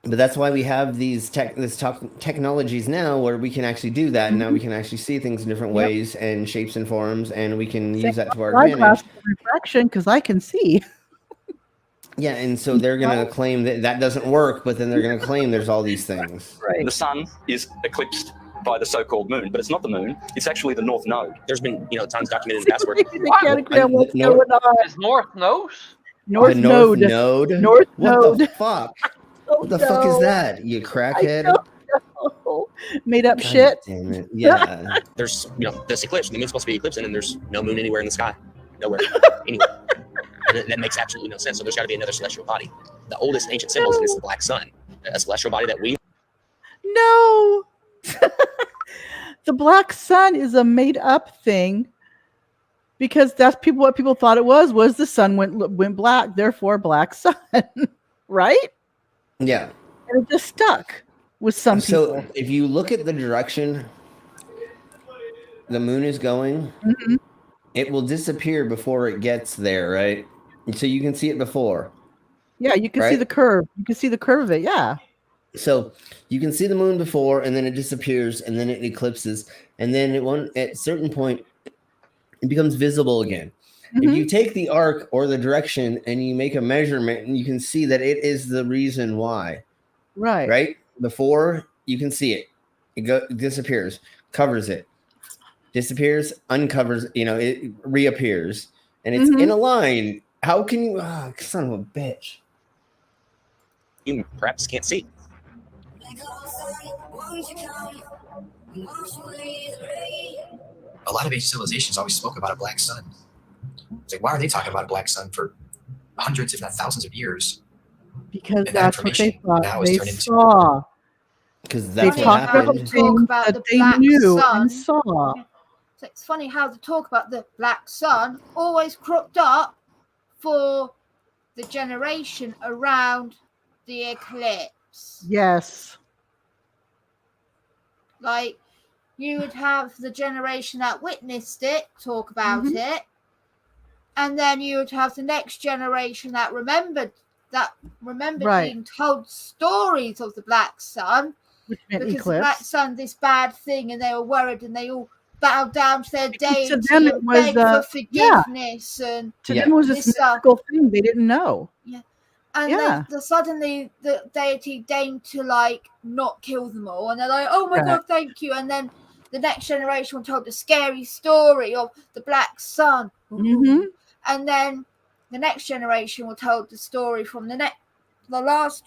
But that's why we have these technologies now where we can actually do that. And now we can actually see things in different ways and shapes and forms, and we can use that to our advantage. Refraction, because I can see. Yeah, and so they're going to claim that doesn't work, but then they're going to claim there's all these things. Right. The sun is eclipsed by the so-called moon, but it's not the moon. It's actually the north node. There's been, tons documented in past work. Is North Nose? North Node. North What Node. the fuck? What the fuck is that? You crackhead? Made up shit. Damn it. Yeah. There's, this eclipse. The moon's supposed to be eclipsing, and there's no moon anywhere in the sky. Nowhere. Anywhere. And that makes absolutely no sense. So there's got to be another celestial body. The oldest ancient symbols is the black sun, a celestial body that we. No. The black sun is a made up thing because that's what people thought it was the sun went black, therefore black sun. Right? Yeah. And it just stuck with some people. So if you look at the direction the moon is going, it will disappear before it gets there, right? And so you can see it before. Yeah, you can see the curve. You can see the curve of it, yeah. So you can see the moon before, and then it disappears, and then it eclipses, and then at a certain point, it becomes visible again. If you take the arc or the direction and you make a measurement, and you can see that it is the reason why. Right. Right? Before, you can see it. It disappears, covers it, disappears, uncovers, it reappears, and it's in a line. How can you, son of a bitch. You perhaps can't see. A lot of ancient civilizations always spoke about a black sun. It's like, why are they talking about a black sun for hundreds, if not thousands of years? Because And that's what they thought now is they turned into- saw. Because They that's what talked about happened. things about that the they black knew sun. and saw. So it's funny how the talk about the black sun always cropped up for the generation around the eclipse. Yes. Like, you would have the generation that witnessed it talk about it, and then you would have the next generation that remembered Right. being told stories of the black sun, Which meant because the black eclipse. sun, this bad thing, and they were worried, and they all bowed down to their Because deity to them it and was, begged for forgiveness and To them it was this this stuff. mystical thing they didn't know. And Yeah. then suddenly the deity deigned to not kill them all, and they're like, "Oh my Right. god, thank you!" And then the next generation were told the scary story of the black sun, and then the next generation were told the story from the last.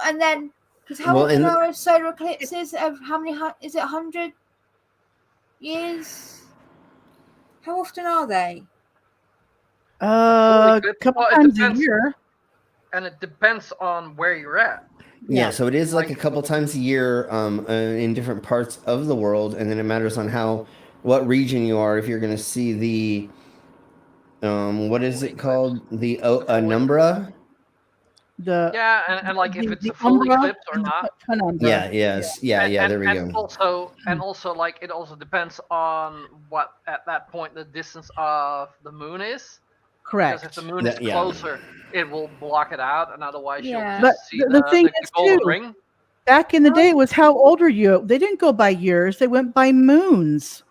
And then because how often are solar eclipses? How many? Is it 100 years? How often are they? A couple Well, it times a depends. year. And it depends on where you're at. Yeah, so it is like a couple times a year in different parts of the world, and then it matters on what region you are. If you're going to see the, what is it called? The Penumbra? Yeah, and like if it's the a full umbra eclipse or and the not. penumbra. Yeah, there we go. And also like it also depends on what at that point the distance of the moon is. Correct. Because if the moon is closer, it will block it out, and otherwise you'll just see the thing is golden too, ring. back in the day was how old are you? They didn't go by years; they went by moons.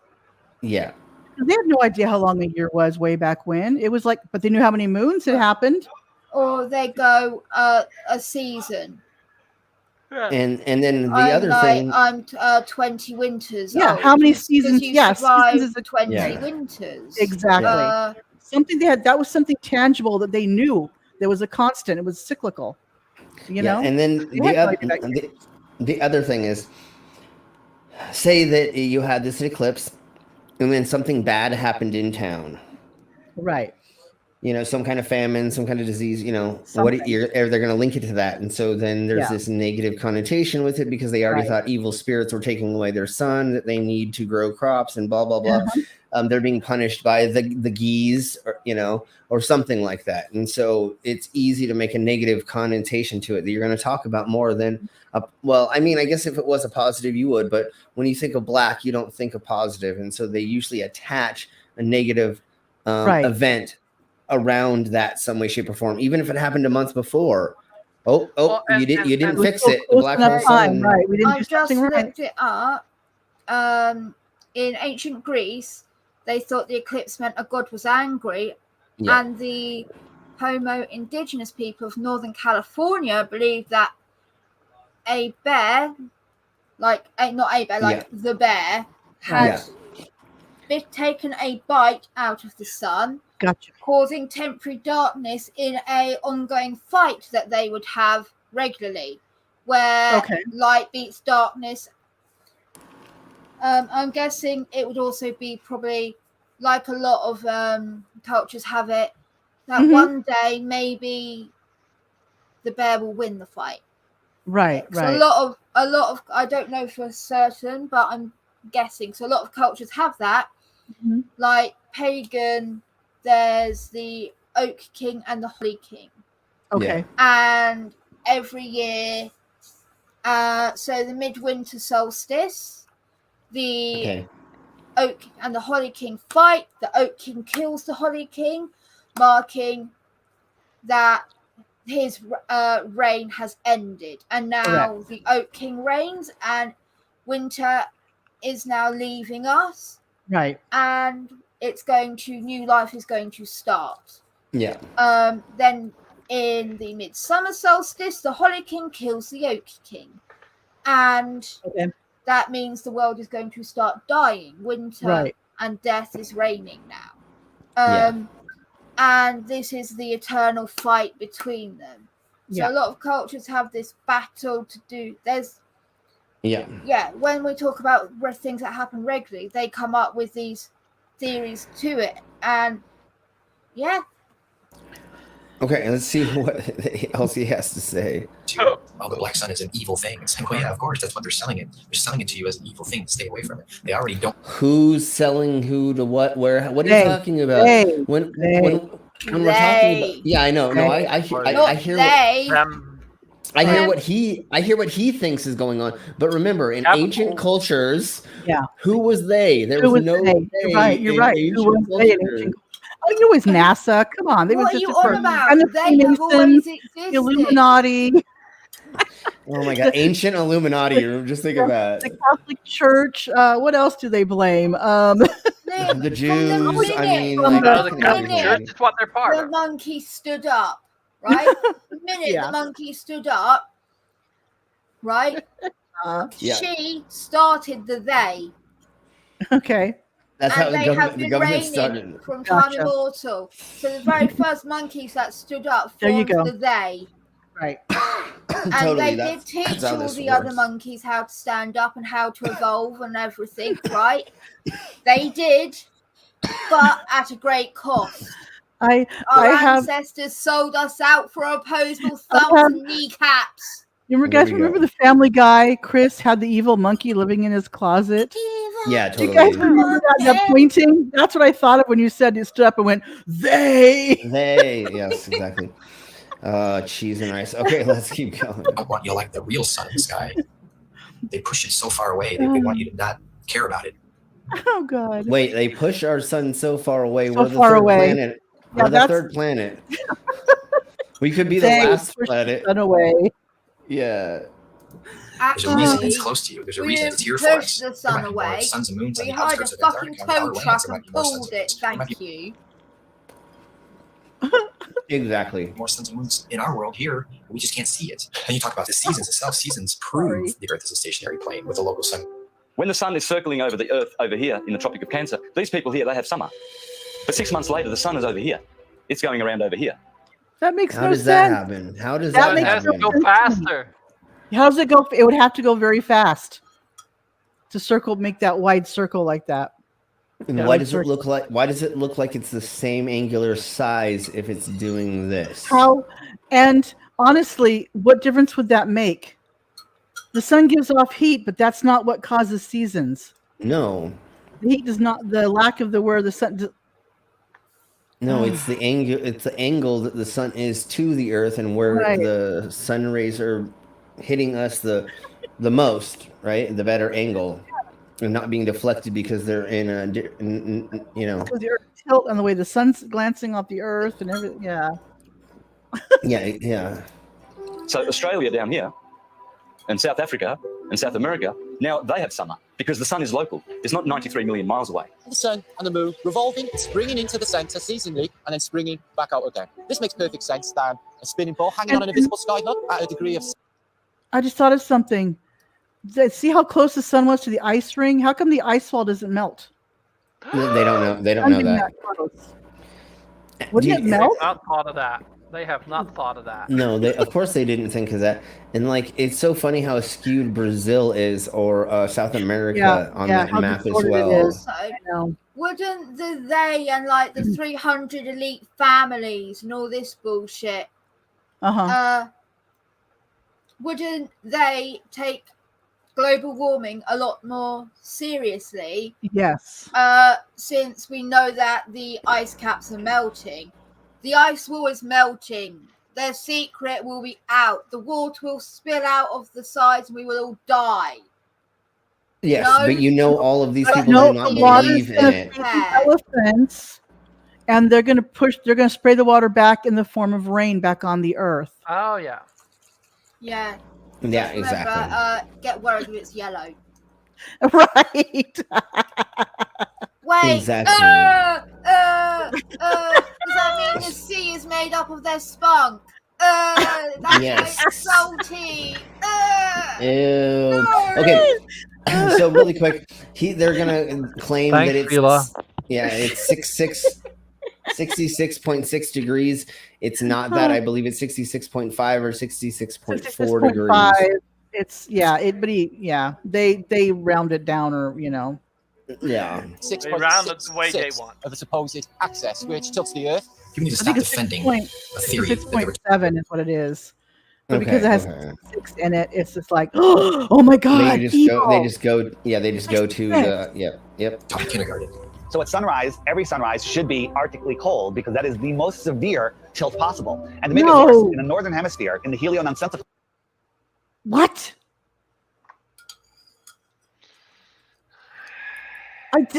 Yeah. They had no idea how long a year was way back when. It was like, but they knew how many moons had happened. Or they go a season. And then the other thing. I'm 20 winters. Yeah, old, how many 'cause seasons? you Yeah, survived seasons is 20 winters. Exactly. Something they had, that was something tangible that they knew. There was a constant. It was cyclical. You know. And then the other thing is, say that you had this eclipse, and then something bad happened in town. Right. Some kind of famine, some kind of disease, Something. they're going to link it to that. And so then there's Yeah. this negative connotation with it because they already Right. thought evil spirits were taking away their sun, that they need to grow crops and blah, blah, blah. They're being punished by the geese, or something like that. And so it's easy to make a negative connotation to it that you're going to talk about more than, I guess if it was a positive, you would, but when you think of black, you don't think of positive. And so they usually attach a negative event around that some way, shape, or form, even if it happened a month before. You didn't fix so it. The close black enough hole time, sun. right? We didn't I do just something right. looked it up. In ancient Greece, they thought the eclipse meant a god was angry, Yeah. and the Homo indigenous people of Northern California believed that a bear, the bear, had taken a bite out of the sun, Gotcha. causing temporary darkness in a ongoing fight that they would have regularly, where light beats darkness. I'm guessing it would also be probably like a lot of cultures have it, that one day maybe the bear will win the fight. Right, So right. a lot of I don't know for certain, but I'm guessing. So a lot of cultures have that. Mhm. Like pagan, there's the Oak King and the Holly King. Okay. And every year, so the midwinter solstice, the Oak and the Holly King fight. The Oak King kills the Holly King, marking that his reign has ended, and now the Oak King reigns, and winter is now leaving us, right? And new life is going to start. Yeah. Then in the midsummer solstice, the Holly King kills the Oak King, and that means the world is going to start dying. Winter and death is reigning now. And this is the eternal fight between them. So a lot of cultures have this battle to do. When we talk about things that happen regularly, they come up with these theories to it. And Okay, let's see what else he has to say. Oh, the black sun is an evil thing. It's like, well, yeah, of course, that's what they're selling it. They're selling it to you as an evil thing. Stay away from it. They already don't. Who's selling who to what? Where? What are you talking about? When we're talking about, I know. No, I hear what he thinks is going on. But remember, in ancient cultures, who was they? There was no they. You're right. Who was they in ancient culture? Oh, you always NASA. Come on, they what were are just you on about? and the They have always existed. Illuminati. Oh my God, ancient Illuminati! Just think of that. The Catholic Church. What else do they blame? The Jews. The Catholic Church is what they're part of. The monkey stood up, right? The minute the monkey stood up, right? She started the they. Okay. That's how they have been reigning from time immortal. So the very first monkeys that stood up formed the they. Right. And they did teach all the other monkeys how to stand up and how to evolve and everything, right? They did, but at a great cost. Our ancestors sold us out for opposable thumbs and kneecaps. You guys remember the Family Guy? Chris had the evil monkey living in his closet. Yeah, totally. Do you guys remember that pointing? That's what I thought of when you said you stood up and went, they. They, yes, exactly. Cheese and rice. Okay, let's keep going. I want you like the real sun in the sky. They push it so far away. They want you to not care about it. Oh God! Wait, they push our sun so far away. So far away. Planet. We're the third planet. We could be the last planet. Sun away. Yeah. There's a reason it's close to you. There's a reason it's here for us. The sun away. Suns and moons on we the hired a outskirts of fucking Antarctica. tow truck and pulled it. Thank you. Exactly. More suns and moons in our world here, we just can't see it. And you talk about the seasons itself. Seasons prove the Earth is a stationary plane with a local sun. When the sun is circling over the Earth over here in the Tropic of Cancer, these people here, they have summer. But 6 months later, the sun is over here. It's going around over here. That makes no sense. How does that happen? How does that happen? Go faster. How does it go? It would have to go very fast to make that wide circle like that. And why does it look like? Why does it look like it's the same angular size if it's doing this? How? And honestly, what difference would that make? The sun gives off heat, but that's not what causes seasons. No. The heat does not. The lack of where the sun. No, it's the angle. It's the angle that the sun is to the Earth, and where the sun rays are hitting us the most, right? The better angle, and not being deflected because they're in a, Because the Earth tilt and the way the sun's glancing off the Earth and everything. Yeah. Yeah. So Australia down here, and South Africa, and South America, now they have summer because the sun is local. It's not 93 million miles away. The sun and the moon revolving, springing into the center seasonally, and then springing back out again. This makes perfect sense than a spinning ball hanging on an invisible sky look at a degree of... I just thought of something. See how close the sun was to the ice ring? How come the ice wall doesn't melt? They don't know. They don't know that. Wouldn't it melt? Not thought of that. They have not thought of that. No, of course they didn't think of that. And like, it's so funny how skewed Brazil is, or South America on that map as well. Also, wouldn't they and like the 300 elite families and all this bullshit, wouldn't they take global warming a lot more seriously? Yes. Since we know that the ice caps are melting. The ice wall is melting. Their secret will be out. The water will spill out of the sides and we will all die. Yes, but all of these people do not believe in it. Elephants, and they're going to spray the water back in the form of rain back on the earth. Oh, yeah. Yeah. Yeah, Remember, exactly. Get worried if it's yellow. Right. Wait. Exactly. Does that mean the sea is made up of their spunk? That's Yes. salty. Ew. No. Okay. So really quick, they're gonna claim Thanks, that it's Sheila. it's 66.6 degrees. It's not that. I believe it's 66.5 or 66.4 degrees. It's they round it down, or Yeah. 6.66 of the supposed access, which tilts the Earth. You need to I stop think it's defending 6.7 a theory. that they were- is what it is. But Okay, because it has okay. 6 in it, it's just like, oh my god, They just go to the yep. Taught in kindergarten. So at sunrise, every sunrise should be arctically cold because that is the most severe tilt possible. And to make it worse, in the northern hemisphere, in the heliononsensical. What?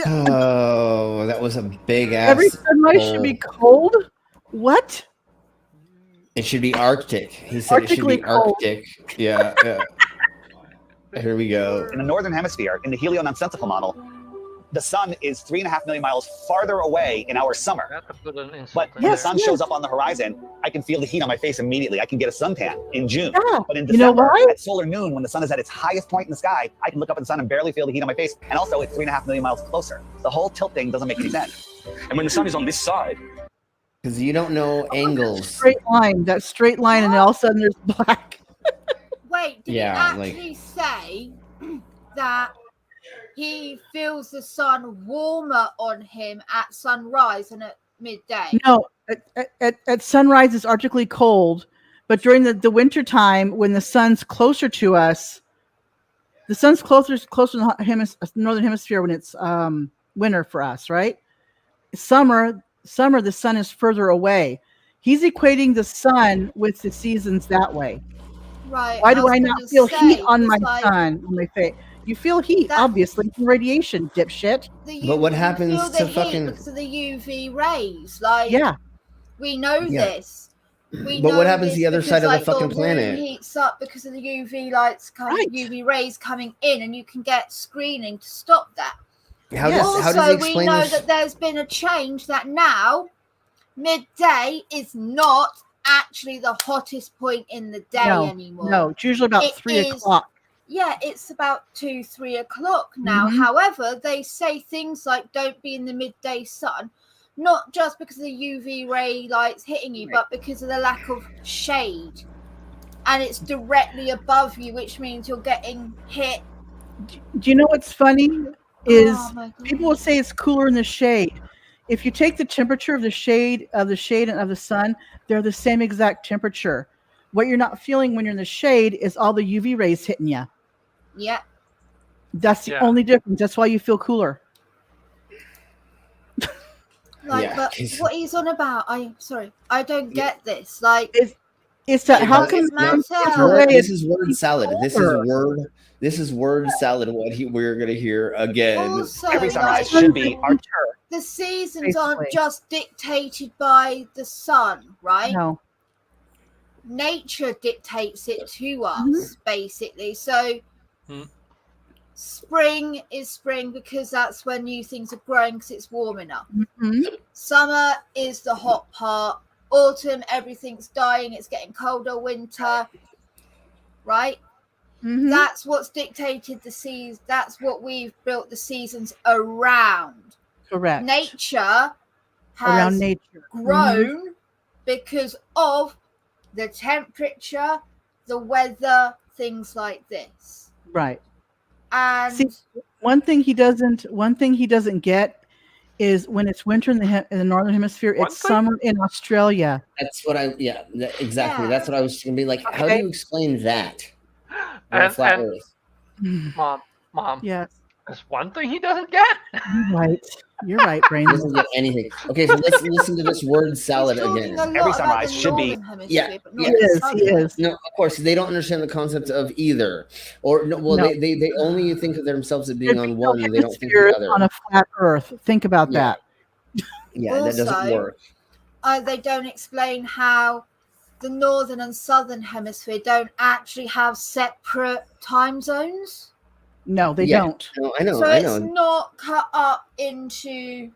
Oh, that was a big ass. Every sunrise should be cold? What? It should be Arctic. He said it should be Arctic. Yeah. Here we go. In the northern hemisphere, in the heliononsensical model, the sun is 3.5 million miles farther away in our summer. But when the sun shows up on the horizon, I can feel the heat on my face immediately. I can get a suntan in June. Yeah. But in December, at solar noon, when the sun is at its highest point in the sky, I can look up at the sun and barely feel the heat on my face. And also, it's 3.5 million miles closer. The whole tilt thing doesn't make any sense. And when the sun is on this side, because you don't know angles. That straight line, and then all of a sudden there's black. Wait, did Yeah, he actually say that he feels the sun warmer on him at sunrise and at midday? No, at sunrise it's arctically cold, but during the winter time when the sun's closer to us, the sun's closer to the northern hemisphere when it's winter for us, right? Summer the sun is further away. He's equating the sun with the seasons that way. Right. Why do I not feel heat on my like, sun, on my face? You feel heat, obviously, from radiation, dipshit. But what happens feel the to heat fucking? because of the UV rays? Like, Yeah. we know Yeah. this. We But know what happens this the other because, side of the like, fucking the room planet? heats up because of the UV lights coming, UV rays coming in, and you can get screening to stop that. How does he Also, we explain know this? that there's been a change that now midday is not actually the hottest point in the day anymore. No, it's usually about 3 o'clock. Yeah, it's about 2-3 o'clock now. Mhm. However, they say things like don't be in the midday sun, not just because of the UV ray lights hitting you, but because of the lack of shade. And it's directly above you, which means you're getting hit. Do you know what's funny? Is Oh my God. people will say it's cooler in the shade. If you take the temperature of the shade and of the sun, they're the same exact temperature. What you're not feeling when you're in the shade is all the UV rays hitting you. Yeah. That's the only difference. That's why you feel cooler. Like, but what he's on about, I don't get this. Like, it's that how come This is word salad. This is word salad. We're gonna hear again. Also, Every sunrise like, should be arctic. the seasons Basically. aren't just dictated by the sun, right? No. nature dictates it to us, basically. So spring is spring because that's when new things are growing because it's warm enough. Summer is the hot part. Autumn, everything's dying. It's getting colder. Winter, right? That's what's dictated the seasons. That's what we've built the seasons around. Correct. Nature has grown because of the temperature, the weather, things like this. Right. And see, one thing he doesn't get is when it's winter in the northern hemisphere, it's summer in Australia. That's what exactly. Yeah. That's what I was going to be like. Okay. How do you explain that? And flat Earth. Mom. Yes. There's one thing he doesn't get. You're right, Brain. Doesn't get anything. Okay, so let's listen to this word salad again. Every sunrise should be. Yeah. He is. No, of course they don't understand the concept of either, or no. Well, no. They only think of themselves as being on one, and they don't think of the other. On a flat Earth. Think about that. Yeah, also, that doesn't work. They don't explain how the northern and southern hemisphere don't actually have separate time zones. No, they don't. No, I know. So it's not cut up into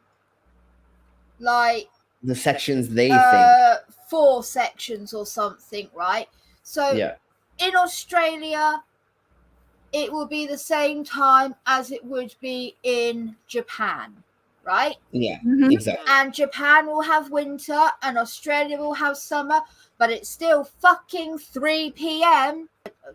like the sections they think 4 sections or something, right? So in Australia, it will be the same time as it would be in Japan, right? Yeah, exactly. And Japan will have winter and Australia will have summer, but it's still fucking 3 p.m.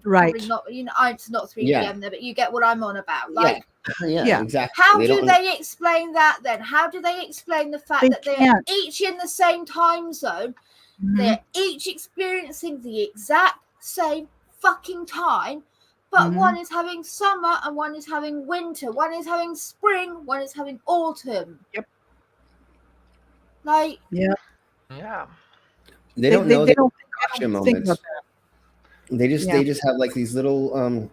Right. Not, it's not 3 p.m. there, but you get what I'm on about. Like, yeah, exactly. How do they explain that then? How do they explain the fact that they're each in the same time zone? They're each experiencing the exact same fucking time, but one is having summer and one is having winter. One is having spring, one is having autumn. Yep. Like, yeah. They don't know the action moments. They just have like these little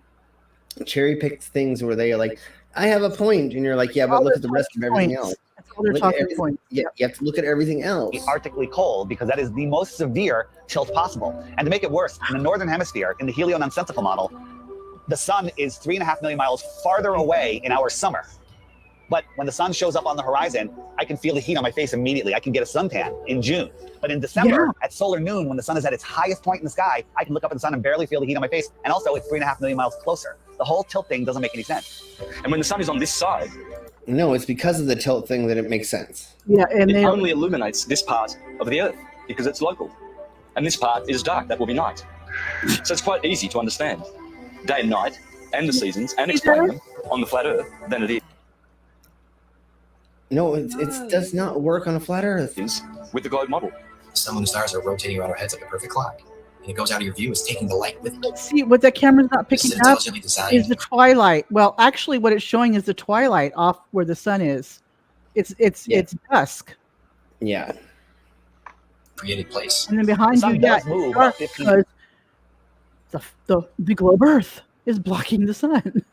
cherry picked things where they are like, I have a point, and you're like, yeah, but look at the rest of everything else. That's all they're talking points. Yeah, you have to look at everything else. Arctically cold because that is the most severe tilt possible. And to make it worse, in the northern hemisphere, in the heliononsensical model, the sun is 3.5 million miles farther away in our summer. But when the sun shows up on the horizon, I can feel the heat on my face immediately. I can get a suntan in June. But in December, at solar noon, when the sun is at its highest point in the sky, I can look up at the sun and barely feel the heat on my face. And also, it's 3.5 million miles closer. The whole tilt thing doesn't make any sense. And when the sun is on this side... No, it's because of the tilt thing that it makes sense. Yeah, and it only illuminates this part of the Earth because it's local. And this part is dark. That will be night. So it's quite easy to understand day and night and the seasons and explain them on the flat Earth than it is. No, it does not work on a flat Earth. With the globe model. The sun and the stars are rotating around our heads like a perfect clock. And it goes out of your view, it's taking the light with it. See, what that camera's not picking up is the twilight. Well, actually, what it's showing is the twilight off where the sun is. It's dusk. Yeah. Created place. And then behind you, it's dark because the globe Earth is blocking the sun.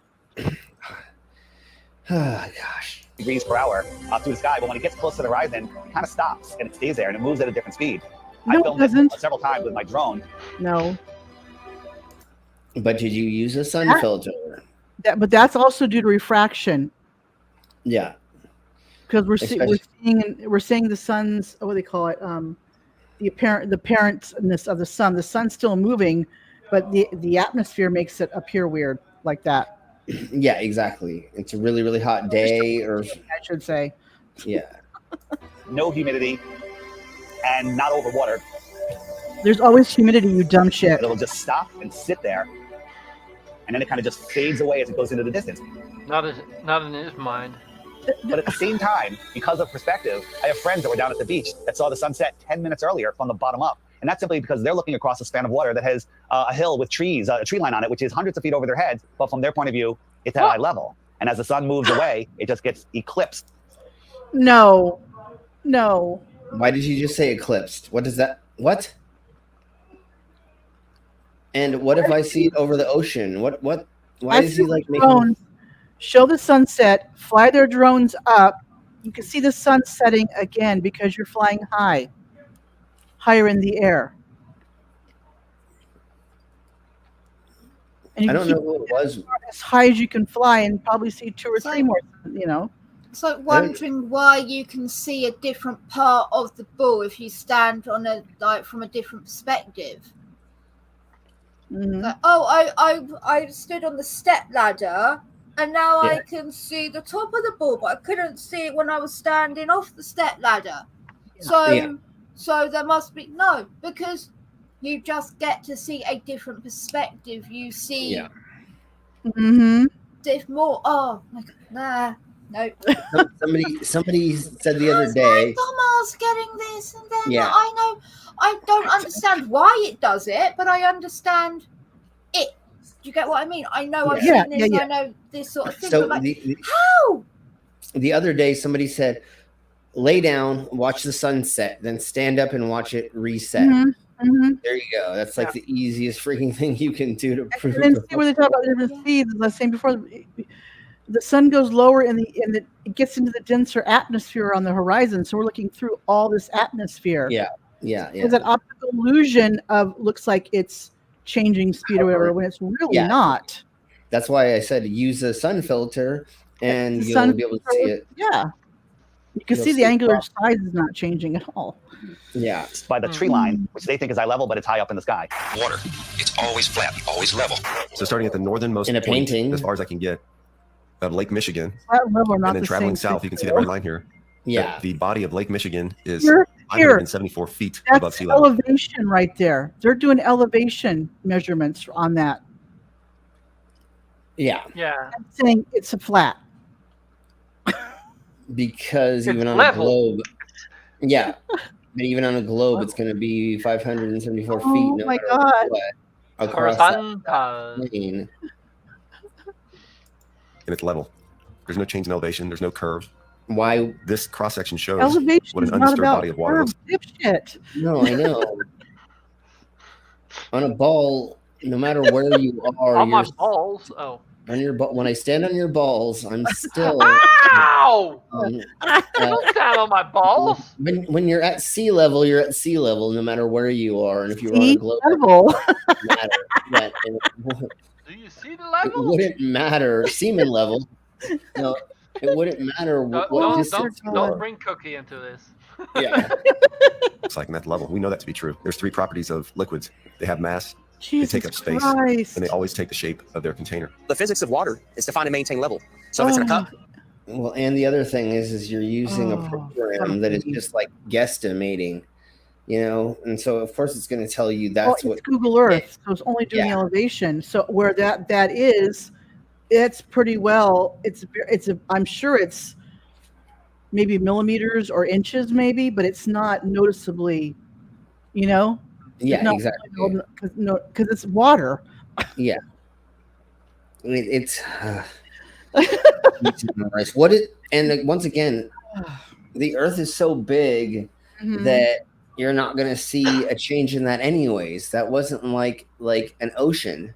Oh, gosh. Degrees per hour through the sky, but when it gets close to the horizon, it kind of stops and it stays there and it moves at a different speed. No, I filmed it several times with my drone. No. But did you use a sun filter? But that's also due to refraction. Yeah. Because we're seeing the sun's what do they call it? The apparentness of the sun. The sun's still moving, but the atmosphere makes it appear weird like that. Yeah, exactly. It's a really, really hot day, or I should say. Yeah. No humidity and not over water. There's always humidity, you dumb shit. It'll just stop and sit there, and then it kind of just fades away as it goes into the distance. Not in his mind. But at the same time, because of perspective, I have friends that were down at the beach that saw the sunset 10 minutes earlier from the bottom up. And that's simply because they're looking across a span of water that has a hill with trees, a tree line on it, which is hundreds of feet over their heads. But from their point of view, it's at eye level. And as the sun moves away, it just gets eclipsed. No. Why did you just say eclipsed? What does that? What? And what if I see it over the ocean? What? Why is he like making? Show the sunset. Fly their drones up. You can see the sun setting again because you're flying higher in the air. And you I can don't keep know who it was. as high as you can fly and probably see 2 or 3 more, you know. It's like wondering why you can see a different part of the bull if you stand on from a different perspective. Like, I stood on the step ladder and now I can see the top of the bull, but I couldn't see it when I was standing off the step ladder. So there must be because you just get to see a different perspective. You see more. Oh my God, nah. Nope. Somebody said the other day. Dumbass getting this and then I know I don't understand why it does it, but I understand it. Do you get what I mean? I know I've seen this. I know this sort of thing. So but how? The other day, somebody said, "Lay down, watch the sunset, then stand up and watch it reset." There you go. That's like the easiest freaking thing you can do to prove. And then see where they talk about the different speeds. As I was saying before, the sun goes lower and it gets into the denser atmosphere on the horizon. So we're looking through all this atmosphere. Yeah. It's an optical illusion of looks like it's changing speed or whatever when it's really not. That's why I said use a sun filter and you'll be able to see it. Yeah. You can see the angular size is not changing at all. Yeah. By the tree line, which they think is eye level, but it's high up in the sky. Water. It's always flat, always level. So starting at the northernmost in a point, painting, as far as I can get, of Lake Michigan, level, and then traveling south, you can see that red line here. Yeah. The body of Lake Michigan is Here. 574 feet above sea level. Elevation right there. They're doing elevation measurements on that. Yeah. I'm saying it's a flat. Because even on a globe, but even on a globe, it's going to be 574 feet. Oh my God! Across that plane. And it's level. There's no change in elevation. There's no curve. Why? This cross section shows Elevation what an is not undisturbed about body of water curves, looks. dipshit. No, I know. On a ball, no matter where you are, on my balls. Oh. On your when I stand on your balls, I'm still. Ow! Don't stand on my balls. When you're at sea level, you're at sea level, no matter where you are, and if you're on a globe, level. Do you see the level? It wouldn't matter. Seaman level. No, it wouldn't matter what distance. Don't bring Cookie into this. Yeah. It's like at that level. We know that to be true. There's 3 properties of liquids. They have mass, Jesus they take up space, Christ. and they always take the shape of their container. The physics of water is to find and maintain level. So if it's in a cup. Well, and the other thing is you're using a program that is just like guesstimating, and so of course it's going to tell you that's what Google Earth. So it's only doing elevation. So where that is, it's pretty well. I'm sure it's maybe millimeters or inches, maybe, but it's not noticeably, Yeah, exactly. Because it's water. Yeah. It's what it and once again, the Earth is so big that you're not going to see a change in that anyways. That wasn't like an ocean.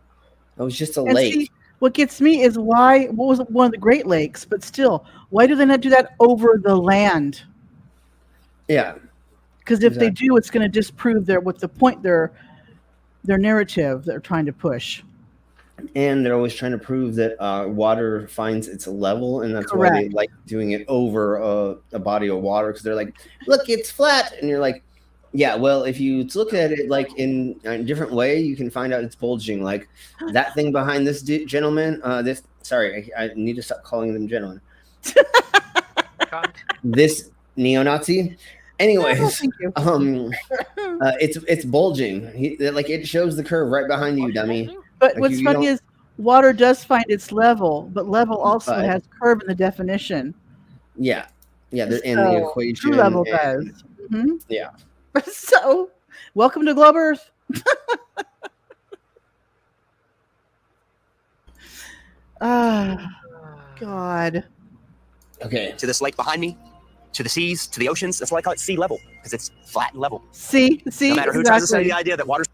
It was just a lake. See, what gets me is what was one of the Great Lakes, but still, why do they not do that over the land? Yeah. Because if they do, it's going to disprove their narrative they're trying to push. And they're always trying to prove that water finds its level, and that's why they like doing it over a body of water, because they're like, look, it's flat. And you're like, yeah, well, if you look at it like in a different way, you can find out it's bulging. Like that thing behind this gentleman, sorry, I need to stop calling them gentlemen. This neo-Nazi. Anyways, it's bulging. It shows the curve right behind you, dummy. But what's funny is water does find its level, but level also has curve in the definition. Yeah, they're in the equation. True level does. Yeah. So, welcome to Globe Earth. God. Okay. To this lake behind me, to the seas, to the oceans. That's why I call it sea level, because it's flat and level. See, no matter who tries to say the idea that water's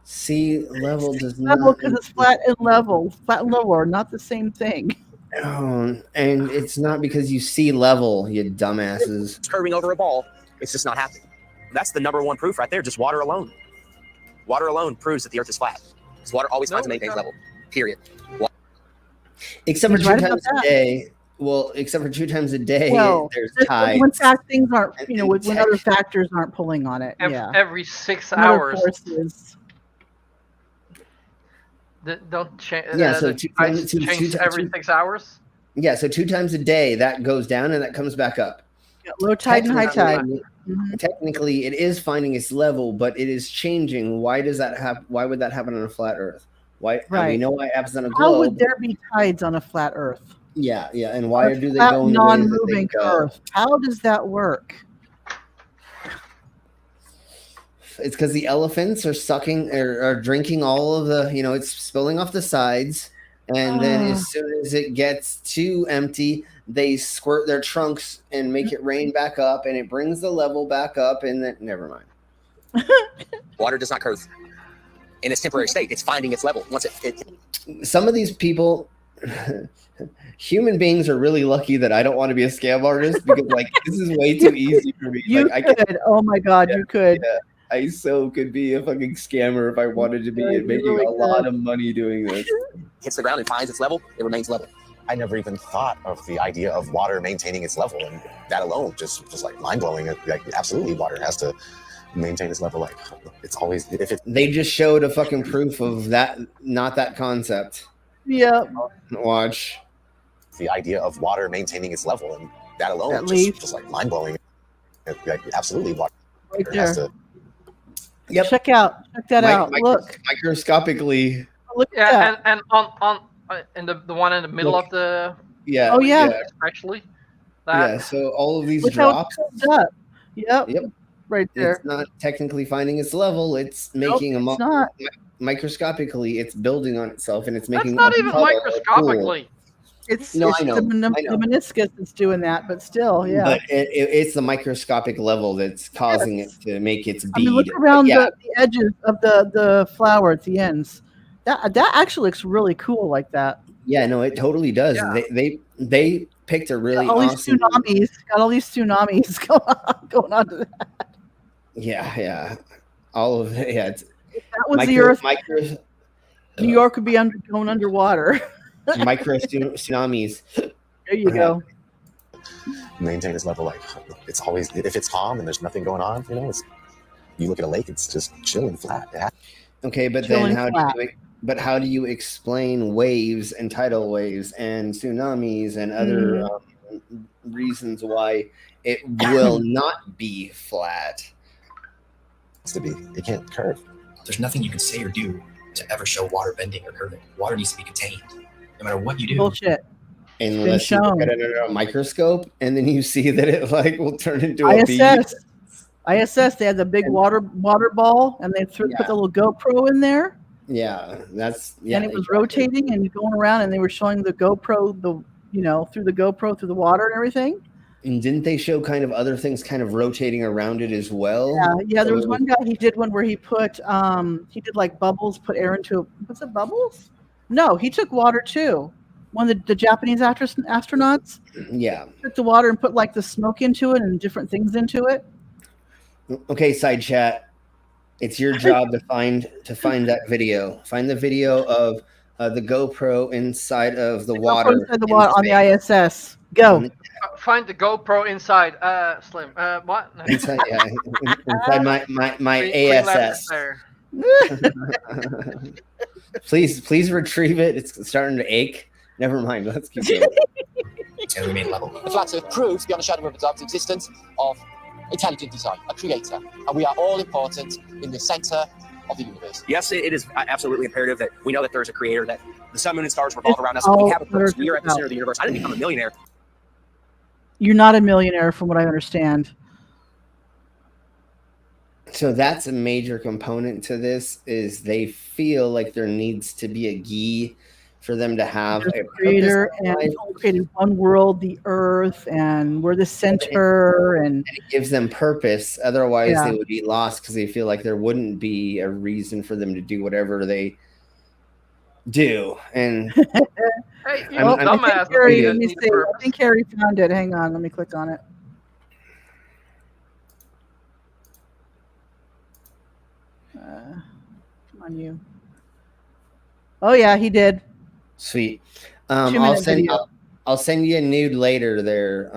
sea level does not level, because it's flat and level. Flat and level are not the same thing. Oh, and it's not because you see level, you dumbasses. It's curving over a ball. It's just not happening. That's the #1 proof right there. Just water alone. Water alone proves that the Earth is flat. Because water always finds and maintains level. period. Except for He's two right about times a that. day. Well, except for 2 times a day, Well, there's that's tides. when things aren't, and- you know, and when other factors aren't pulling on it. Yeah. Every 6 When other hours. forces. Don't change. Yeah, so the tides change every 6 hours. Yeah, so 2 times a day that goes down and that comes back up. Yeah, low tide and high tide. Technically, it is finding its level, but it is changing. Why does that happen? Why would that happen on a flat Earth? Why? And we Right. know why it happens on a How would globe. there be tides on a flat Earth? Yeah, and why A do they flat, go in the way that they non-moving go? Earth. How does that work? It's because the elephants are sucking or are drinking all of the, it's spilling off the sides. And then as soon as it gets too empty, they squirt their trunks and make it rain back up, and it brings the level back up. And then, never mind. Water does not curve in its temporary state. It's finding its level. Once Some of these people, human beings are really lucky that I don't want to be a scam artist because, like, this is way too easy for me. You like, could. Oh my God, you could. Yeah, I so could be a fucking scammer if I wanted to be, and making a lot of money doing this. hits the ground and finds its level, it remains level. I never even thought of the idea of water maintaining its level, and that alone just was like mind blowing. Like, absolutely, water has to maintain its level. Like, it's always if it. They just showed a fucking proof of that, not that concept. Yeah. Watch. The idea of water maintaining its level, and that alone That just was like mind blowing. Like, absolutely, water Right has there. to. Yep. Check that out. Look. Microscopically. Look at Yeah, that. and on in the one in the middle Look. of the. Yeah. Oh, yeah. Especially. That. Yeah. So all of these Look how drops. it's filled up. Yep. Right there. It's not technically finding its level. It's making it's not. Microscopically, it's building on itself, and it's making. That's not a even puddle, a pool. microscopically. It's No, it's I know. the meniscus that's doing that, but still, yeah. But it's the microscopic level that's causing it to make its bead. I mean, look But around yeah, the edges of the flower at the ends. That actually looks really cool like that. yeah, no, it totally does. Yeah. They picked a really All these awesome. tsunamis. Got all these tsunamis going on to that. Yeah. All of it. Yeah. It's That was the Earth. Micro New York would be going underwater. tsunamis. There you go. Maintain its level. Like, it's always if it's calm and there's nothing going on. You look at a lake, it's just chilling flat. Yeah. Okay, but Chilling then flat. how do you explain waves and tidal waves and tsunamis and other reasons why it will not be flat? It's to be. It can't curve. There's nothing you can say or do to ever show water bending or curving. Water needs to be contained. No matter what you do. Bullshit. Unless you look shown. at it under a microscope and then you see that it like will turn into a bead. ISS. They had the big water ball, and they put the little GoPro in there, Yeah, that's and it was rotating and going around, and they were showing the GoPro, through the GoPro through the water and everything. And didn't they show kind of other things kind of rotating around it as well? Yeah. So There was it one guy. He did one where he put he did like bubbles, put air into. Was it bubbles? No, he took water too. One of the Japanese astronauts Yeah. took the water and put like the smoke into it and different things into it. Okay, side chat. It's your job to find that video. Find the video of the GoPro inside of the water. Inside the water on the ISS. Go. Find the GoPro inside. Slim. What? Inside, inside my Green ASS. there. Please retrieve it. It's starting to ache. Never mind. Let's keep going. And remain level. The flat Earth proves beyond a shadow of a doubt the existence of intelligent design, a creator, and we are all important in the center of the universe. Yes, it is absolutely imperative that we know that there's a creator, that the sun, moon, and stars revolve around us. all We have a purpose. Earth We are at the is center of the universe. I didn't become a millionaire. You're not a millionaire, from what I understand. So that's a major component to this. Is they feel like there needs to be a gi for them to have There's a a creator, purpose in and life. we created one world, the Earth, and we're the center, and It gives them purpose. Otherwise, Yeah. they would be lost because they feel like there wouldn't be a reason for them to do whatever they do. And Hey, you I'm- I'm- dumbass. I think Harry, you let me need see. purpose. I think Harry found it. Hang on, let me click on it. Come on, you. Oh yeah, he did. Sweet. 2-minute video. I'll send you a nude later there.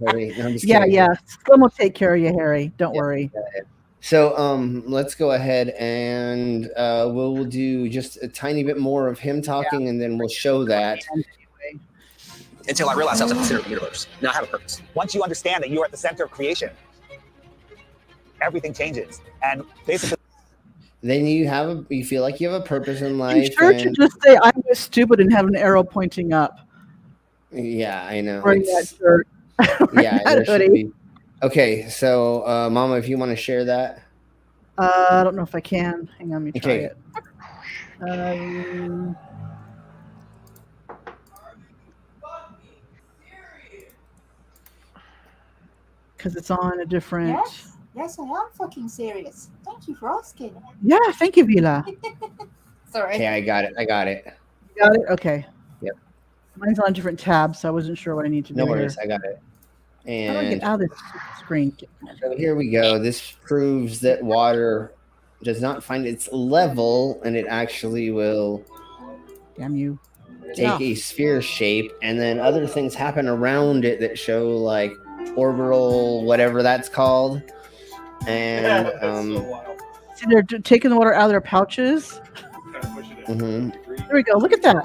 Harry. No, I'm just Yeah, kidding. yeah. Slim will take care of you, Harry. Don't worry. So let's go ahead and we'll do just a tiny bit more of him talking, and then we'll show that. Until I realized I was at the center of the universe. Now I have a purpose. Once you understand that you are at the center of creation, everything changes. And basically, then you feel like you have a purpose in You life. sure to and- just say I was stupid and have an arrow pointing up. Yeah, I know. Wearing that shirt. Yeah, that there should hoodie. be. Okay, so Mama, if you want to share that. I don't know if I can. Hang on, let me try Okay. it. Because it's on a different. Yes, I am fucking serious. Thank you for asking. Yeah, thank you, Vila. Sorry. Okay, I got it. You got it? Okay. Yep. Mine's on a different tab, so I wasn't sure what I need to do. No worries, here. I got it. How do I And get out of this screen? so here we go. This proves that water does not find its level, and it actually will Damn you. take a sphere shape, and then other things happen around it that show like orbital, whatever that's called. And See, they're taking the water out of their pouches. mhm. There we go. Look at that.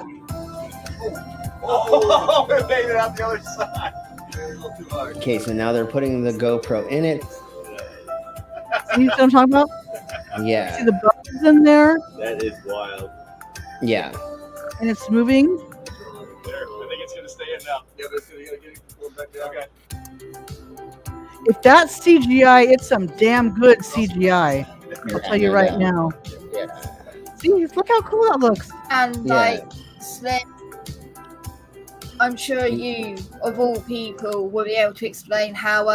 Oh, we're making it out the other side. Okay, so now they're putting the GoPro in it. See what I'm talking about? Yeah. See the buttons in there, That is wild. Yeah. and it's moving. There, I think it's gonna stay in now. Yeah, but it's gonna get it back down. Okay. If that's CGI, it's some damn good CGI. I'll tell you right now. See, look how cool that looks. And like Slim, I'm sure you, of all people, will be able to explain how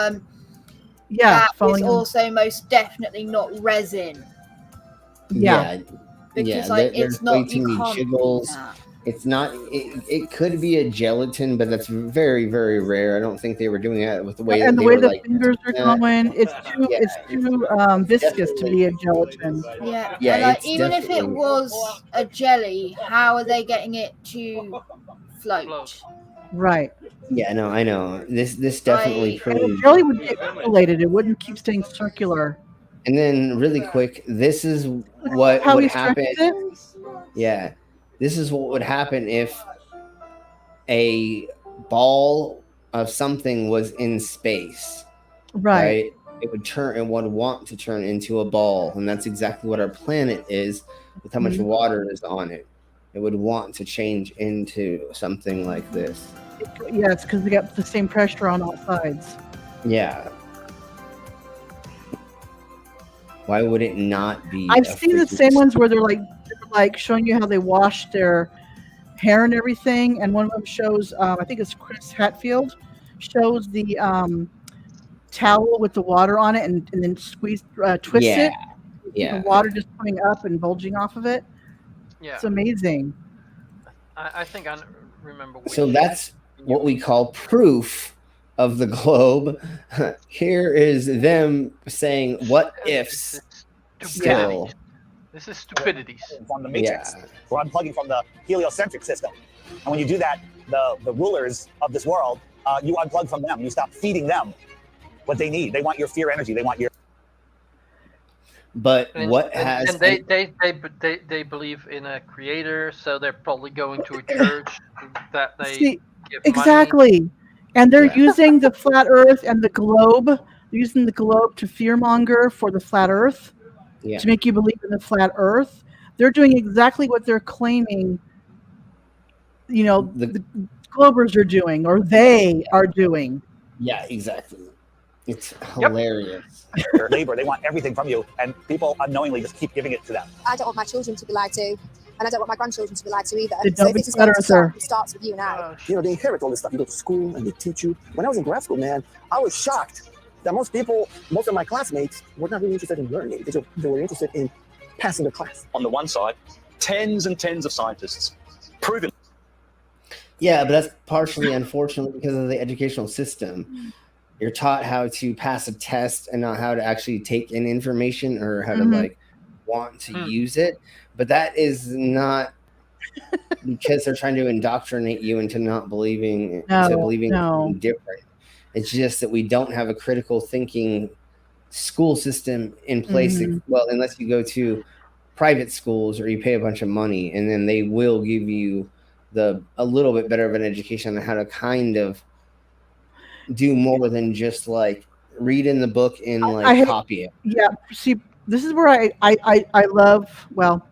Yeah, that is following them. also most definitely not resin. Yeah. Because there- it's there's not. way too You many can't do jiggles. that. It's not. It could be a gelatin, but that's very, very rare. I don't think they were doing it with the way And that the they way were the like. fingers are going, it's too viscous to be a gelatin. Yeah, Yeah, and like, it's even if it definitely- was a jelly, how are they getting it to float? Right. Yeah, no, I know. This definitely And the proves. jelly would get percolated. It wouldn't keep staying circular. And then, really quick, this is what How would he happen. stretches it? Yeah, this is what would happen if a ball of something was in space. Right. It would turn and would want to turn into a ball, and that's exactly what our planet is with how much Mhm. water is on it. It would want to change into something like this. Yeah, it's because they got the same pressure on all sides. Yeah. Why would it not be? I've a seen the freaking- same ones where they're like showing you how they wash their hair and everything, and one of them shows, I think it's Chris Hatfield, shows the towel with the water on it, and then twist Yeah. it. Yeah. The water just coming up and bulging off of it. Yeah. It's amazing. I think I remember. So that's what we call proof of the globe. Here is them saying what ifs still. This is stupidities. On the matrix, we're unplugging from the heliocentric system, and when you do that, the rulers of this world, you unplug from them. You stop feeding them what they need. They want your fear energy. They want your. But And, what and, has and they believe in a creator, so they're probably going to a church that they See, give exactly. And they're using the flat earth and the globe. They're using the globe to fearmonger for the flat earth, Yeah. to make you believe in the flat earth. They're doing exactly what they're claiming, the Globers are doing, or they are doing. Yeah, exactly. It's hilarious. Their labor. They want everything from you, and people unknowingly just keep giving it to them. I don't want my children to be lied to, and I don't want my grandchildren to be lied to either. They So don't if be this is going to flat stop, earther. it starts with you now. You know, they inherit all this stuff. You go to school and they teach you. When I was in grad school, man, I was shocked that most of my classmates were not really interested in learning. They were interested in passing the class. On the one side, tens and tens of scientists proven. Yeah, but that's partially unfortunately because of the educational system. You're taught how to pass a test and not how to actually take in information or how to Mhm. like want to use it, but that is not because they're trying to indoctrinate you into not believing something different. It's just that we don't have a critical thinking school system in place. Well, unless you go to private schools or you pay a bunch of money, and then they will give you a little bit better of an education on how to kind of do more than just like read in the book and copy it. Yeah. See, this is where I love, well,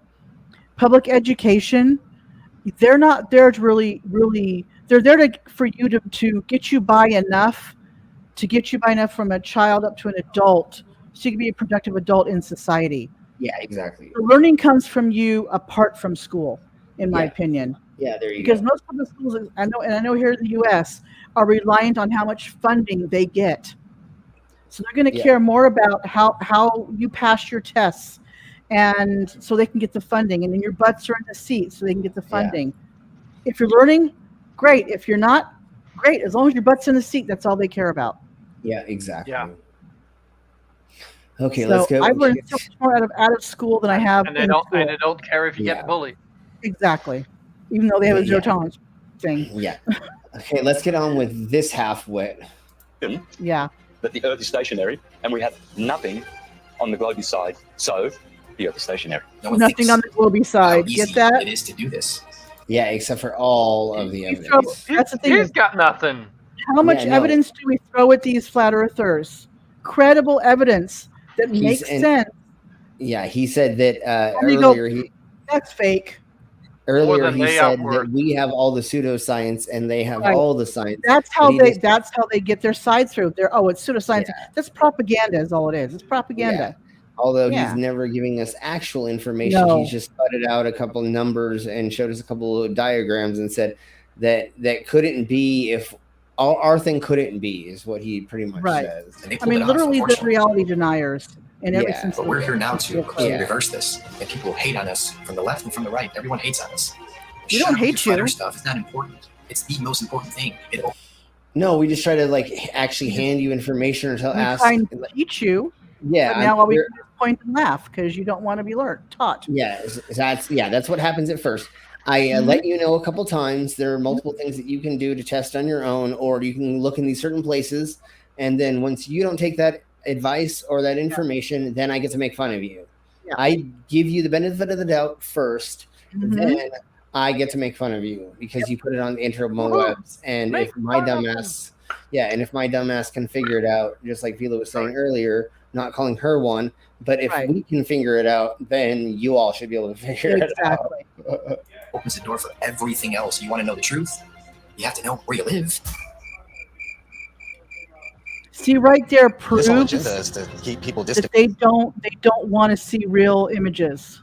public education. They're not there to really, they're there for you to get you by enough from a child up to an adult so you can be a productive adult in society. Yeah, exactly. The learning comes from you apart from school, in my opinion. Yeah, there you because go. most public schools, I know here in the U.S., are reliant on how much funding they get. So they're going to care more about how you pass your tests, and so they can get the funding, and then your butts are in the seat so they can get the funding. If you're learning, great. If you're not, great. As long as your butt's in the seat, that's all they care about. Yeah, exactly. Yeah. Okay, So let's go. I've learned so much more out of school than I have And they in don't school. and they don't care if you get bullied. Exactly. Even though they have a zero tolerance thing. Yeah. Okay, let's get on with this half-wit. Yeah. That the Earth is stationary, and we have nothing on the globe side, so the Earth is stationary. Nothing on the globe side. Get that? It is to do this. Yeah, except for all of the evidence. That's the thing. He's got nothing. How much evidence do we throw at these flat earthers? Credible evidence that makes sense. Yeah, he said that And you go, earlier. That's fake. Earlier, he said that we have all the pseudoscience and they have Right. all the science. That's but how he they. just- That's how they get their side through. They're it's pseudoscience. That's propaganda. Is all it is. It's propaganda. Although Yeah. he's never giving us actual information, No. he's just putted out a couple of numbers and showed us a couple of diagrams and said that couldn't be if our thing couldn't be is what he pretty much Right. says. I mean, literally, the reality deniers in every sense. But of we're the here word. now to Yeah. reverse this. And people hate on us from the left and from the right. Everyone hates on us. We Shut don't up with hate your flat you. Earth stuff. It's not important. It's the most important thing. No, we just try to actually hand you information or We ask. try and teach you. Yeah, But now all we we're- can do is point and laugh because you don't want to be taught. Yeah, that's what happens at first. I let you know a couple times there are multiple things that you can do to test on your own, or you can look in these certain places, and then once you don't take that advice or that information, then I get to make fun of you. Yeah. I give you the benefit of the doubt 1st, Mhm. then I get to make fun of you because you put it on the interwebs. And if my dumbass, if my dumbass can figure it out, just like Vila was saying earlier, not calling her one, but if we can figure it out, then you all should be able to figure it out. Opens the door for everything else. You want to know the truth? You have to know where you live. See, right there proves This whole agenda is to keep people distant. that they don't want to see real images.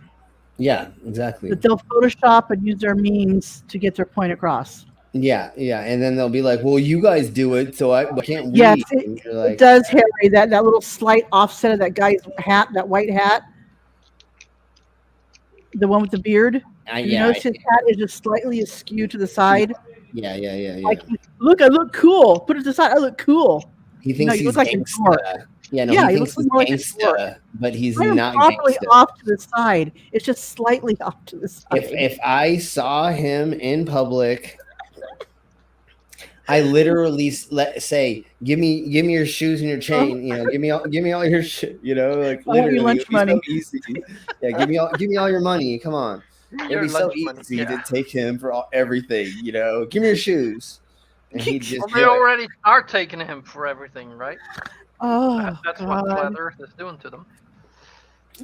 Yeah, exactly. That they'll Photoshop and use their memes to get their point across. Yeah, and then they'll be like, "Well, you guys do it, so why can't we?" Yes, And you're like, it does, Harry. That little slight offset of that guy's hat, that white hat, the one with the beard. You notice his hat is just slightly askew to the side. Yeah. Like, look, I look cool. Put it to the side. I look cool. He thinks you he's look like a gangsta. dork. Yeah, no, Yeah, he he thinks looks more like a he's dork. gangsta, but he's Not even not properly gangsta. off to the side. It's just slightly off to the side. If I saw him in public, I literally say, "Give me your shoes and your chain. Give me all your shit. Like I want your literally, lunch it'd be so money." easy. Yeah, give me all your money. Come on, it'd Your be so lunch money, easy yeah. to take him for everything. Give me your shoes, and he'd just Well, do they it. already are taking him for everything, right? Oh, That's what God. Flat Earth is doing to them.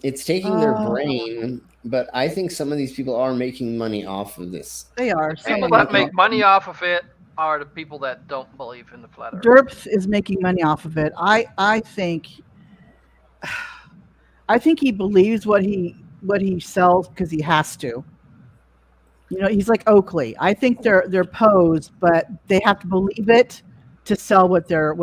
It's taking their Oh. brain, but I think some of these people are making money off of this. They are. People that make money off of it are the people that don't believe in the Flat Earth. Derps is making money off of it. I think he believes what he sells because he has to. He's like Oakley. I think they're posed, but they have to believe it to sell what they're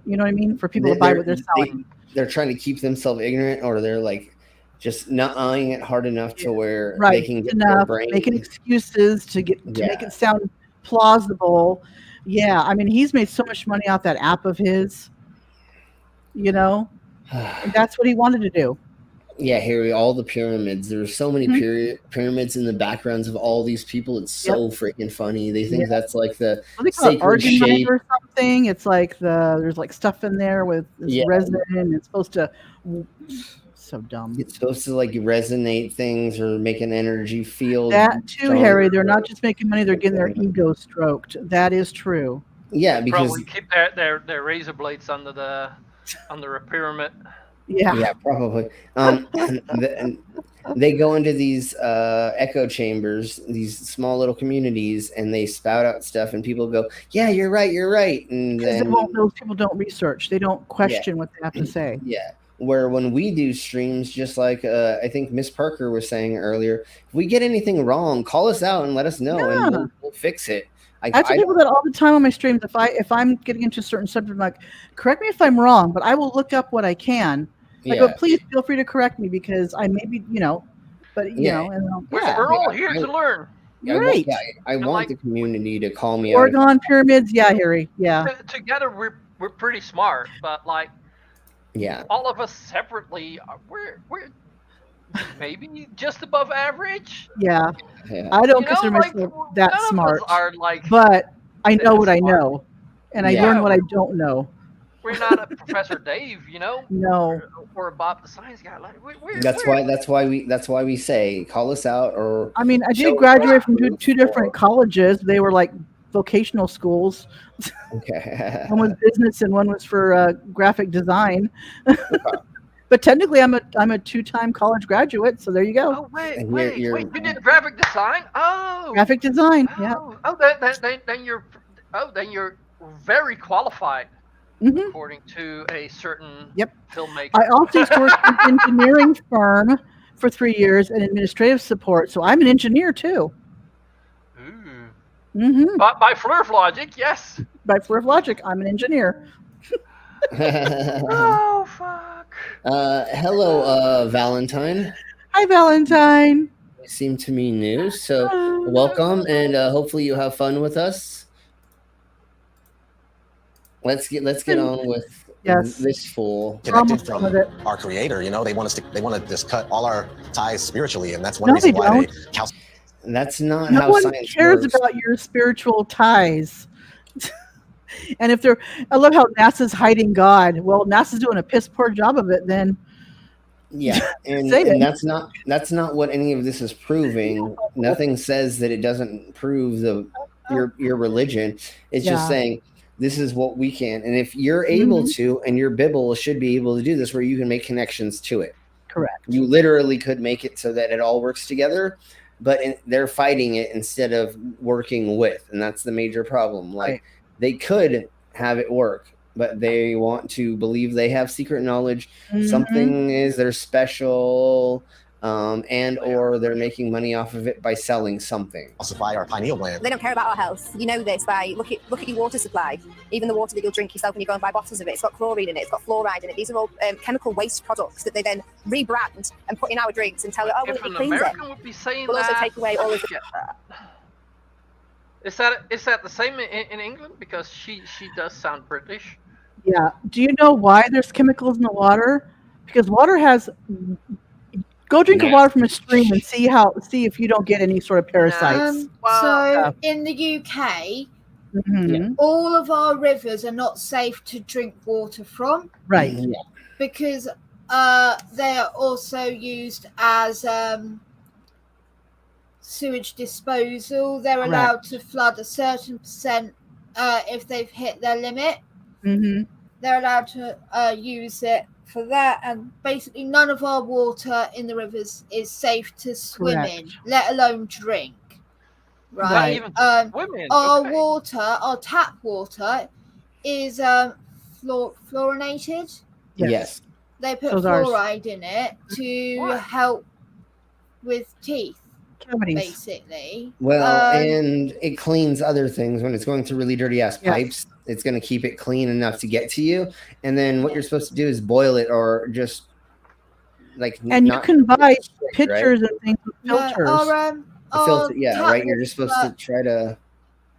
you know what I mean? For people to buy what they're selling. They're trying to keep themselves ignorant, or they're like just not eyeing it hard enough to where Right. they can get their Enough, brain. making excuses to make it sound plausible. Yeah, I mean, he's made so much money off that app of his. And that's what he wanted to do. Yeah, Harry, all the pyramids. There's so many Mhm. pyramids in the backgrounds of all these people. It's so freaking funny. They think Yeah. that's like the What do they call it? sacred Argonite shape. or something. It's like there's like stuff in there with this Yeah. resin. It's supposed to. So dumb. It's supposed to like resonate things or make an energy field. That too, stronger. Harry. They're not just making money; they're getting their ego stroked. That is true. Yeah, because Probably keep their razor blades under a pyramid. yeah, probably. They go into these echo chambers, these small little communities, and they spout out stuff, and people go, "Yeah, you're right, you're right." And Because then those people don't research; they don't question what they have to say. yeah. Where when we do streams, just like I think Miss Parker was saying earlier, if we get anything wrong, call us out and let us know, and we'll fix it. I tell people that all the time on my streams. If I'm getting into a certain subject, I'm like, correct me if I'm wrong, but I will look up what I can. I go, please feel free to correct me because I may be, but you know, and We're all here to learn. Right. I want the community to call me out. Oregon pyramids, yeah, Harry, yeah. Together we're pretty smart, but like all of us separately, we're maybe just above average. Yeah. I don't consider myself that smart, but I know what I know, and I learn what I don't know. We're not a Professor Dave, No. Or Bob the Science Guy. Like That's why we say call us out. Or I mean, I did graduate from two different colleges. They were like vocational schools. Okay. One was business and one was for graphic design. But technically, I'm a 2-time college graduate. So there you go. Oh wait, you did graphic design? Oh, graphic design. Yeah. Oh, then you're very qualified. According to a certain filmmaker. I also used to work for an engineering firm for 3 years and administrative support. So I'm an engineer too. But by Fleur of Logic, yes. By Fleur of Logic, I'm an engineer. Oh, fuck. Hello, Valentine. Hi, Valentine. You seem to me new, so welcome, and hopefully you have fun with us. Let's get on with this fool. Connected from our creator, they want to just cut all our ties spiritually, and that's one reason why that's not no how one science cares works. about your spiritual ties. And if I love how NASA's hiding God. Well, NASA's doing a piss poor job of it then. Yeah, and that's not what any of this is proving. Nothing says that it doesn't prove your religion. It's just saying this is what we can. And if you're able to, and your Bible should be able to do this, where you can make connections to it. Correct. You literally could make it so that it all works together, but they're fighting it instead of working with. And that's the major problem. Like they could have it work, but they want to believe they have secret knowledge. Something is they're special, and or they're making money off of it by selling something. Supply our pineal gland. They don't care about our health. You know this by look at your water supply. Even the water that you'll drink yourself when you go and buy bottles of it, it's got chlorine in it, it's got fluoride in it. These are all chemical waste products that they then rebrand and put in our drinks and tell it, if an American would be saying we'll also that, take away all of the... Is that the same in England? Because she does sound British. Yeah. Do you know why there's chemicals in the water? Because water has... Go drink water from a stream and see if you don't get any sort of parasites. In the UK, all of our rivers are not safe to drink water from. Right. Because they are also used as sewage disposal. They're allowed to flood a certain percent if they've hit their limit. They're allowed to use it for that, and basically none of our water in the rivers is safe to swim in, let alone drink. Right. Our water, our tap water, is fluorinated. Yes. They put fluoride in it to help with teeth. Basically. Well, and it cleans other things when it's going through really dirty ass pipes. It's going to keep it clean enough to get to you. And then what you're supposed to do is boil it or just and you can buy pitchers and things with filters. Right. You're just supposed to try to.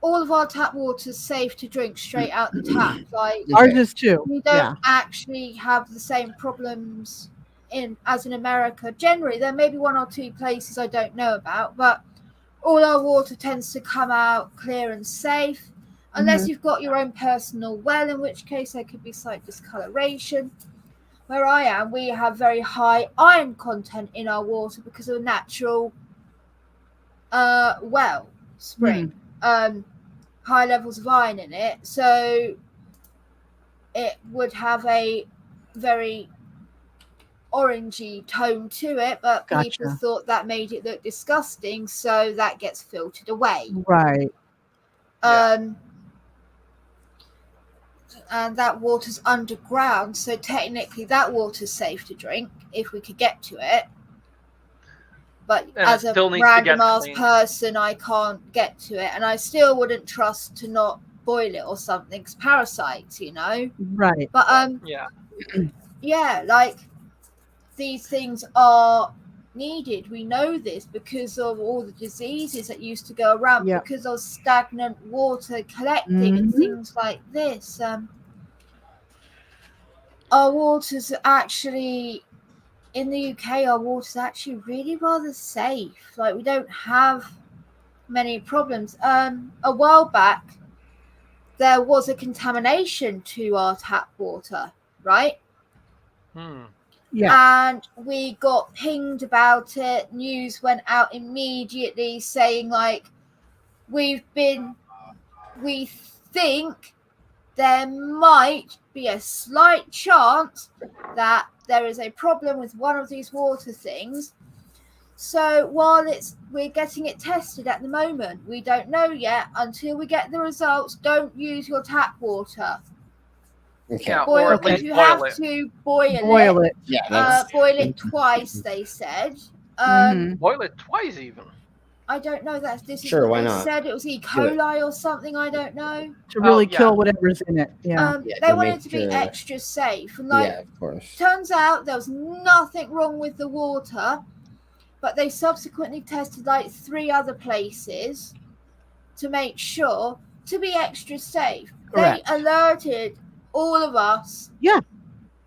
All of our tap water is safe to drink straight out the tap. Like ours is too. We don't actually have the same problems as in America, generally there may be one or two places I don't know about, but all our water tends to come out clear and safe, unless you've got your own personal well, in which case there could be slight discoloration. Where I am, we have very high iron content in our water because of a natural well spring. High levels of iron in it, so it would have a very orangey tone to it, but people thought that made it look disgusting, so that gets filtered away. Right. And that water's underground, so technically that water's safe to drink if we could get to it. But And as it a still needs to get random ass cleaned. person, I can't get to it, and I still wouldn't trust to not boil it or something. 'Cause parasites, you know. Right. But yeah, like these things are needed. We know this because of all the diseases that used to go around because of stagnant water collecting and things like this. Our water's actually in the UK. Our water's actually really rather safe. Like we don't have many problems. A while back, there was a contamination to our tap water, right? Yeah. And we got pinged about it. News went out immediately saying, like, we think there might be a slight chance that there is a problem with one of these water things. So while we're getting it tested at the moment, we don't know yet. Until we get the results, don't use your tap water. Okay. Boil it. You have to boil it. Yeah, boil it twice, they said. Boil it twice even. I don't know. This is Sure, what why they not? said. It was E. Do it. coli or something. I don't know. To really kill whatever's in it. Yeah. They to wanted make to be sure- extra safe, and like, Yeah, of course. turns out there was nothing wrong with the water, but they subsequently tested like 3 other places to make sure to be extra safe. Correct. They alerted all of us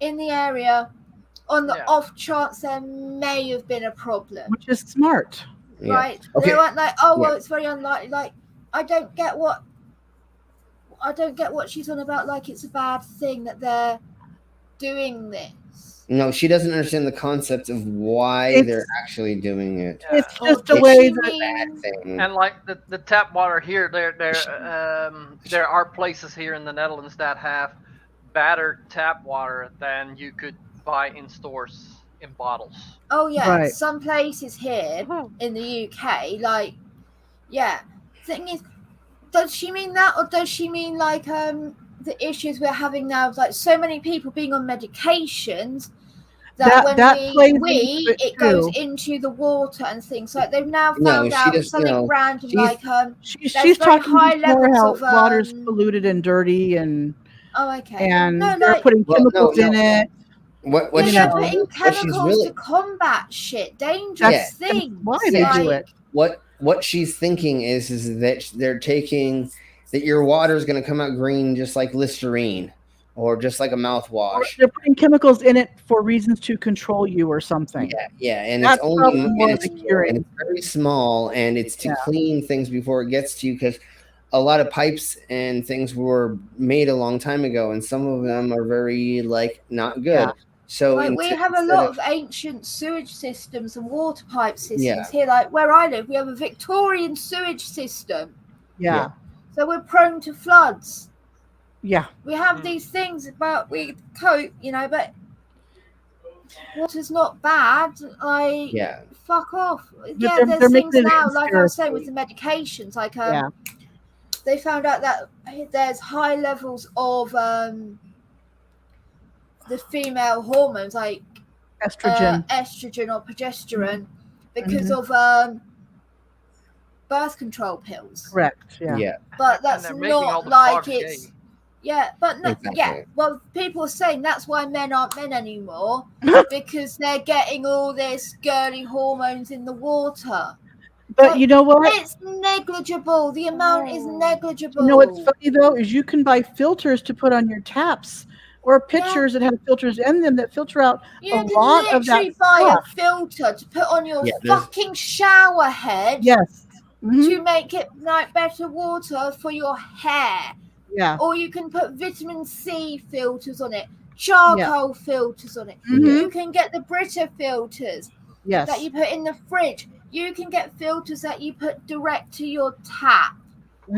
in the area on the off chance there may have been a problem. Which is smart. Right. Okay. They weren't like, oh well, Yeah. it's very unlikely. Like, I don't get what she's on about. Like, it's a bad thing that they're doing this. No, she doesn't understand the concept of why they're actually doing it. It's just a way that bad thing. And like the tap water here, there are places here in the Netherlands that have better tap water than you could buy in stores in bottles. Oh yeah, Right. some places here in the UK, like, yeah. Thing is, does she mean that, or does she mean like the issues we're having now, with, like, so many people being on medications that when that plays we into it it goes too. into the water and things. Like they've now No, found she out does- something no, random, she's- like She's there's very talking high before levels how of water's polluted and dirty and Oh, okay. and No, they're like, putting Well, no, chemicals in no. it. What yeah, she, they're putting what she's chemicals really to combat shit, dangerous Yeah. things. Why they do like, it. what she's thinking is that they're taking that your water is going to come out green just like Listerine or just like a Or mouthwash. they're putting chemicals in it for reasons to control you or something. Yeah, and That's it's only probably and more it's, the curing. and it's very small, and it's to clean things before it gets to you because a lot of pipes and things were made a long time ago, and some of them are very like not good. Yeah. So like we have a instead lot of ancient sewage systems and water pipe systems Yeah. here. Like where I live, we have a Victorian sewage system, Yeah. so we're prone to floods. Yeah. We have these things, but we cope, you know. But water's not bad. Yeah. Fuck off. But Yeah, they're there's things making it now, like I was saying with conspiracy. the medications, like Yeah. they found out that there's high levels of the female hormones, like Estrogen. estrogen or progesterone, because Mhm. of birth control pills. Correct. Yeah. Yeah. But that's they're making all not the like frogs it's gay. yeah, but no, yeah. Exactly. Well, people are saying that's why men aren't men anymore because they're getting all this girly hormones in the water. But you know what? It's negligible. The amount is negligible. You know what's funny though is you can buy filters to put on your taps or pictures that have filters in them that filter out You a can lot of that literally buy stuff. a filter to put on your Yeah, there's- fucking shower head. Yes. Mhm. To make it like better water for your hair. Yeah. Or you can put vitamin C filters on it, charcoal filters on it. Mhm. You can get the Brita filters Yes. that you put in the fridge. You can get filters that you put direct to your tap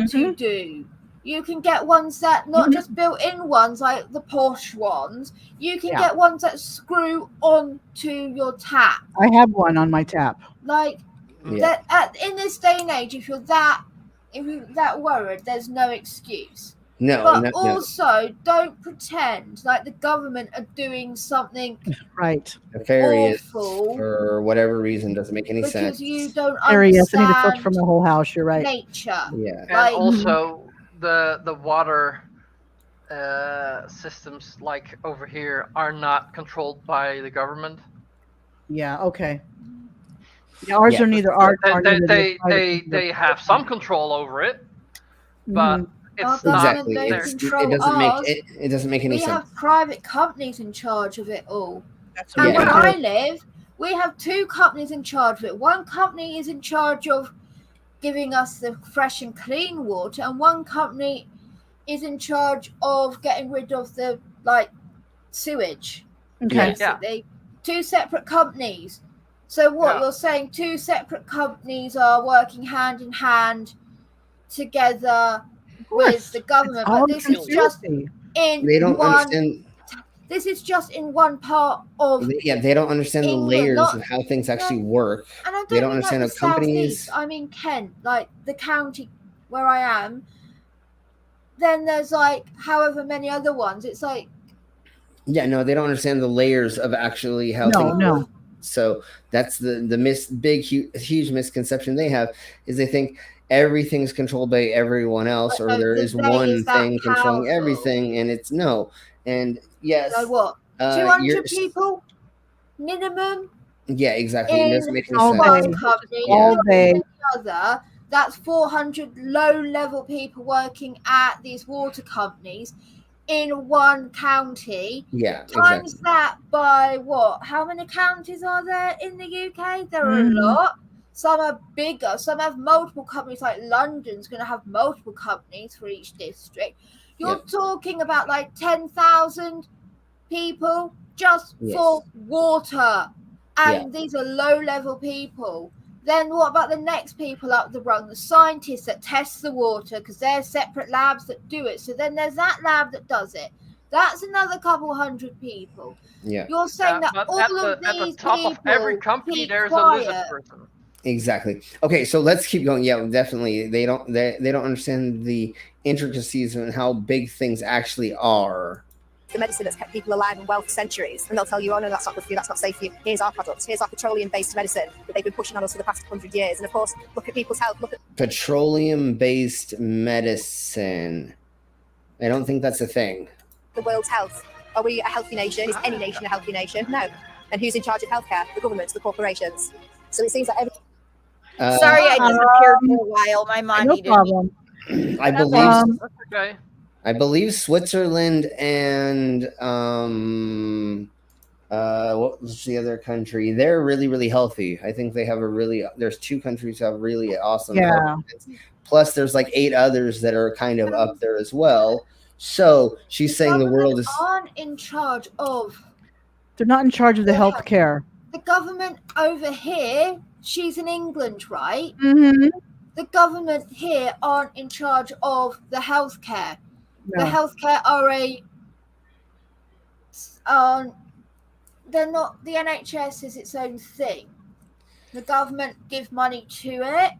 to do. You can get ones that not just built-in ones like the posh ones. You can get ones that screw onto your tap. I have one on my tap. Like that in this day and age, if you're that worried, there's no excuse. No, but no. also don't pretend like the government are doing something right nefarious awful for whatever reason doesn't make any because sense. you don't Yes, I need to filter understand from the whole house. You're right. nature. Yeah. And Like, also the water systems like over here are not controlled by the government. Yeah. Okay. Yeah, ours are neither art. They have some control over it, but it's not Exactly. don't It control doesn't ours. make it doesn't make any We sense. have private companies in charge of it all. That's And what where we I do. live, we have two companies in charge of it. One company is in charge of giving us the fresh and clean water, and one company is in charge of getting rid of the sewage. Okay. Basically. Two separate companies. So what you're saying, two separate companies are working hand in hand together with the government, all but this is just conspiracy. in They don't one. understand. This is just in one part of. Yeah, they don't understand the England, layers not- of how things actually work. And I don't They don't mean understand like how the companies. southeast. I mean Kent, like the county where I am. Then there's like however many other ones. It's like Yeah, no, they don't understand the layers of actually how No, things no. work. So that's the huge misconception they have is they think everything's controlled by everyone else, or there is one thing controlling everything, and it's no. And yes, like what? you're- 200 people minimum yeah, exactly. It in doesn't make any all sense. day. one company. All and day. in the other, that's 400 low-level people working at these water companies in one county. Yeah, Times exactly. that by what? How many counties are there in the UK? There are Mhm. a lot. Some are bigger. Some have multiple companies. Like London's going to have multiple companies for each district. You're talking about like 10,000 people just for water, and these are low-level people. Then what about the next people up the rung, the scientists that test the water, because they're separate labs that do it. So then there's that lab that does it. That's another couple hundred people. Yeah. You're saying that But all at of the these top people of every company keep there's quiet. a lizard person. Exactly. Okay, so let's keep going. Yeah, definitely. They don't understand the intricacies and how big things actually are. The medicine that's kept people alive and well for centuries, and they'll tell you, oh no, that's not good for you, that's not safe for you. Here's our products, here's our petroleum-based medicine that they've been pushing on us for the past 100 years. And of course, look at people's health, look at Petroleum-based medicine. I don't think that's a thing. the world's health. Are we a healthy nation? Is any nation a healthy nation? No. And who's in charge of healthcare? The governments, the corporations. So it seems like every... Sorry, I disappeared for a while. My mom No needed problem. I believe That's okay. I believe Switzerland and what was the other country? They're really, really healthy. I think they have there's two countries that have really awesome health Yeah. benefits. Plus there's like 8 others that are kind of up there as well. So she's saying the world is aren't in charge of They're not in charge of the health care. the government over here. She's in England, right? Mm-hmm. The government here aren't in charge of the healthcare. No. The healthcare they're not. The NHS is its own thing. The government give money to it,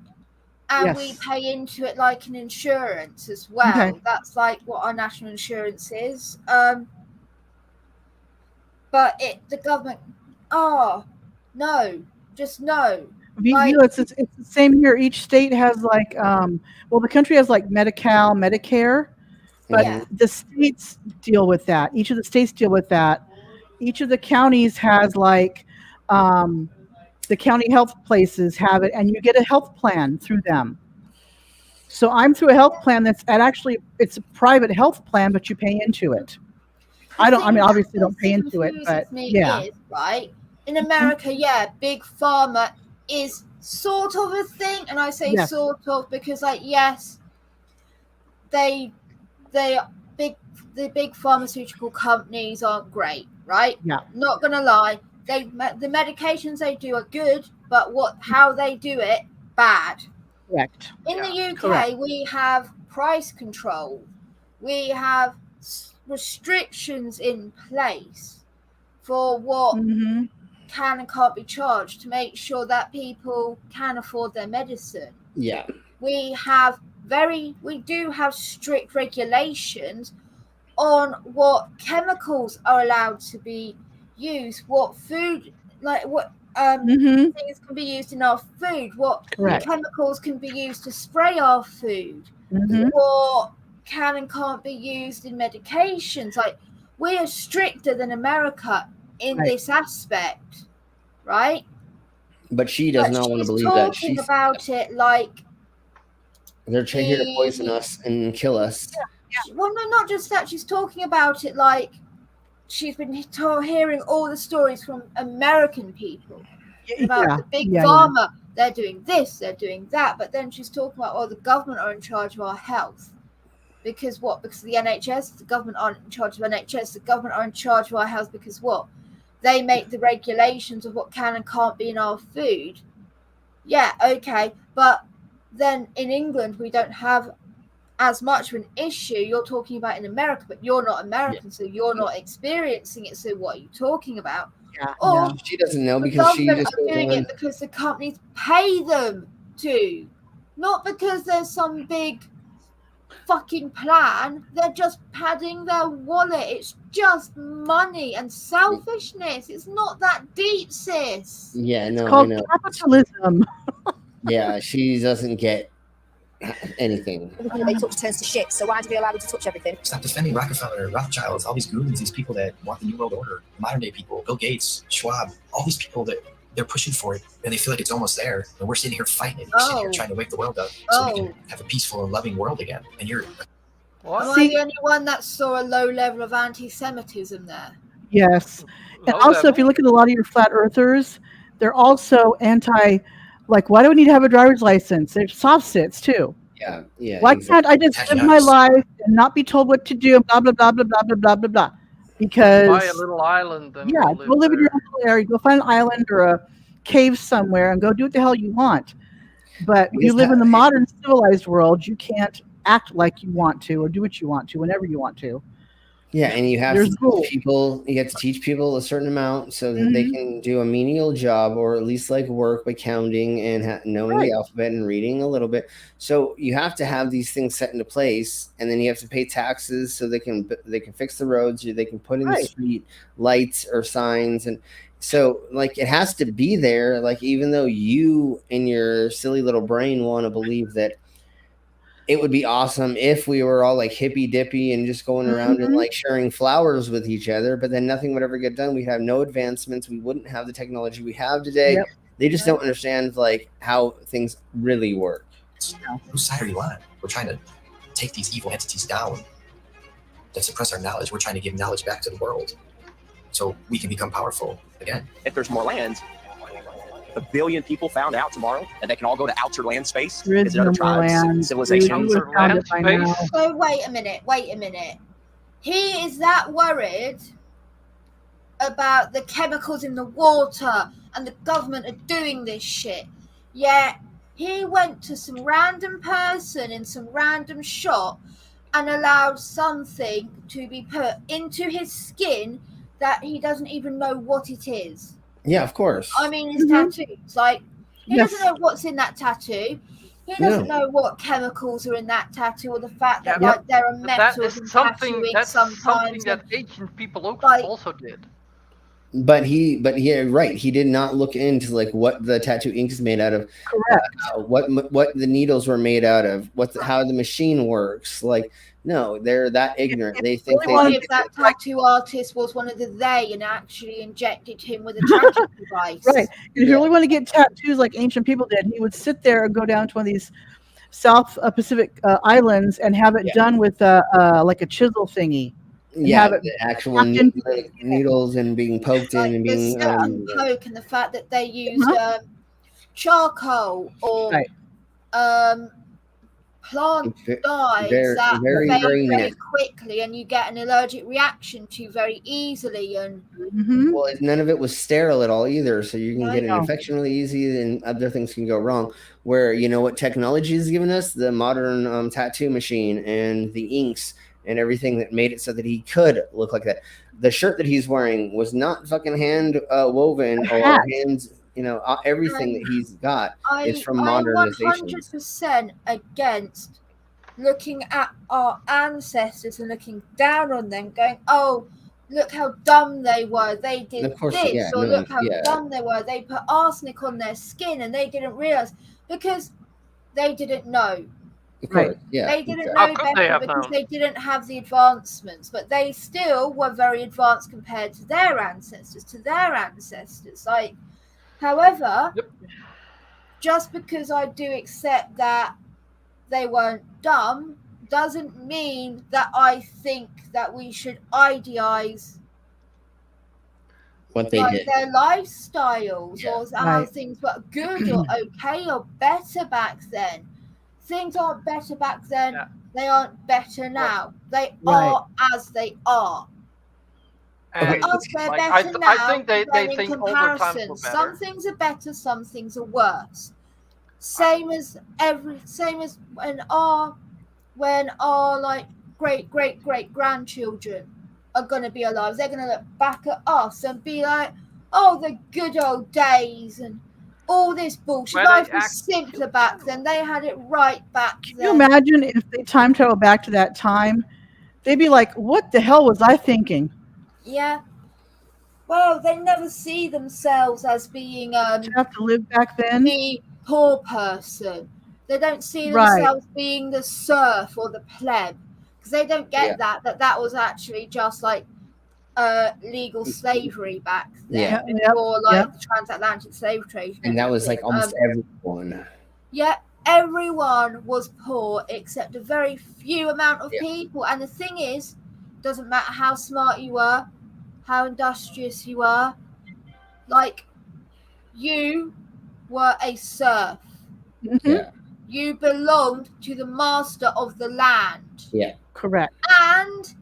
and we Yes. pay into it like an insurance as well. Okay. That's like what our national insurance is. But the government. Oh no, just no. It's the same here. Each state has like, the country has like Medi-Cal, Medicare, but the states deal with that. Each of the states deal with that. Each of the counties has like, the county health places have it, and you get a health plan through them. So I'm through a health plan it's a private health plan, but you pay into it. I don't. I mean, thing obviously, that don't pay into it, confuses but me yeah. is, right, in America, yeah, big pharma is sort of a thing, and I say Yes. sort of because, like, yes, the big pharmaceutical companies aren't great, right? Yeah. Not gonna lie, the medications they do are good, but how they do it, bad. Correct. In the UK, correct. we have price control. We have restrictions in place for what can and can't be charged to make sure that people can afford their medicine. Yeah. We do have strict regulations on what chemicals are allowed to be used, what food, like what things can be used in our food, what Correct. chemicals can be used to spray our food, what can and can't be used in medications. Like, we are stricter than America in this aspect, right? But she does not want to believe that. She's talking about it like they're here to poison us and kill us. Well, no, not just that. She's talking about it like she's been hearing all the stories from American people about the big pharma. They're doing this, they're doing that. But then she's talking about, oh, the government are in charge of our health. Because what? Because the NHS, the government aren't in charge of NHS. The government are in charge of our health because what? They make the regulations of what can and can't be in our food. Yeah, okay. But then in England, we don't have as much of an issue. You're talking about in America, but you're not American, so you're not experiencing it. So what are you talking about? Or she doesn't know the because she government just are doing it because the companies pay them to, not because there's some big fucking plan. They're just padding their wallet. It's just money and selfishness. It's not that deep, sis. Yeah, no, It's called I know. capitalism. Yeah, she doesn't get anything. Everything they touch turns to shit. So why do we allow them to touch everything? Stop defending Rockefeller, Rothschilds, all these goons, these people that want the New World Order, modern day people, Bill Gates, Schwab, all these people that they're pushing for it and they feel like it's almost there. And we're sitting here fighting it. We're sitting here trying to wake the world up so we can have a peaceful and loving world again. And you're... Am I the only one that saw a low level of anti-Semitism there? Yes. And also, if you look at a lot of your flat earthers, they're also anti, like, why do we need to have a driver's license? They're soft sits too. Yeah, yeah. Why can't I just live my life and not be told what to do? Blah, blah, blah, blah, blah, blah, blah, blah, blah. Because buy a little island and go live in your own little area. Go find an island or a cave somewhere and go do what the hell you want. But if you live in the modern civilized world, you can't act like you want to or do what you want to whenever you want to. Yeah, and you have to teach people. You have to teach people a certain amount so that they can do a menial job or at least like work by counting and knowing the alphabet and reading a little bit. So you have to have these things set into place, and then you have to pay taxes so they can fix the roads, or they can put in the street lights or signs, and so like it has to be there. Like even though you in your silly little brain want to believe that it would be awesome if we were all like hippy dippy and just going around and like sharing flowers with each other, but then nothing would ever get done. We'd have no advancements. We wouldn't have the technology we have today. They just don't understand like how things really work. Whose side are you on? We're trying to take these evil entities down that suppress our knowledge. We're trying to give knowledge back to the world so we can become powerful again. If there's more land, 1 billion people found out tomorrow, and they can all go to outer land space. There is Visit other no tribes, land. civilizations. So wait a minute. He is that worried about the chemicals in the water and the government are doing this shit. Yet he went to some random person in some random shop and allowed something to be put into his skin that he doesn't even know what it is. Yeah, of course. I mean, his tattoos. Like, he doesn't know what's in that tattoo. He doesn't know what chemicals are in that tattoo, or the fact that like there are metals in tattooing sometimes. Something that ancient people also did. But he did not look into like what the tattoo ink is made out of. Correct. What the needles were made out of. How the machine works. Like, no, they're that ignorant. They think if that tattoo artist was one of they and actually injected him with a tattoo device. Right. If you really want to get tattoos like ancient people did, he would sit there and go down to one of these South Pacific islands and have it done with like a chisel thingy. Yeah, the actual needles and being poked in and being poke, and the fact that they used charcoal or plant dyes that fade very quickly, and you get an allergic reaction to very easily. And well, none of it was sterile at all either, so you can get an infection really easy, and other things can go wrong. Where you know what technology has given us? The modern tattoo machine and the inks and everything that made it so that he could look like that. The shirt that he's wearing was not fucking hand woven or hands. You know, everything that he's got is from modernization. I'm 100% against looking at our ancestors and looking down on them, going, "Oh, look how dumb they were. They did this," or "Look how dumb they were. They put arsenic on their skin and they didn't realize," because they didn't know. Right. Yeah. They didn't know better because they didn't have the advancements, but they still were very advanced compared to their ancestors. Like, however, just because I do accept that they weren't dumb doesn't mean that I think that we should idealize what they did, their lifestyles, or how things were good or okay or better back then. Things aren't better back then. They aren't better now. They are as they are. And I think they think older times were better. Some things are better, some things are worse. Same as when our like great grandchildren are gonna be alive. They're gonna look back at us and be like, "Oh, the good old days," and all this bullshit. Life was simpler back then. They had it right back then. Can you imagine if they time travel back to that time? They'd be like, "What the hell was I thinking?" Yeah. Well, they never see themselves as being you have to live back then. The poor person. They don't see themselves being the serf or the pleb, because they don't get that was actually just like legal slavery back then, before the transatlantic slave trade. And that was like almost everyone. Yeah, everyone was poor except a very few amount of people. And the thing is, doesn't matter how smart you were, how industrious you were, like, you were a serf. You belonged to the master of the land. Yeah, correct. And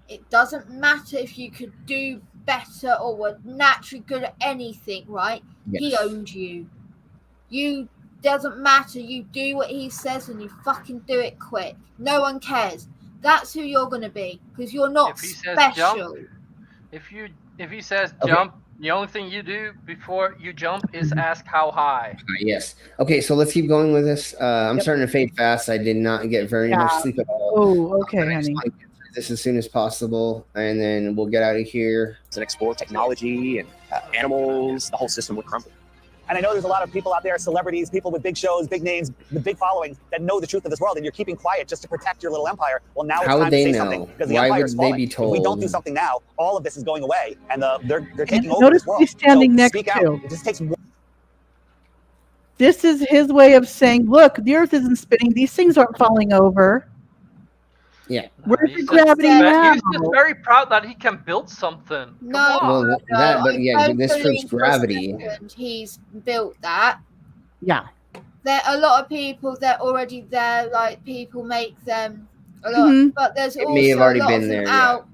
it doesn't matter if you could do better or were naturally good at anything, right? He owned you. Doesn't matter. You do what he says and you fucking do it quick. No one cares. That's who you're going to be, because you're not special. If he says jump, the only thing you do before you jump is ask how high. Yes. Okay, so let's keep going with this. I'm starting to fade fast. I did not get very much sleep at all. Oh, okay, honey. I just want to get through this as soon as possible, and then we'll get out of here. To explore technology and animals, the whole system would crumble. And I know there's a lot of people out there, celebrities, people with big shows, big names, with big followings, that know the truth of this world, and you're keeping quiet just to protect your little empire. Well, now it's time to say something, because the empire is falling. If we don't do something now, all of this is going away, and they're taking over this world. Notice he's standing next to. It just takes one. This is his way of saying, look, the earth isn't spinning. These things aren't falling over. Yeah. Where's the gravity now? He's just very proud that he can build something. This proves gravity. He's built that. Yeah. There are a lot of people that already there, like people make them a lot, but there's also a lot of them out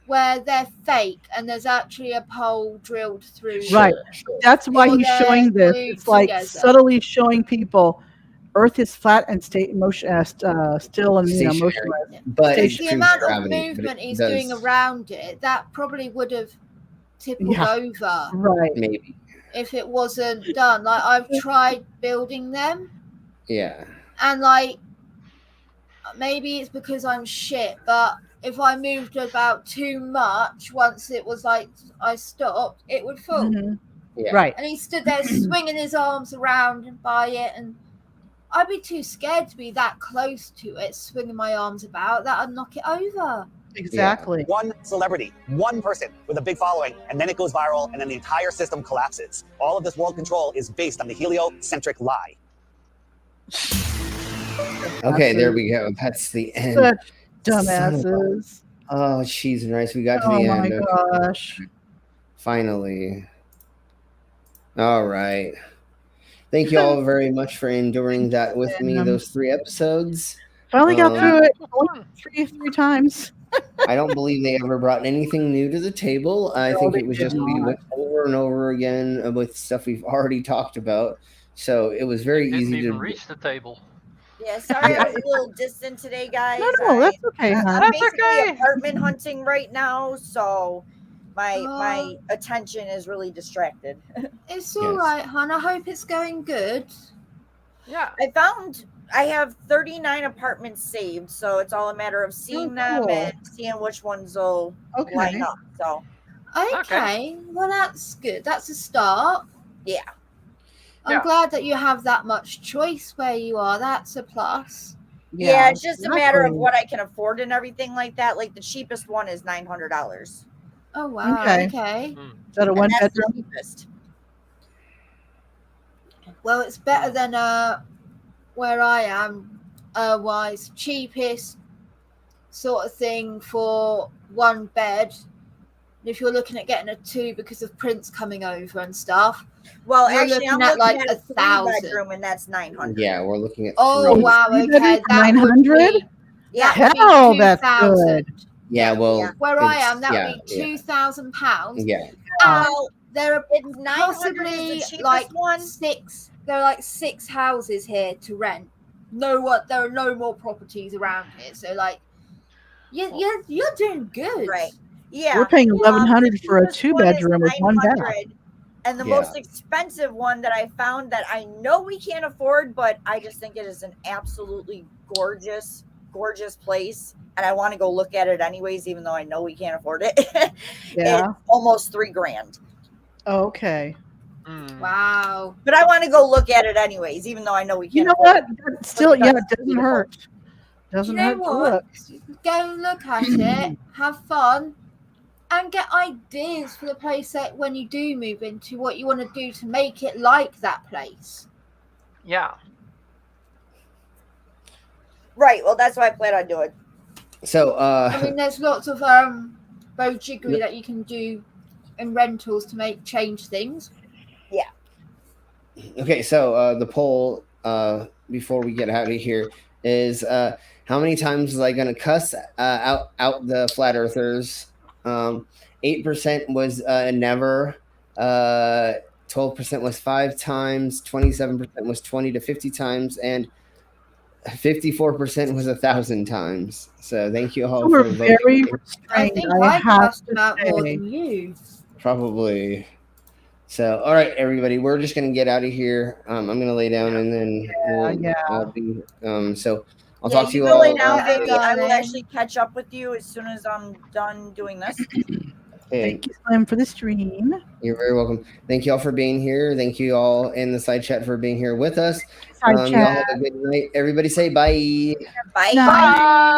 where they're fake, and there's actually a pole drilled through. Right. That's why he's showing this. It's like subtly showing people Earth is flat and still and motionless. But the amount of movement he's doing around it, that probably would have tippled over. Right. Maybe. If it wasn't done. Like, I've tried building them. Yeah. And like, maybe it's because I'm shit, but if I moved about too much, once it was like I stopped, it would fall. Yeah. Right. And he stood there swinging his arms around and by it, and I'd be too scared to be that close to it, swinging my arms about. That I'd knock it over. Exactly. One celebrity, one person with a big following, and then it goes viral, and then the entire system collapses. All of this world control is based on the heliocentric lie. Okay, there we go. That's the end. Such dumbasses. Oh, cheese and rice. We got to Oh the my end. Okay. gosh. Finally. All right. Thank you all very much for enduring that with me, those 3 episodes. Finally got through it three times. I don't believe they ever brought anything new to the table. I No, think they it was did just we not. went over and over again with stuff we've already talked about. So it was very Didn't easy even to reach the table. Yeah, sorry I was a little distant today, guys. No, that's okay, hon. I'm That's basically okay. apartment hunting right now, so my attention is really distracted. It's all right, hon. I hope it's going good. Yeah. I have 39 apartments saved, so it's all a matter of seeing them cool. and seeing which ones will line up. So Okay, well that's good. That's a start. Yeah. I'm glad that you have that much choice where you are. That's a plus. Yeah, it's just a matter of what I can afford and everything like that. Like the cheapest one is $900. Oh wow. Okay. Is that a one That's the bedroom? cheapest. Well, it's better than where I am. Wise cheapest sort of thing for 1 bed. If you're looking at getting a 2 because of Prince coming over and stuff, Well, you're actually, I'm looking looking at like at a 1,000. 3-bedroom, and that's 900. Yeah, we're looking at Oh 3. wow, okay, that would 900? be Yeah. Hell, that's good. Yeah, well, Where I it's- am, that yeah, would be £2,000. Yeah. And there are It's 900 possibly is the cheapest like one. 6. There are like 6 houses here to rent. There are no more properties around here, so like, you're doing good, right? Yeah, We're paying $1,100 for a cheapest one is 2-bedroom with 1 bath. 900, and the Yeah. most expensive one that I found that I know we can't afford, but I just think it is an absolutely gorgeous place, and I want to go look at it anyways, even though I know we can't afford it. Yeah. It's almost $3,000. Okay. Wow. But I want to go look at it anyways, even though I know we can't. You know afford what? it. But still, yeah, it doesn't beautiful. hurt. You Doesn't know hurt to what? look. Go look at it, have fun, and get ideas for the place that when you do move into what you want to do to make it like that place. Yeah. Right. Well, that's what I plan on doing. So, I mean, there's lots of jiggery that you can do in rentals to change things. Yeah. Okay, so the poll before we get out of here is how many times was I going to cuss out the flat earthers? 8% was never. 12% was 5 times. 27% was 20 to 50 times, and 54% was 1,000 times. So thank you all You were for voting. very I restrained. think I I have cussed to out more say. than you. Probably. So, all right, everybody, we're just gonna get out of here. I'm gonna lay down and then I'll be. So I'll talk to you will all. lay down, baby. I will darling. actually catch up with you as soon as I'm done doing this. Thank you, Slim, for the stream. You're very welcome. Thank you all for being here. Thank you all in the side chat for being here with us. Side Y'all chat. have a good night. Everybody say bye. Bye. Bye.